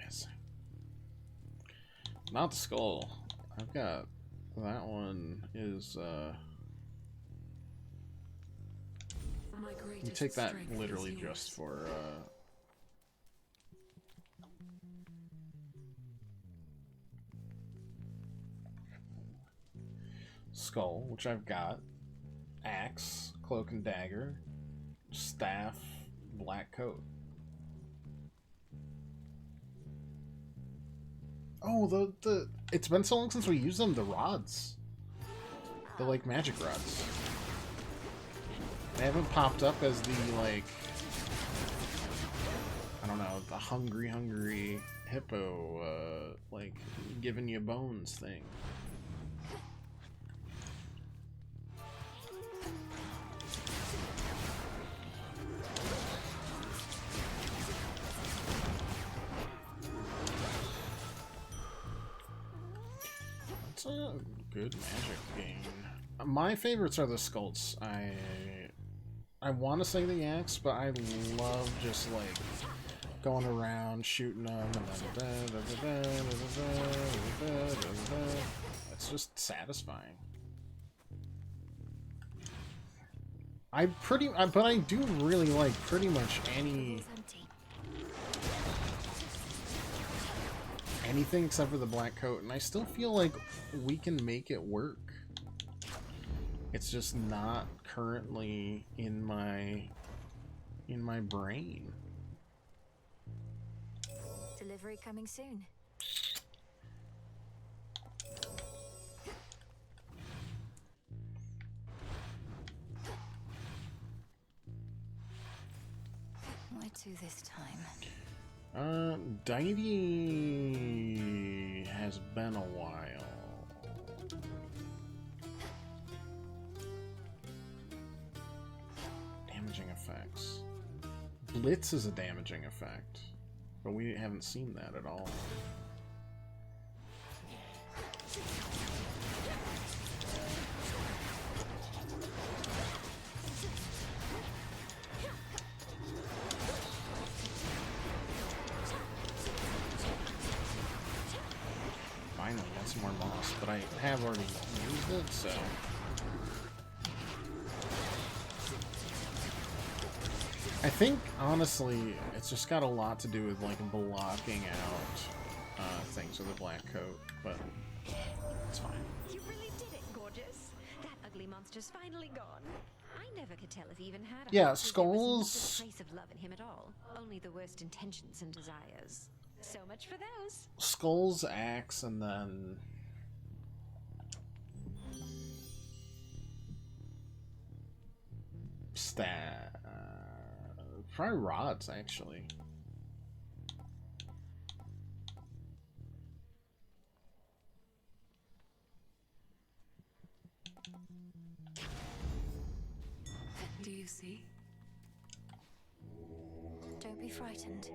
Speaker 1: missing? Not the skull. I've got that one is you take that literally just for skull, which I've got, axe, cloak and dagger, staff, black coat. Oh, the it's been so long since we used them, the rods. The like magic rods. They haven't popped up as the like I don't know, the hungry hippo like giving you bones thing. It's a good magic game. My favorites are the skulls. I want to say the axe, but I love just like going around shooting them and then it's just satisfying. But I do really like pretty much anything except for the black coat, and I still feel like we can make it work. It's just not currently in my brain.
Speaker 2: Delivery coming soon. Where to this time?
Speaker 1: Deity has been a while. Damaging effects. Blitz is a damaging effect, but we haven't seen that at all. Finally got some more moss, but I have already used it, so... I think, honestly, it's just got a lot to do with, like, blocking out things with a black coat, but it's fine.
Speaker 17: You really did it, gorgeous. That ugly monster's finally gone. I never could tell if he even had a
Speaker 1: Yeah,
Speaker 17: heart, 'cause there was
Speaker 1: Skulls...
Speaker 17: not a trace of love in him at all. Only the worst intentions and desires. So much for those.
Speaker 1: Skulls, axe, and then... Probably rods, actually.
Speaker 13: Do you see?
Speaker 2: Don't be frightened.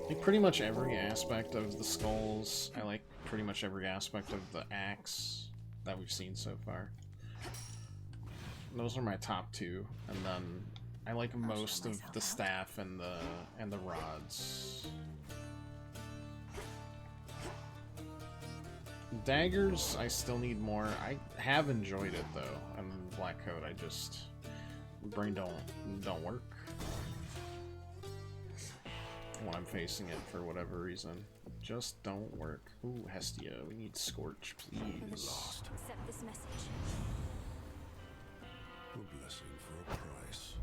Speaker 1: Like pretty much every aspect of the skulls. I like pretty much every aspect of the axe that we've seen so far. Those are my top two, and then I like most of the staff and the rods. Daggers, I still need more. I have enjoyed it though, and black coat, I just brain don't work when I'm facing it for whatever reason. Just don't work. Ooh, Hestia, we need Scorch, please.
Speaker 2: Accept this message.
Speaker 6: A blessing for a price.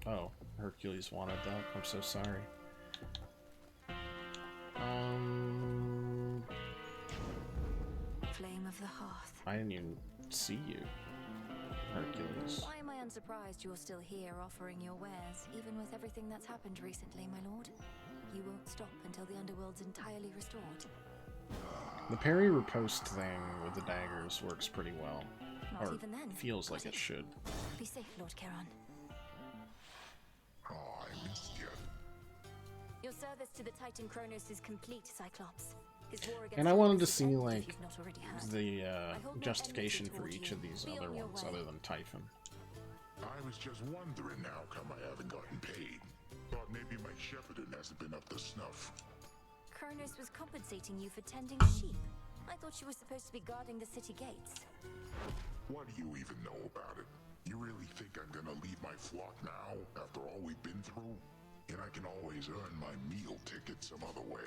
Speaker 1: Oh, Hercules wanted that. I'm so sorry.
Speaker 2: Flame of the Hearth.
Speaker 1: I didn't even see you, Hercules.
Speaker 2: Why am I unsurprised you're still here offering your wares, even with everything that's happened recently, my lord? You won't stop until the underworld's entirely restored.
Speaker 1: The parry riposte thing with the daggers works pretty well.
Speaker 2: Not
Speaker 1: Or
Speaker 2: even then.
Speaker 1: feels like it should.
Speaker 2: Be safe, Lord Charon.
Speaker 6: I missed you.
Speaker 2: Your service to the Titan Kronos is complete, Cyclops. His war against
Speaker 1: And I wanted to
Speaker 2: Kronos is
Speaker 1: see,
Speaker 2: ended, if
Speaker 1: like,
Speaker 2: you've not already heard.
Speaker 1: the
Speaker 2: I hold no
Speaker 1: justification
Speaker 2: enmity
Speaker 1: for
Speaker 2: toward
Speaker 1: each
Speaker 2: you.
Speaker 1: of these
Speaker 2: Be
Speaker 1: other
Speaker 2: on your
Speaker 1: ones,
Speaker 2: way.
Speaker 1: other than Typhon.
Speaker 6: I was just wondering how come I haven't gotten paid. Thought maybe my shepherding hasn't been up to snuff.
Speaker 2: Kronos was compensating you for tending sheep. I thought you were supposed to be guarding the city gates.
Speaker 6: What do you even know about it? You really think I'm gonna leave my flock now, after all we've been through? And I can always earn my meal ticket some other way.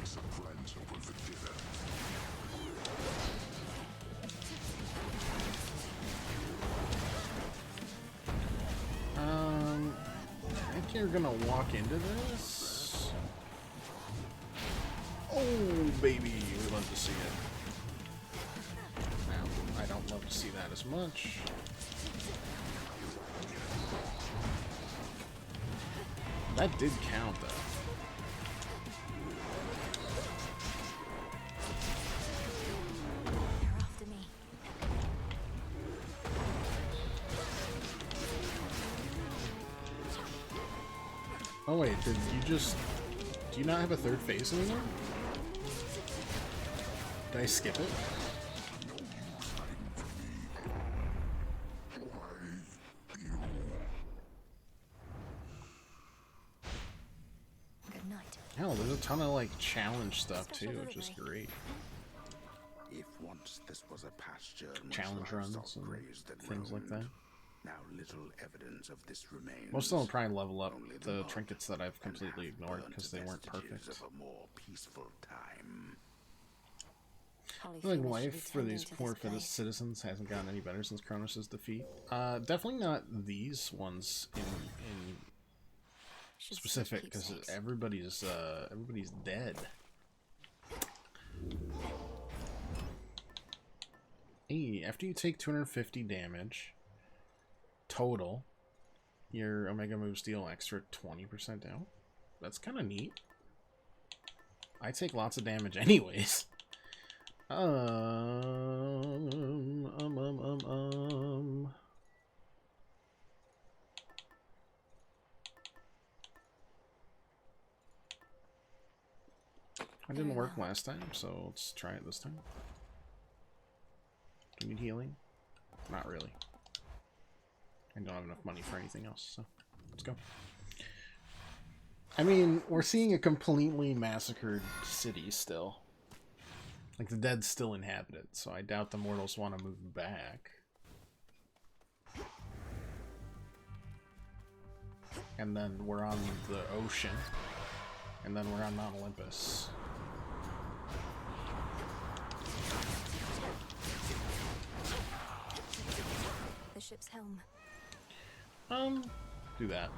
Speaker 6: Some friends over for dinner.
Speaker 1: I think you're gonna walk into this. Oh, baby, we love to see it. Now, I don't love to see that as much. That did count, though.
Speaker 2: They're after me.
Speaker 1: Oh wait, did you just... Do you not have a third phase anymore? Did I skip it?
Speaker 2: Good night.
Speaker 1: Hell, there's a ton of like challenge stuff too, which is great.
Speaker 21: If once this was a pasture in which
Speaker 1: Challenge runs
Speaker 21: livestock
Speaker 1: and
Speaker 21: grazed and
Speaker 1: things like that.
Speaker 21: roamed, now little evidence of this remains.
Speaker 1: Most of them will probably level up
Speaker 21: Only
Speaker 1: the
Speaker 21: mud
Speaker 1: trinkets that I've
Speaker 21: and
Speaker 1: completely ignored
Speaker 21: half-burnt
Speaker 1: because they weren't
Speaker 21: vestiges
Speaker 1: perfect.
Speaker 21: Of a more peaceful time.
Speaker 1: I feel like life for these poor citizens hasn't gotten any better since Kronos' defeat. Definitely not these ones in specific, because everybody's dead. Hey, after you take 250 damage total, your Omega moves deal extra 20% down. That's kind of neat. I take lots of damage anyways. I didn't work last time, so let's try it this time. Do you need healing? Not really. I don't have enough money for anything else, so let's go. I mean, we're seeing a completely massacred city still. Like, the dead still inhabit it, so I doubt the mortals want to move back. And then we're on the ocean. And then we're on Mount Olympus.
Speaker 2: The ship's helm.
Speaker 1: Do that.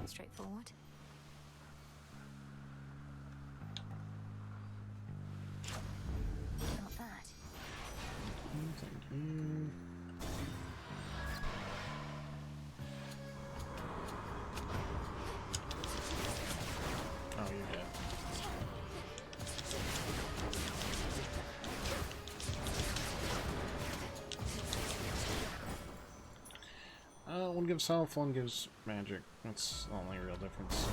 Speaker 2: Straightforward. Not that.
Speaker 1: Oh, you're dead. One gives health, one gives magic. That's the only real difference.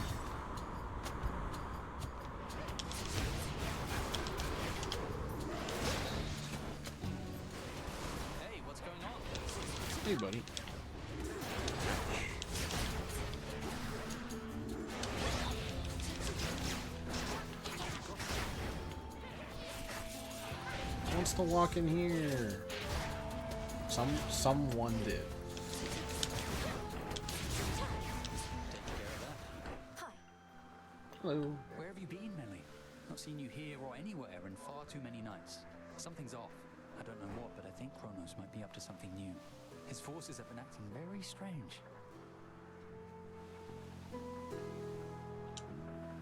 Speaker 18: Hey, what's going on?
Speaker 1: Hey, buddy. Who wants to walk in here? Someone did. Hello.
Speaker 18: Where have you been, Millie? Not seen you here or anywhere in far too many nights. Something's off. I don't know what, but I think Kronos might be up to something new. His forces have been acting very strange.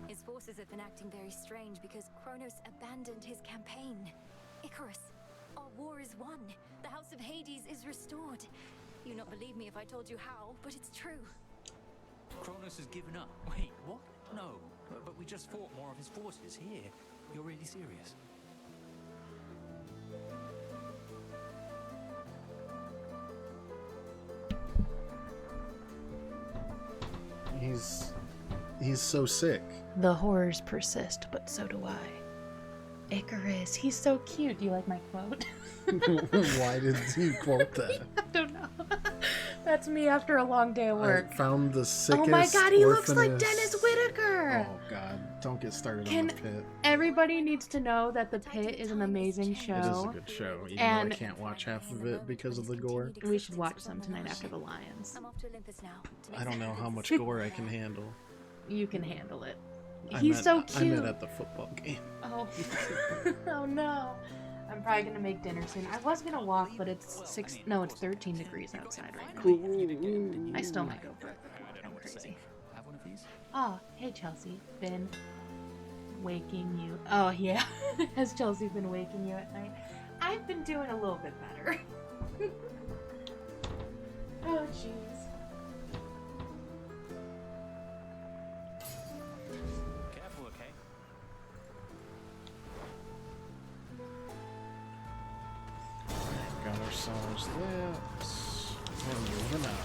Speaker 2: His forces have been acting very strange because Kronos abandoned his campaign. Icarus, our war is won. The House of Hades is restored. You'd not believe me if I told you how, but it's true.
Speaker 18: Kronos has given up. Wait, what? No, but we just fought more of his forces here. You're really serious?
Speaker 1: He's so sick.
Speaker 8: The horrors persist, but so do I. Icarus, he's so cute. Do you like my quote?
Speaker 1: Why did you quote that?
Speaker 8: I don't know. That's me after a long day of work.
Speaker 1: I found the sickest.
Speaker 8: Oh my god, he looks like
Speaker 1: orphaness.
Speaker 8: Dennis Whitaker!
Speaker 1: Oh god, don't get started on The Pit.
Speaker 8: Everybody needs to know that The Pit is an amazing show.
Speaker 1: It is a good show, even
Speaker 8: and
Speaker 1: though I can't watch half of it because of the gore.
Speaker 8: We should watch some tonight after the Lions.
Speaker 2: I'm off to Olympus now.
Speaker 1: I don't know how much gore I can handle.
Speaker 8: You can handle it.
Speaker 1: I
Speaker 8: He's
Speaker 1: met-
Speaker 8: so cute.
Speaker 1: I met at the football game.
Speaker 8: Oh. Oh no. I'm probably gonna make dinner soon. I was gonna walk, but it's 13 degrees outside right now. I still might go for it. I'm crazy.
Speaker 18: Have one of these?
Speaker 8: Oh, hey Chelsea. Been waking you. Oh yeah. Has Chelsea been waking you at night? I've been doing a little bit better. Oh jeez.
Speaker 18: Careful, okay?
Speaker 1: Got ourselves this. And moving on.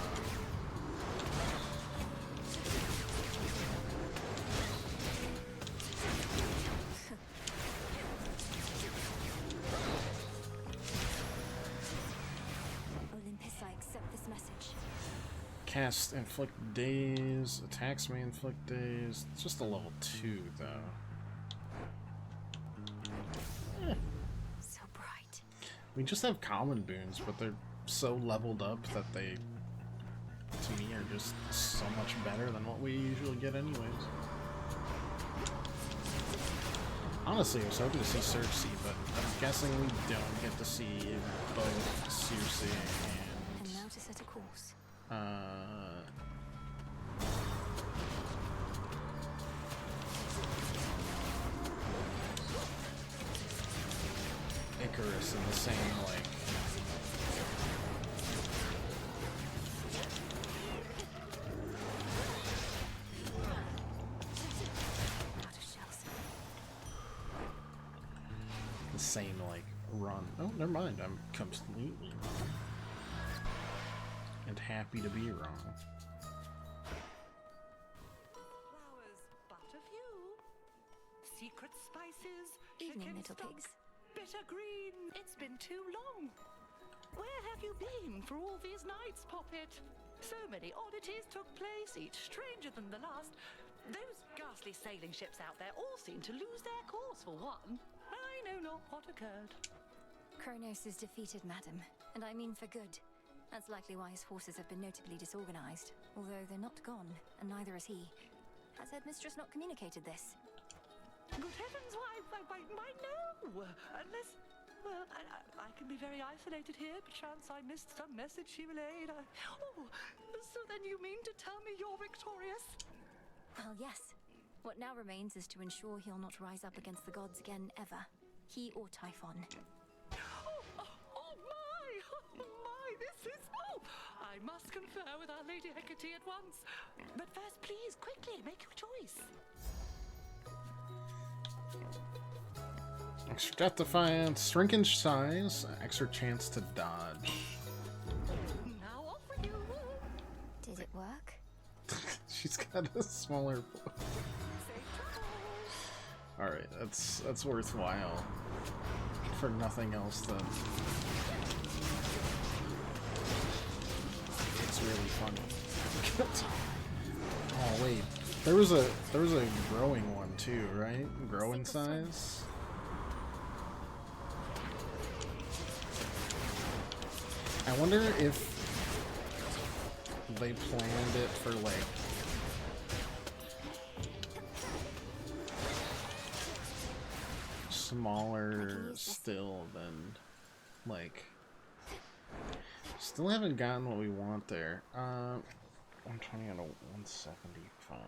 Speaker 2: Olympus, I accept this message.
Speaker 1: Cast inflict daze. Attacks may inflict daze. It's just a level 2 though.
Speaker 2: So bright.
Speaker 1: We just have common boons, but they're so leveled up that they, to me, are just so much better than what we usually get anyways. Honestly, I was hoping to see Cersei, but I'm guessing we don't get to see both Cersei
Speaker 2: And now to set a course.
Speaker 1: and Icarus in the same, like, the same, like, run. Oh, never mind. I'm completely wrong. And happy to be wrong.
Speaker 20: Flowers, but a few. Secret spices.
Speaker 2: Evening,
Speaker 20: chicken
Speaker 2: little
Speaker 20: stock,
Speaker 2: pigs.
Speaker 20: Bitter green. It's been too long. Where have you been for all these nights, Poppet? So many oddities took place, each stranger than the last. Those ghastly sailing ships out there all seem to lose their course for one. I know not what occurred.
Speaker 2: Kronos is defeated, madam, and I mean for good. That's likely why his forces have been notably disorganized, although they're not gone, and neither is he. Has Headmistress not communicated this?
Speaker 20: Good heavens, why no! Unless, well, I can be very isolated here. Perchance I missed some message she relayed. Oh, so then you mean to tell me you're victorious?
Speaker 2: Well, yes. What now remains is to ensure he'll not rise up against the gods again, ever. He or Typhon.
Speaker 20: Oh my, this is... Oh, I must confer with Our Lady Hecate at once. But first, please, quickly, make your choice.
Speaker 1: Extra death defiance, shrink in size, extra chance to dodge.
Speaker 20: Now off with you.
Speaker 2: Did it work?
Speaker 1: She's got a smaller bow. Alright, that's worthwhile. For nothing else then. It's really funny. Oh wait. There was a growing one too, right? Grow in size? I wonder if they planned it for like smaller still than like still haven't gotten what we want there. 120 out of 175.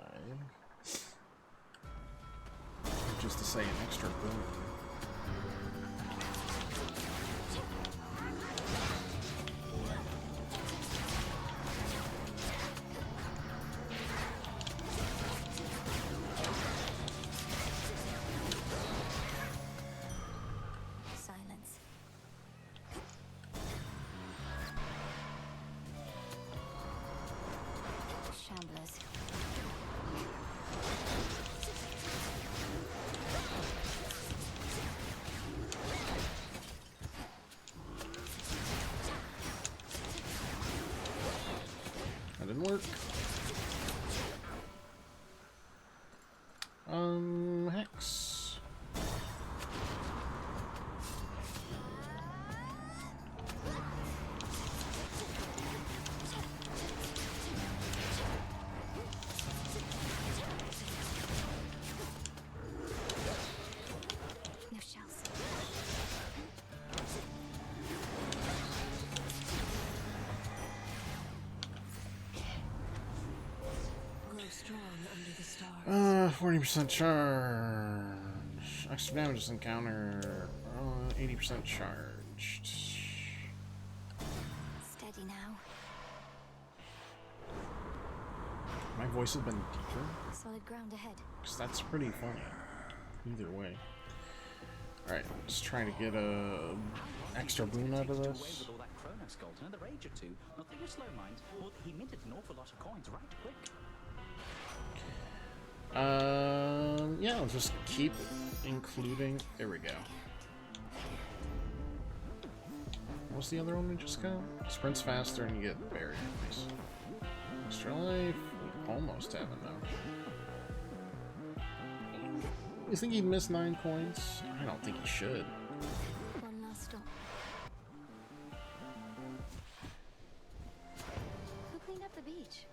Speaker 1: Just to say an extra boom. didn't work. Hex.
Speaker 2: No shells.
Speaker 13: Grow strong under the stars.
Speaker 1: 40% charge. Extra damage is encounter. 80% charged.
Speaker 2: Steady now.
Speaker 1: My voice has been deeper.
Speaker 2: Solid ground ahead.
Speaker 1: Cause that's pretty funny. Either way. Alright, just trying to get a extra boon out of this.
Speaker 18: With all that Kronos gold another age or two. Nothing with slow mind. Well, he minted an awful lot of coins right quick.
Speaker 1: Yeah, I'll just keep including. There we go. What's the other one we just got? Sprints faster and you get buried. Nice. Extra life. We almost have it now. You think he'd miss 9 coins? I don't think he should.
Speaker 2: One last stop. Who cleaned up the beach?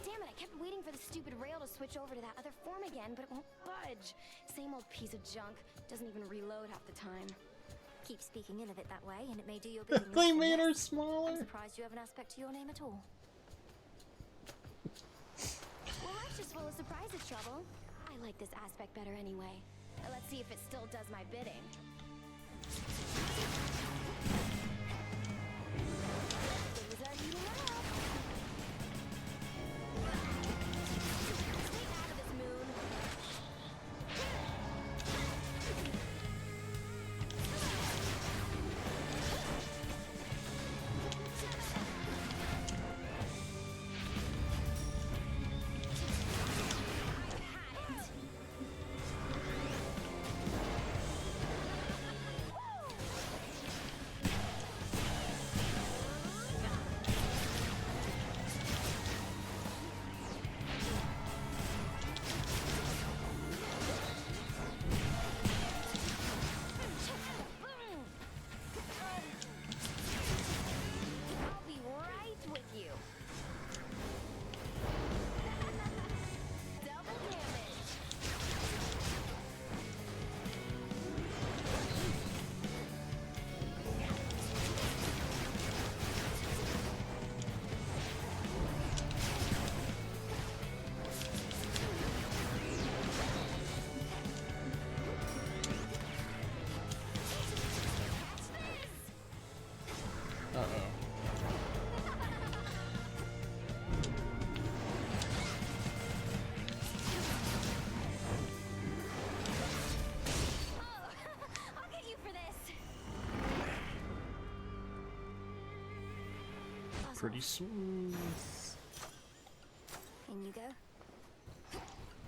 Speaker 10: Damn it, I kept waiting for the stupid rail to switch over to that other form again, but it won't budge. Same old piece of junk. Doesn't even reload half the time.
Speaker 2: Keep speaking ill of it that way, and it may do your bidding.
Speaker 1: They made her smaller.
Speaker 2: I'm surprised you have an aspect to your name at all.
Speaker 10: Well, life's just full of surprises, Trouble. I like this aspect better anyway. Let's see if it still does my bidding. Things are heating up. Stay out of this, Moon. I'll be right with you. Double damage.
Speaker 1: Uh-oh.
Speaker 10: I'll get you for this.
Speaker 1: Pretty smooth.
Speaker 2: In you go.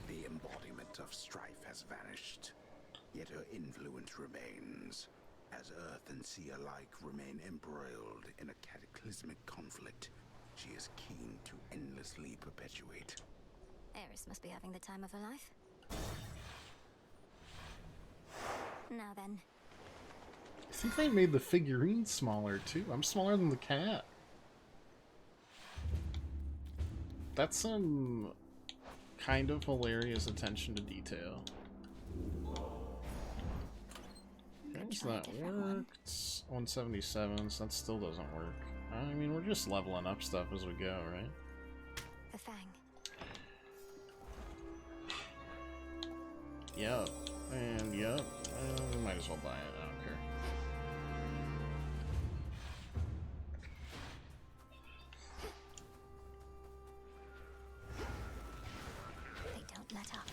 Speaker 21: The embodiment of strife has vanished, yet her influence remains, as Earth and sea alike remain embroiled in a cataclysmic conflict she is keen to endlessly perpetuate.
Speaker 2: Eris must be having the time of her life. Now then.
Speaker 1: I think they made the figurine smaller too. I'm smaller than the cat. That's some kind of hilarious attention to detail. How's that worked? 177, so that still doesn't work. I mean, we're just leveling up stuff as we go, right?
Speaker 2: The Fang.
Speaker 1: Yup. And yup. We might as well buy it. I don't care.
Speaker 2: They don't let up.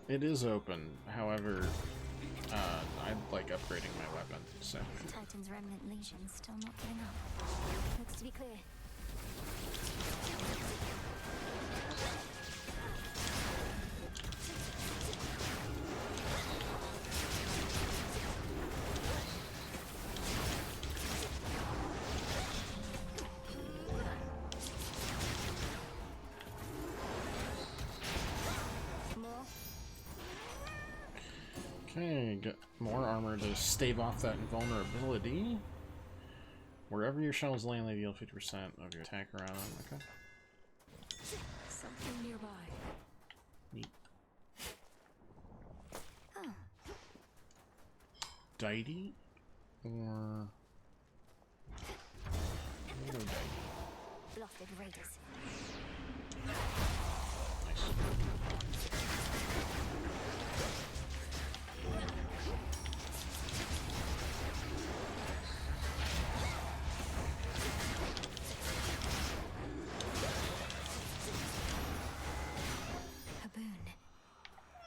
Speaker 1: It is open, however, I'd like upgrading my weapon, so.
Speaker 2: Titan's remnant legion still not giving up. Looks to be clear.
Speaker 1: Okay, get more armor to stave off that invulnerability. Wherever your shells land, they deal 50% of your attack around them. Okay.
Speaker 13: Something nearby.
Speaker 1: Neat. Deity? Or...
Speaker 2: Bluffed raiders.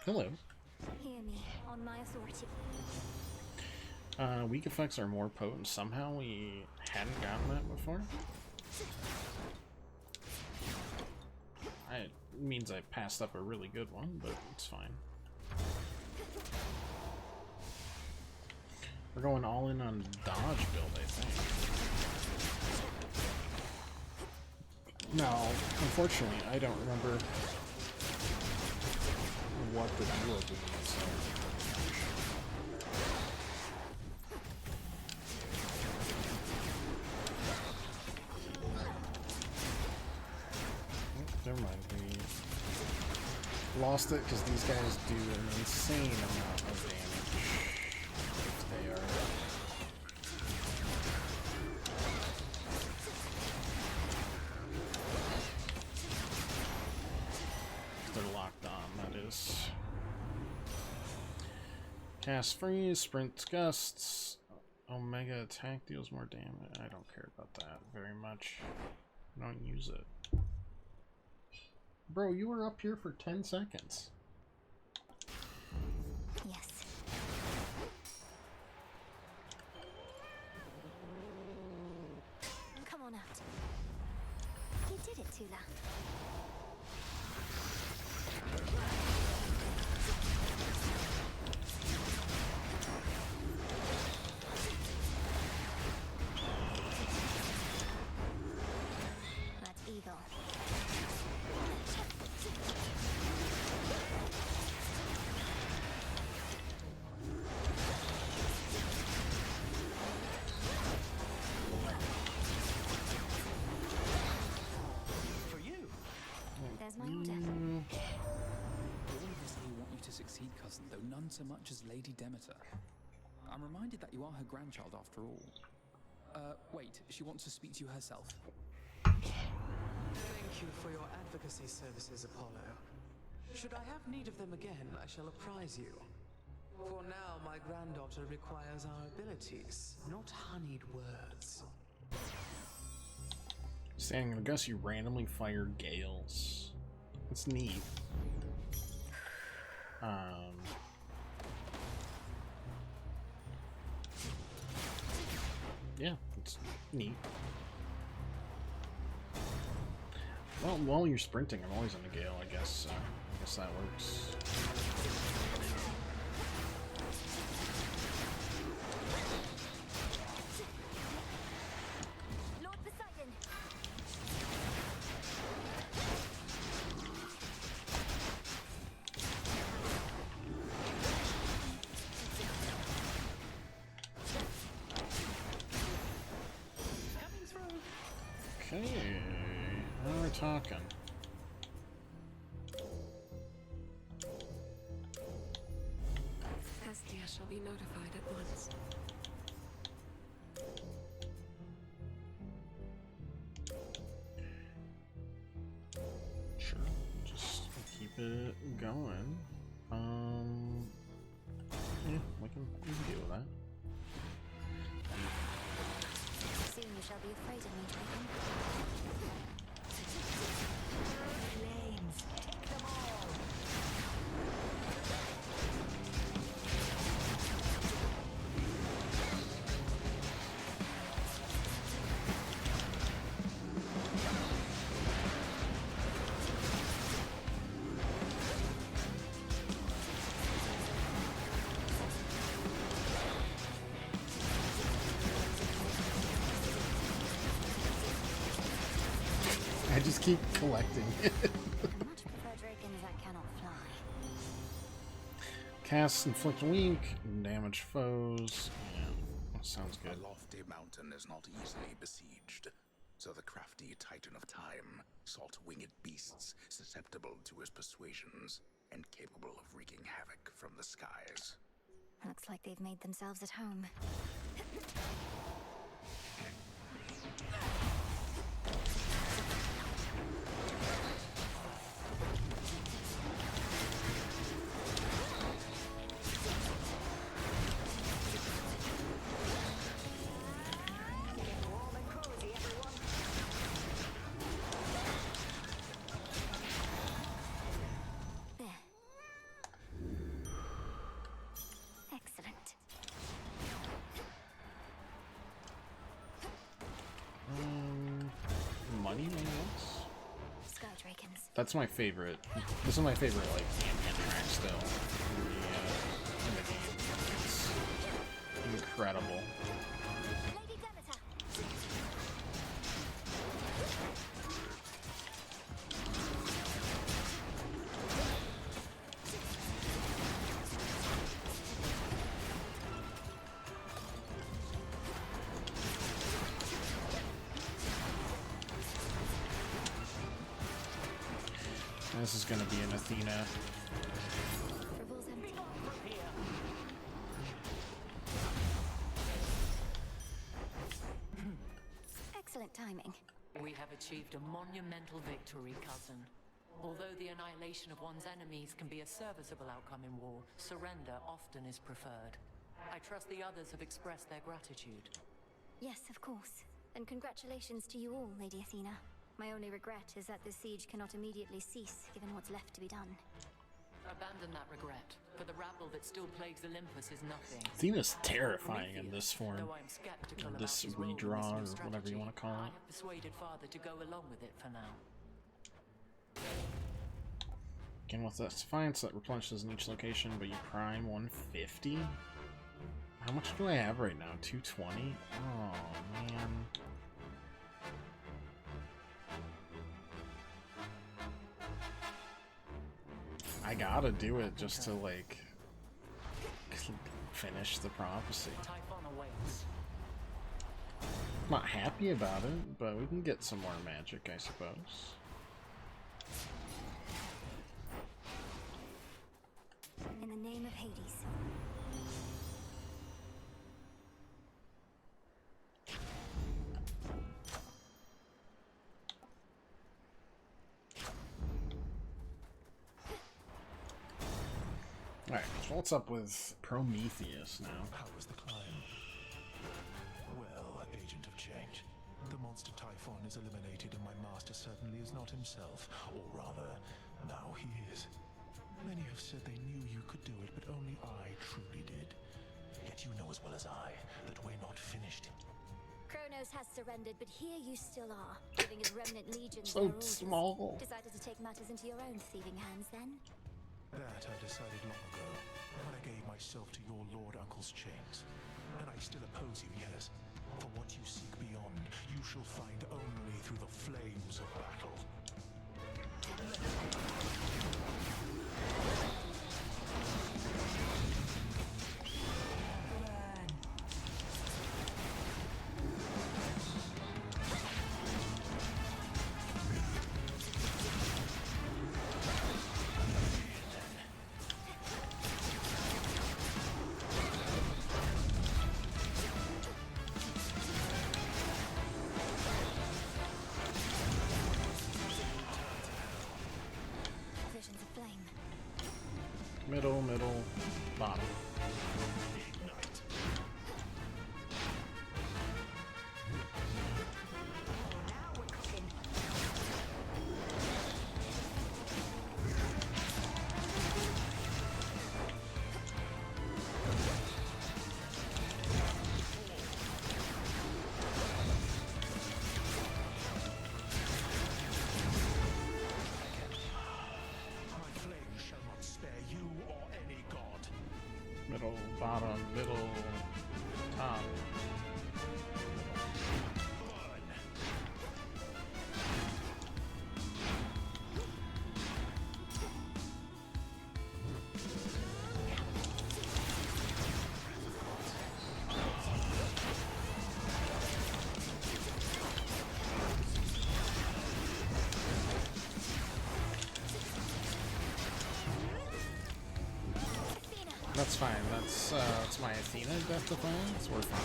Speaker 1: Hello.
Speaker 2: Hear me on my authority.
Speaker 1: Weak effects are more potent. Somehow we hadn't gotten that before. It means I passed up a really good one, but it's fine. We're going all in on dodge build, I think. No, unfortunately, I don't remember what the deal is, so... Never mind, we lost it because these guys do an insane amount of damage if they are... if they're locked on, that is. Cast freeze, sprint gusts, Omega attack deals more damage. I don't care about that very much. I don't use it. Bro, you were up here for 10 seconds.
Speaker 2: Yes. Come on out. You did it, Tula. That's Eagle. My order.
Speaker 22: All of us here want you to succeed, cousin, though none so much as Lady Demeter. I'm reminded that you are her grandchild after all. Wait, she wants to speak to you herself.
Speaker 5: Thank you for your advocacy services, Apollo. Should I have need of them again, I shall apprise you. For now, my granddaughter requires our abilities, not honeyed words.
Speaker 1: Standing, I guess you randomly fire gales. That's neat. Yeah, it's neat. Well, while you're sprinting, I'm always in a gale, I guess. I guess that works. Okay, now we're talking.
Speaker 13: Hestia shall be notified at once.
Speaker 1: Sure, just keep it going. Yeah, we can deal with that.
Speaker 2: Soon you shall be afraid of me, Dragon. Flames, take them all!
Speaker 1: I just keep collecting.
Speaker 2: I much prefer dragons that cannot fly.
Speaker 1: Cast inflict weak, damage foes. Yeah, that sounds good.
Speaker 21: A lofty mountain is not easily besieged, so the crafty Titan of Time sought winged beasts susceptible to his persuasions and capable of wreaking havoc from the skies.
Speaker 2: Looks like they've made themselves at home.
Speaker 1: Money manuals? That's my favorite. This is my favorite, like, ambient track still in the game. It's incredible. This is going to be an Athena.
Speaker 2: Excellent timing.
Speaker 9: We have achieved a monumental victory, cousin. Although the annihilation of one's enemies can be a serviceable outcome in war, surrender often is preferred. I trust the others have expressed their gratitude.
Speaker 2: Yes, of course. And congratulations to you all, Lady Athena. My only regret is that the siege cannot immediately cease, given what's left to be done.
Speaker 9: Abandon that regret, for the rabble that still plagues Olympus is nothing.
Speaker 1: Athena's terrifying in this form. Or this redraw, or whatever you want to call
Speaker 9: I
Speaker 1: it.
Speaker 9: have persuaded Father to go along with it for now.
Speaker 1: Again, with this Defiance that replenishes in each location, but you prime 150? How much do I have right now? 220? Oh, man. I gotta do it just to, like, finish the prophecy. I'm not happy about it, but we can get some more magic, I suppose.
Speaker 2: In the name of Hades.
Speaker 1: Alright, so what's up with Prometheus now?
Speaker 14: How was the climb? Well, agent of change. The monster Typhon is eliminated and my master certainly is not himself. Or rather, now he is. Many have said they knew you could do it, but only I truly did. Yet you know as well as I that we're not finished.
Speaker 2: Kronos has surrendered, but here you still are, giving his remnant legions
Speaker 1: So
Speaker 2: their orders.
Speaker 1: small.
Speaker 2: Decided to take matters into your own thieving hands, then?
Speaker 14: That I decided long ago, when I gave myself to your Lord Uncle's chains. And I still oppose you, yes. For what you seek beyond, you shall find only through the flames of battle.
Speaker 2: Visions of flame.
Speaker 1: Middle, middle, bottom.
Speaker 14: My flame shall not spare you or any god.
Speaker 1: Middle, bottom, middle, top. That's fine. That's my Athena Death Defiance. We're fine.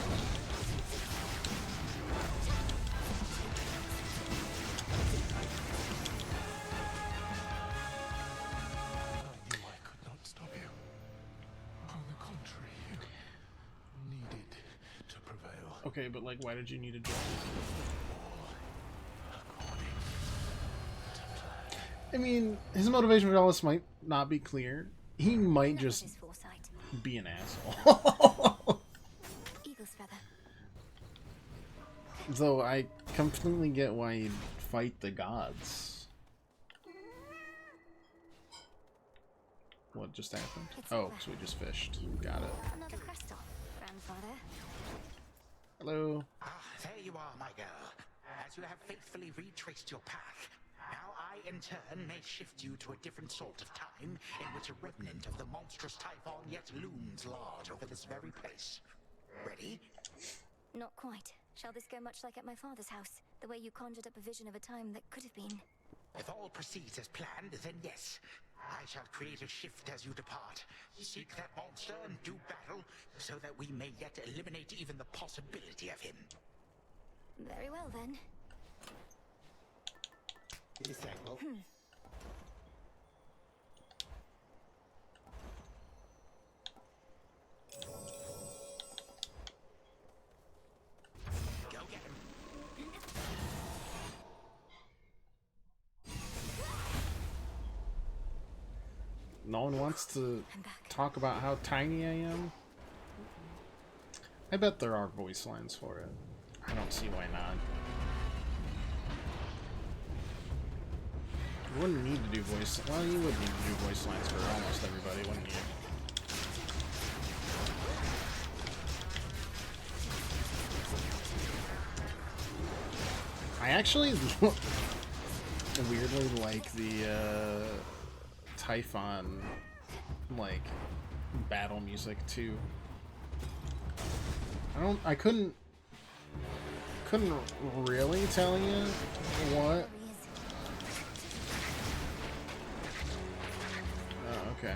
Speaker 1: Okay, but like, why did you need a job? I mean, his motivation for all this might not be clear. He might just be an asshole. Though I completely get why you'd fight the gods. What just happened? Oh, so we just fished. Got it.
Speaker 2: Another crystal, grandfather.
Speaker 1: Hello.
Speaker 4: Ah, there you are, my girl. As you have faithfully retraced your path, now I, in turn, may shift you to a different sort of time in which a remnant of the monstrous Typhon yet looms large over this very place. Ready?
Speaker 2: Not quite. Shall this go much like at my father's house? The way you conjured up a vision of a time that could have been.
Speaker 4: If all proceeds as planned, then yes. I shall create a shift as you depart. Seek that monster and do battle, so that we may yet eliminate even the possibility of him.
Speaker 2: Very well, then.
Speaker 4: Go get him.
Speaker 1: No one wants to talk about how tiny I am? I bet there are voice lines for it. I don't see why not. You wouldn't need to do voice... Well, you would need to do voice lines for almost everybody, wouldn't you? I actually weirdly like the Typhon like battle music too. I couldn't really tell you what. Oh, okay.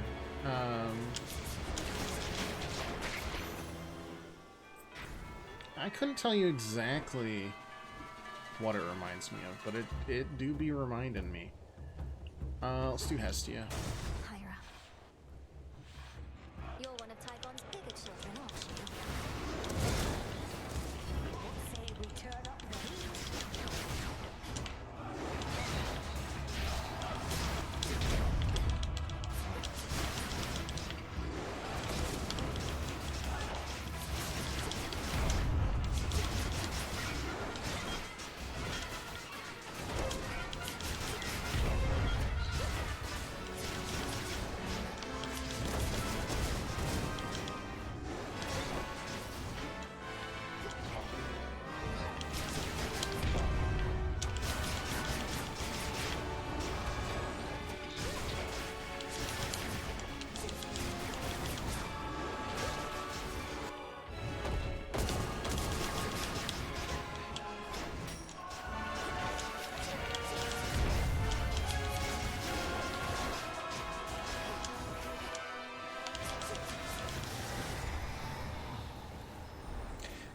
Speaker 1: I couldn't tell you exactly what it reminds me of, but it do be reminding me. Let's do Hestia.
Speaker 2: Hyra. You're one of Typhon's bigger children, aren't you? Say we turn up the heat.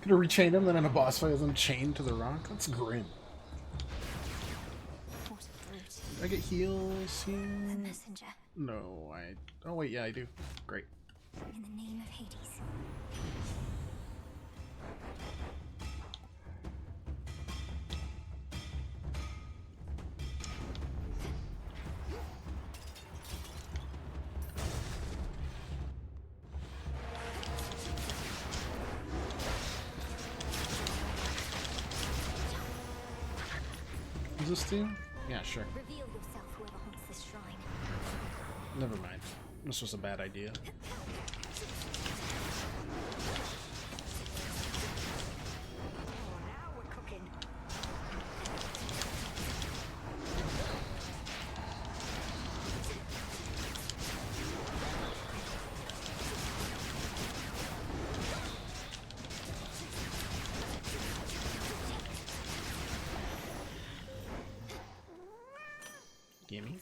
Speaker 1: Gonna rechain him, then in a boss fight, I'm chained to the rock. That's grim. Do I get heals here?
Speaker 2: The messenger.
Speaker 1: No, oh wait, yeah, I do. Great.
Speaker 2: In the name of Hades.
Speaker 1: Is this too? Yeah, sure.
Speaker 2: Reveal yourself, whoever haunts this shrine.
Speaker 1: Never mind. This was a bad idea.
Speaker 2: Now we're cooking.
Speaker 1: Gimme.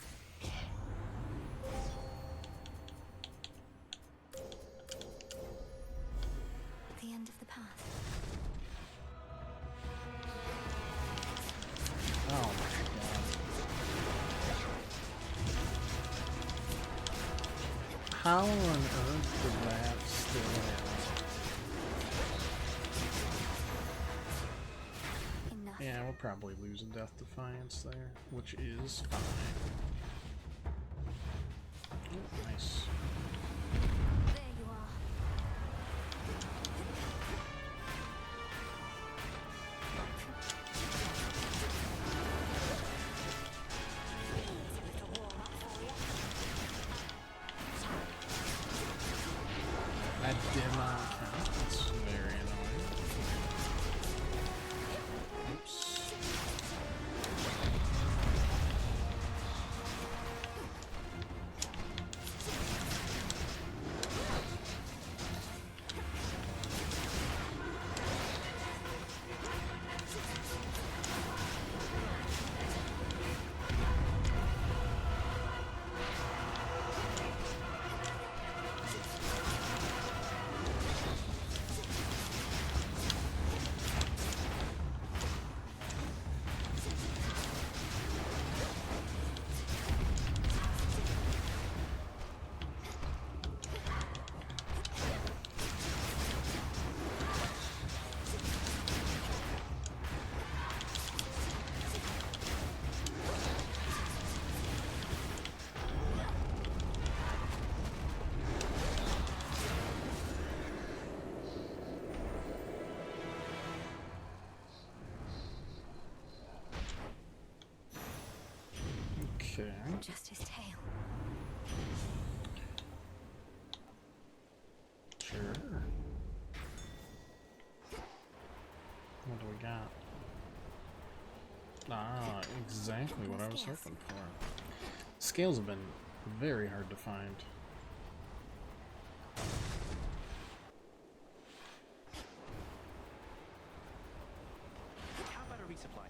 Speaker 1: How on earth did that still happen? Yeah, we'll probably lose a Death Defiance there, which is fine. Oh, nice.
Speaker 2: There you are.
Speaker 1: That did not count. That's very annoying. Oops. Okay.
Speaker 2: Just his tail.
Speaker 1: Sure. What do we got? Ah, exactly what I was hoping for. Scales have been very hard to find.
Speaker 16: How about a resupply?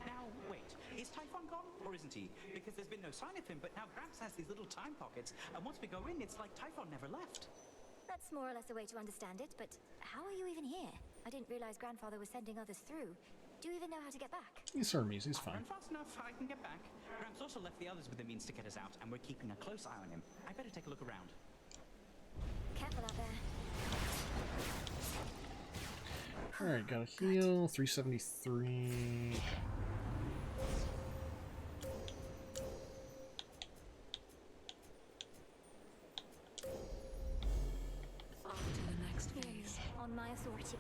Speaker 16: Now, wait. Is Typhon gone, or isn't he? Because there's been no sign of him, but now Gramps has these little time pockets, and once we go in, it's like Typhon never left.
Speaker 2: That's more or less a way to understand it, but how are you even here? I didn't realize Grandfather was sending others through. Do you even know how to get back?
Speaker 1: He's Hermes, he's fine.
Speaker 16: Run fast enough, I can get back. Gramps also left the others with the means to get us out, and we're keeping a close eye on him. I better take a look around.
Speaker 2: Careful out there.
Speaker 1: Alright, got a heal, 373.
Speaker 13: On to the next phase.
Speaker 2: On my authority.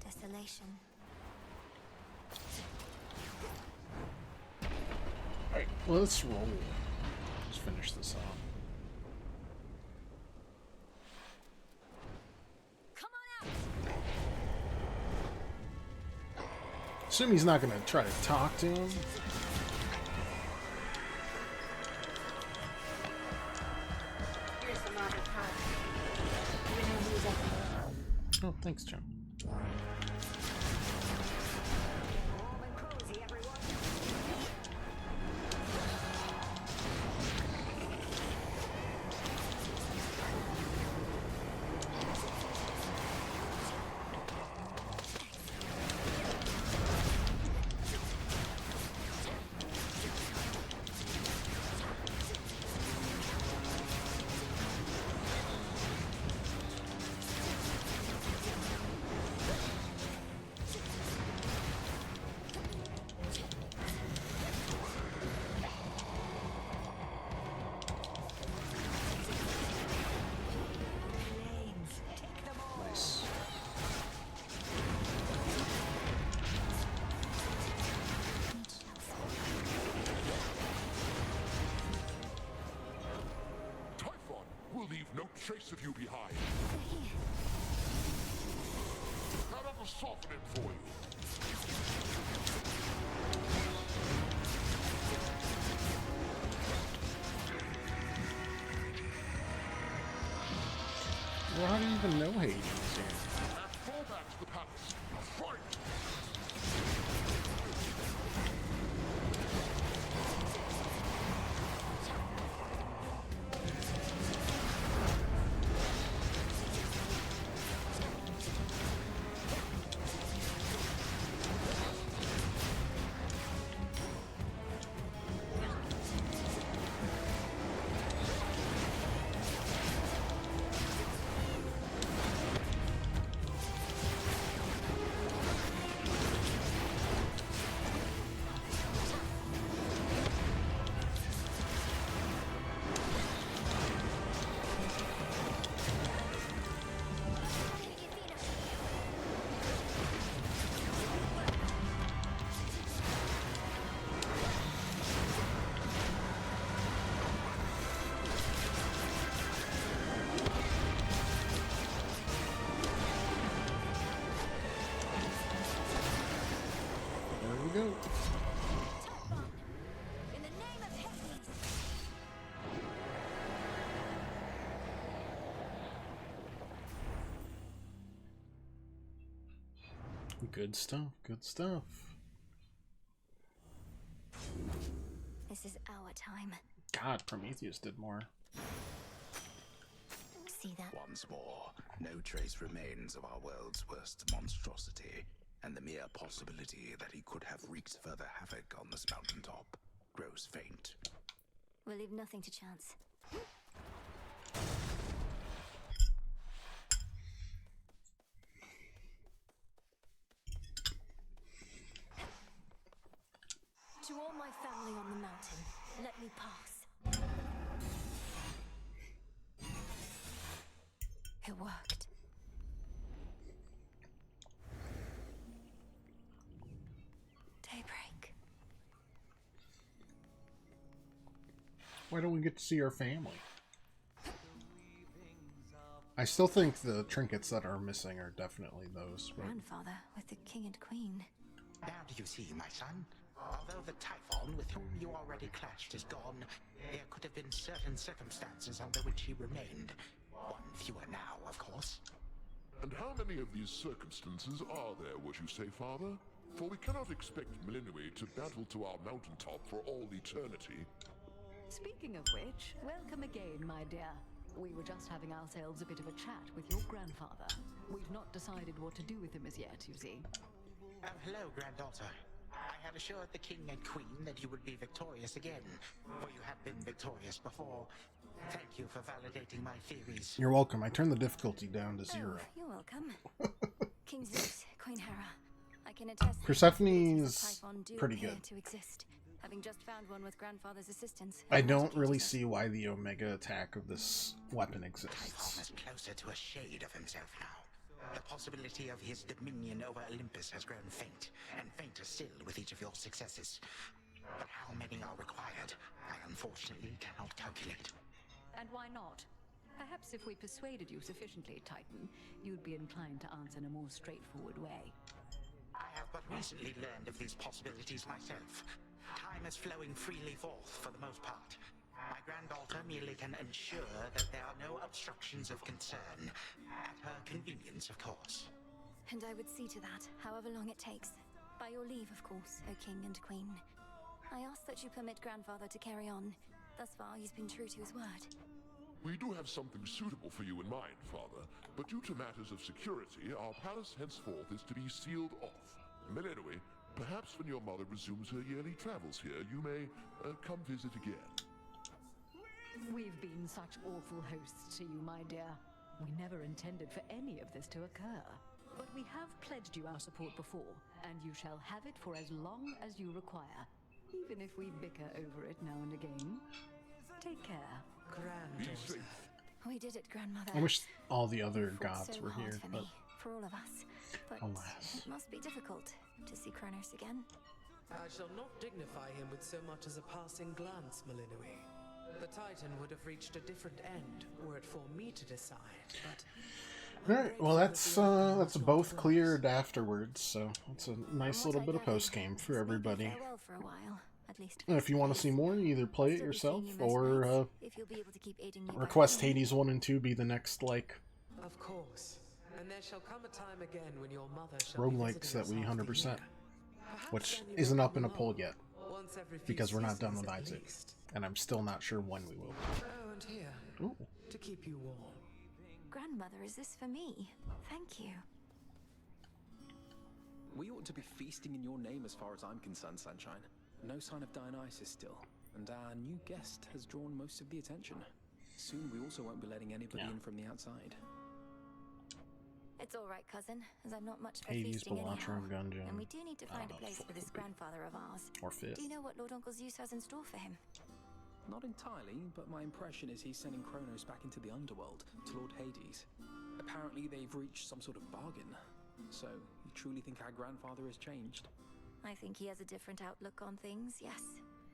Speaker 2: Desolation.
Speaker 1: Alright, let's roll. Let's finish this off. Assume he's not going to try to talk to him.
Speaker 8: Here's the modern part. You know who's up there.
Speaker 1: Oh, thanks, Jim. Nice.
Speaker 6: Typhon will leave no trace of you behind. Now that'll soften it for you.
Speaker 1: Well, how do you even know Hades is here?
Speaker 6: Fall back to the palace. Fight!
Speaker 1: Good stuff, good stuff.
Speaker 2: This is our time.
Speaker 1: God, Prometheus did more.
Speaker 2: See that?
Speaker 21: Once more, no trace remains of our world's worst monstrosity, and the mere possibility that he could have wreaked further havoc on this mountaintop grows faint.
Speaker 2: We'll leave nothing to chance. To all my family on the mountain, let me pass. It worked. Daybreak.
Speaker 1: Why don't we get to see our family? I still think the trinkets that are missing are definitely those. But...
Speaker 2: Grandfather with the king and queen.
Speaker 4: Now do you see, my son? Although the Typhon with whom you already clashed is gone, there could have been certain circumstances under which he remained. One fewer now, of course.
Speaker 6: And how many of these circumstances are there, would you say, Father? For we cannot expect Melinoi to battle to our mountaintop for all eternity.
Speaker 3: Speaking of which, welcome again, my dear. We were just having ourselves a bit of a chat with your grandfather. We've not decided what to do with him as yet, you see.
Speaker 4: Hello, granddaughter. I had assured the king and queen that you would be victorious again, for you have been victorious before. Thank you for validating my theories.
Speaker 1: You're welcome. I turned the difficulty down to 0.
Speaker 2: Oh, you're welcome. King Zeus, Queen Hera. I can attest
Speaker 1: Persephone's pretty
Speaker 2: appear
Speaker 1: good.
Speaker 2: to exist. Having just found one with grandfather's assistance.
Speaker 1: I don't really see why the Omega attack of this weapon exists.
Speaker 4: Typhon is closer to a shade of himself now. The possibility of his dominion over Olympus has grown faint, and fainter still with each of your successes. But how many are required, I unfortunately cannot calculate.
Speaker 3: And why not? Perhaps if we persuaded you sufficiently, Titan, you'd be inclined to answer in a more straightforward way.
Speaker 4: I have but recently learned of these possibilities myself. Time is flowing freely forth for the most part. My granddaughter merely can ensure that there are no obstructions of concern, at her convenience, of course.
Speaker 2: And I would see to that, however long it takes. By your leave, of course, O King and Queen. I ask that you permit grandfather to carry on. Thus far, he's been true to his word.
Speaker 6: We do have something suitable for you in mind, Father, but due to matters of security, our palace henceforth is to be sealed off. Melinoi, perhaps when your mother resumes her yearly travels here, you may come visit again.
Speaker 3: We've been such awful hosts to you, my dear. We never intended for any of this to occur. But we have pledged you our support before, and you shall have it for as long as you require. Even if we bicker over it now and again. Take care, granddaughter.
Speaker 2: We did it, grandmother.
Speaker 1: I wish all the other
Speaker 2: You fought
Speaker 1: gods
Speaker 2: so
Speaker 1: were
Speaker 2: hard
Speaker 1: here,
Speaker 2: for
Speaker 1: but
Speaker 2: me, for all of us. But
Speaker 1: alas.
Speaker 2: it must be difficult to see Kronos again.
Speaker 5: I shall not dignify him with so much as a passing glance, Melinoi. The Titan would have reached a different end were it for me to decide, but...
Speaker 1: Alright, well that's both cleared afterwards, so it's a nice little bit of post-game for everybody.
Speaker 2: Farewell for a while, at least.
Speaker 1: And if you want to see more, you either play it yourself or
Speaker 2: If you'll be able to keep aiding me by
Speaker 1: request
Speaker 2: phone.
Speaker 1: Hades 1 and 2 be the next, like,
Speaker 5: Of course. And there shall come a time again when your mother shall
Speaker 1: roguelikes that we 100%, which isn't up in a poll yet, because we're not done with Isaac, and I'm still not sure when we will.
Speaker 5: Oh, and here,
Speaker 1: Ooh.
Speaker 5: to keep you warm.
Speaker 2: Grandmother, is this for me? Thank you.
Speaker 22: We ought to be feasting in your name as far as I'm concerned, Sunshine. No sign of Dionysus still, and our new guest has drawn most of the attention. Soon we also won't be letting anybody in from the outside.
Speaker 2: It's all right, cousin, as I'm not much for
Speaker 1: Hades,
Speaker 2: feasting anyhow.
Speaker 1: Belatron, Gungeon,
Speaker 2: And we do need to find a place for this grandfather of ours.
Speaker 1: or Fifth.
Speaker 2: Do you know what Lord Uncle Zeus has in store for him?
Speaker 22: Not entirely, but my impression is he's sending Kronos back into the underworld, to Lord Hades. Apparently they've reached some sort of bargain. So, you truly think our grandfather has changed?
Speaker 2: I think he has a different outlook on things, yes.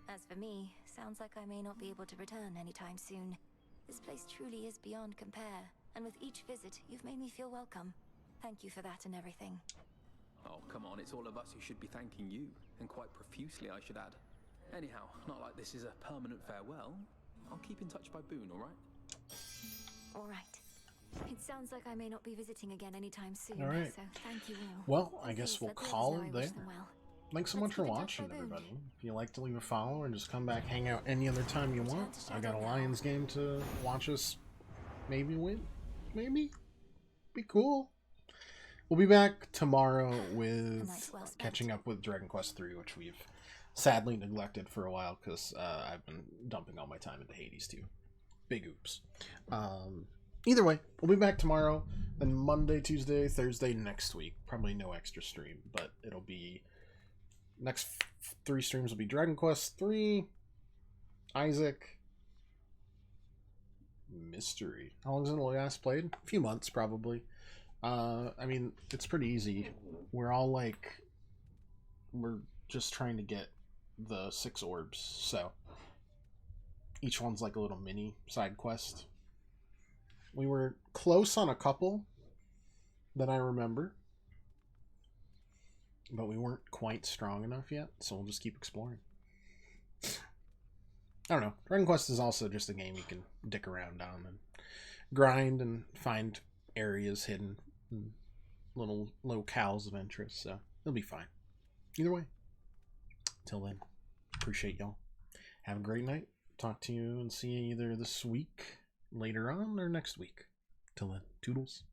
Speaker 2: As for me, sounds like I may not be able to return anytime soon. This place truly is beyond compare, and with each visit, you've made me feel welcome. Thank you for that and everything.
Speaker 22: Oh, come on, it's all of us who should be thanking you, and quite profusely, I should add. Anyhow, not like this is a permanent farewell. I'll keep in touch by Boon, alright?
Speaker 2: All right. It sounds like I may not be visiting again anytime soon.
Speaker 1: All right.
Speaker 2: So thank you all.
Speaker 1: Well, I
Speaker 2: And
Speaker 1: guess
Speaker 2: please
Speaker 1: we'll
Speaker 2: let the others
Speaker 1: call
Speaker 2: know
Speaker 1: it
Speaker 2: I
Speaker 1: there.
Speaker 2: wish them well.
Speaker 1: Thanks so
Speaker 2: Let's
Speaker 1: much for
Speaker 2: keep in touch
Speaker 1: watching,
Speaker 2: by boom.
Speaker 1: everybody. If you like to leave a follow or just come back, hang out any other time you want. I got a Lions game to watch us maybe win. Maybe. Be cool. We'll be back tomorrow with catching up with Dragon Quest III, which we've sadly neglected for a while because I've been dumping all my time into Hades too. Big oops. Either way, we'll be back tomorrow. Then Monday, Tuesday, Thursday next week. Probably no extra stream, but it'll be... Next 3 streams will be Dragon Quest III, Isaac, Mystery. How long has it last played? A few months, probably. I mean, it's pretty easy. We're all like... We're just trying to get the 6 orbs, so... Each one's like a little mini side quest. We were close on a couple that I remember. But we weren't quite strong enough yet, so we'll just keep exploring. I don't know. Dragon Quest is also just a game you can dick around on and grind and find areas hidden, and little locales of interest, so it'll be fine. Either way, till then, appreciate y'all. Have a great night. Talk to you and see you either this week, later on, or next week. Till then, toodles.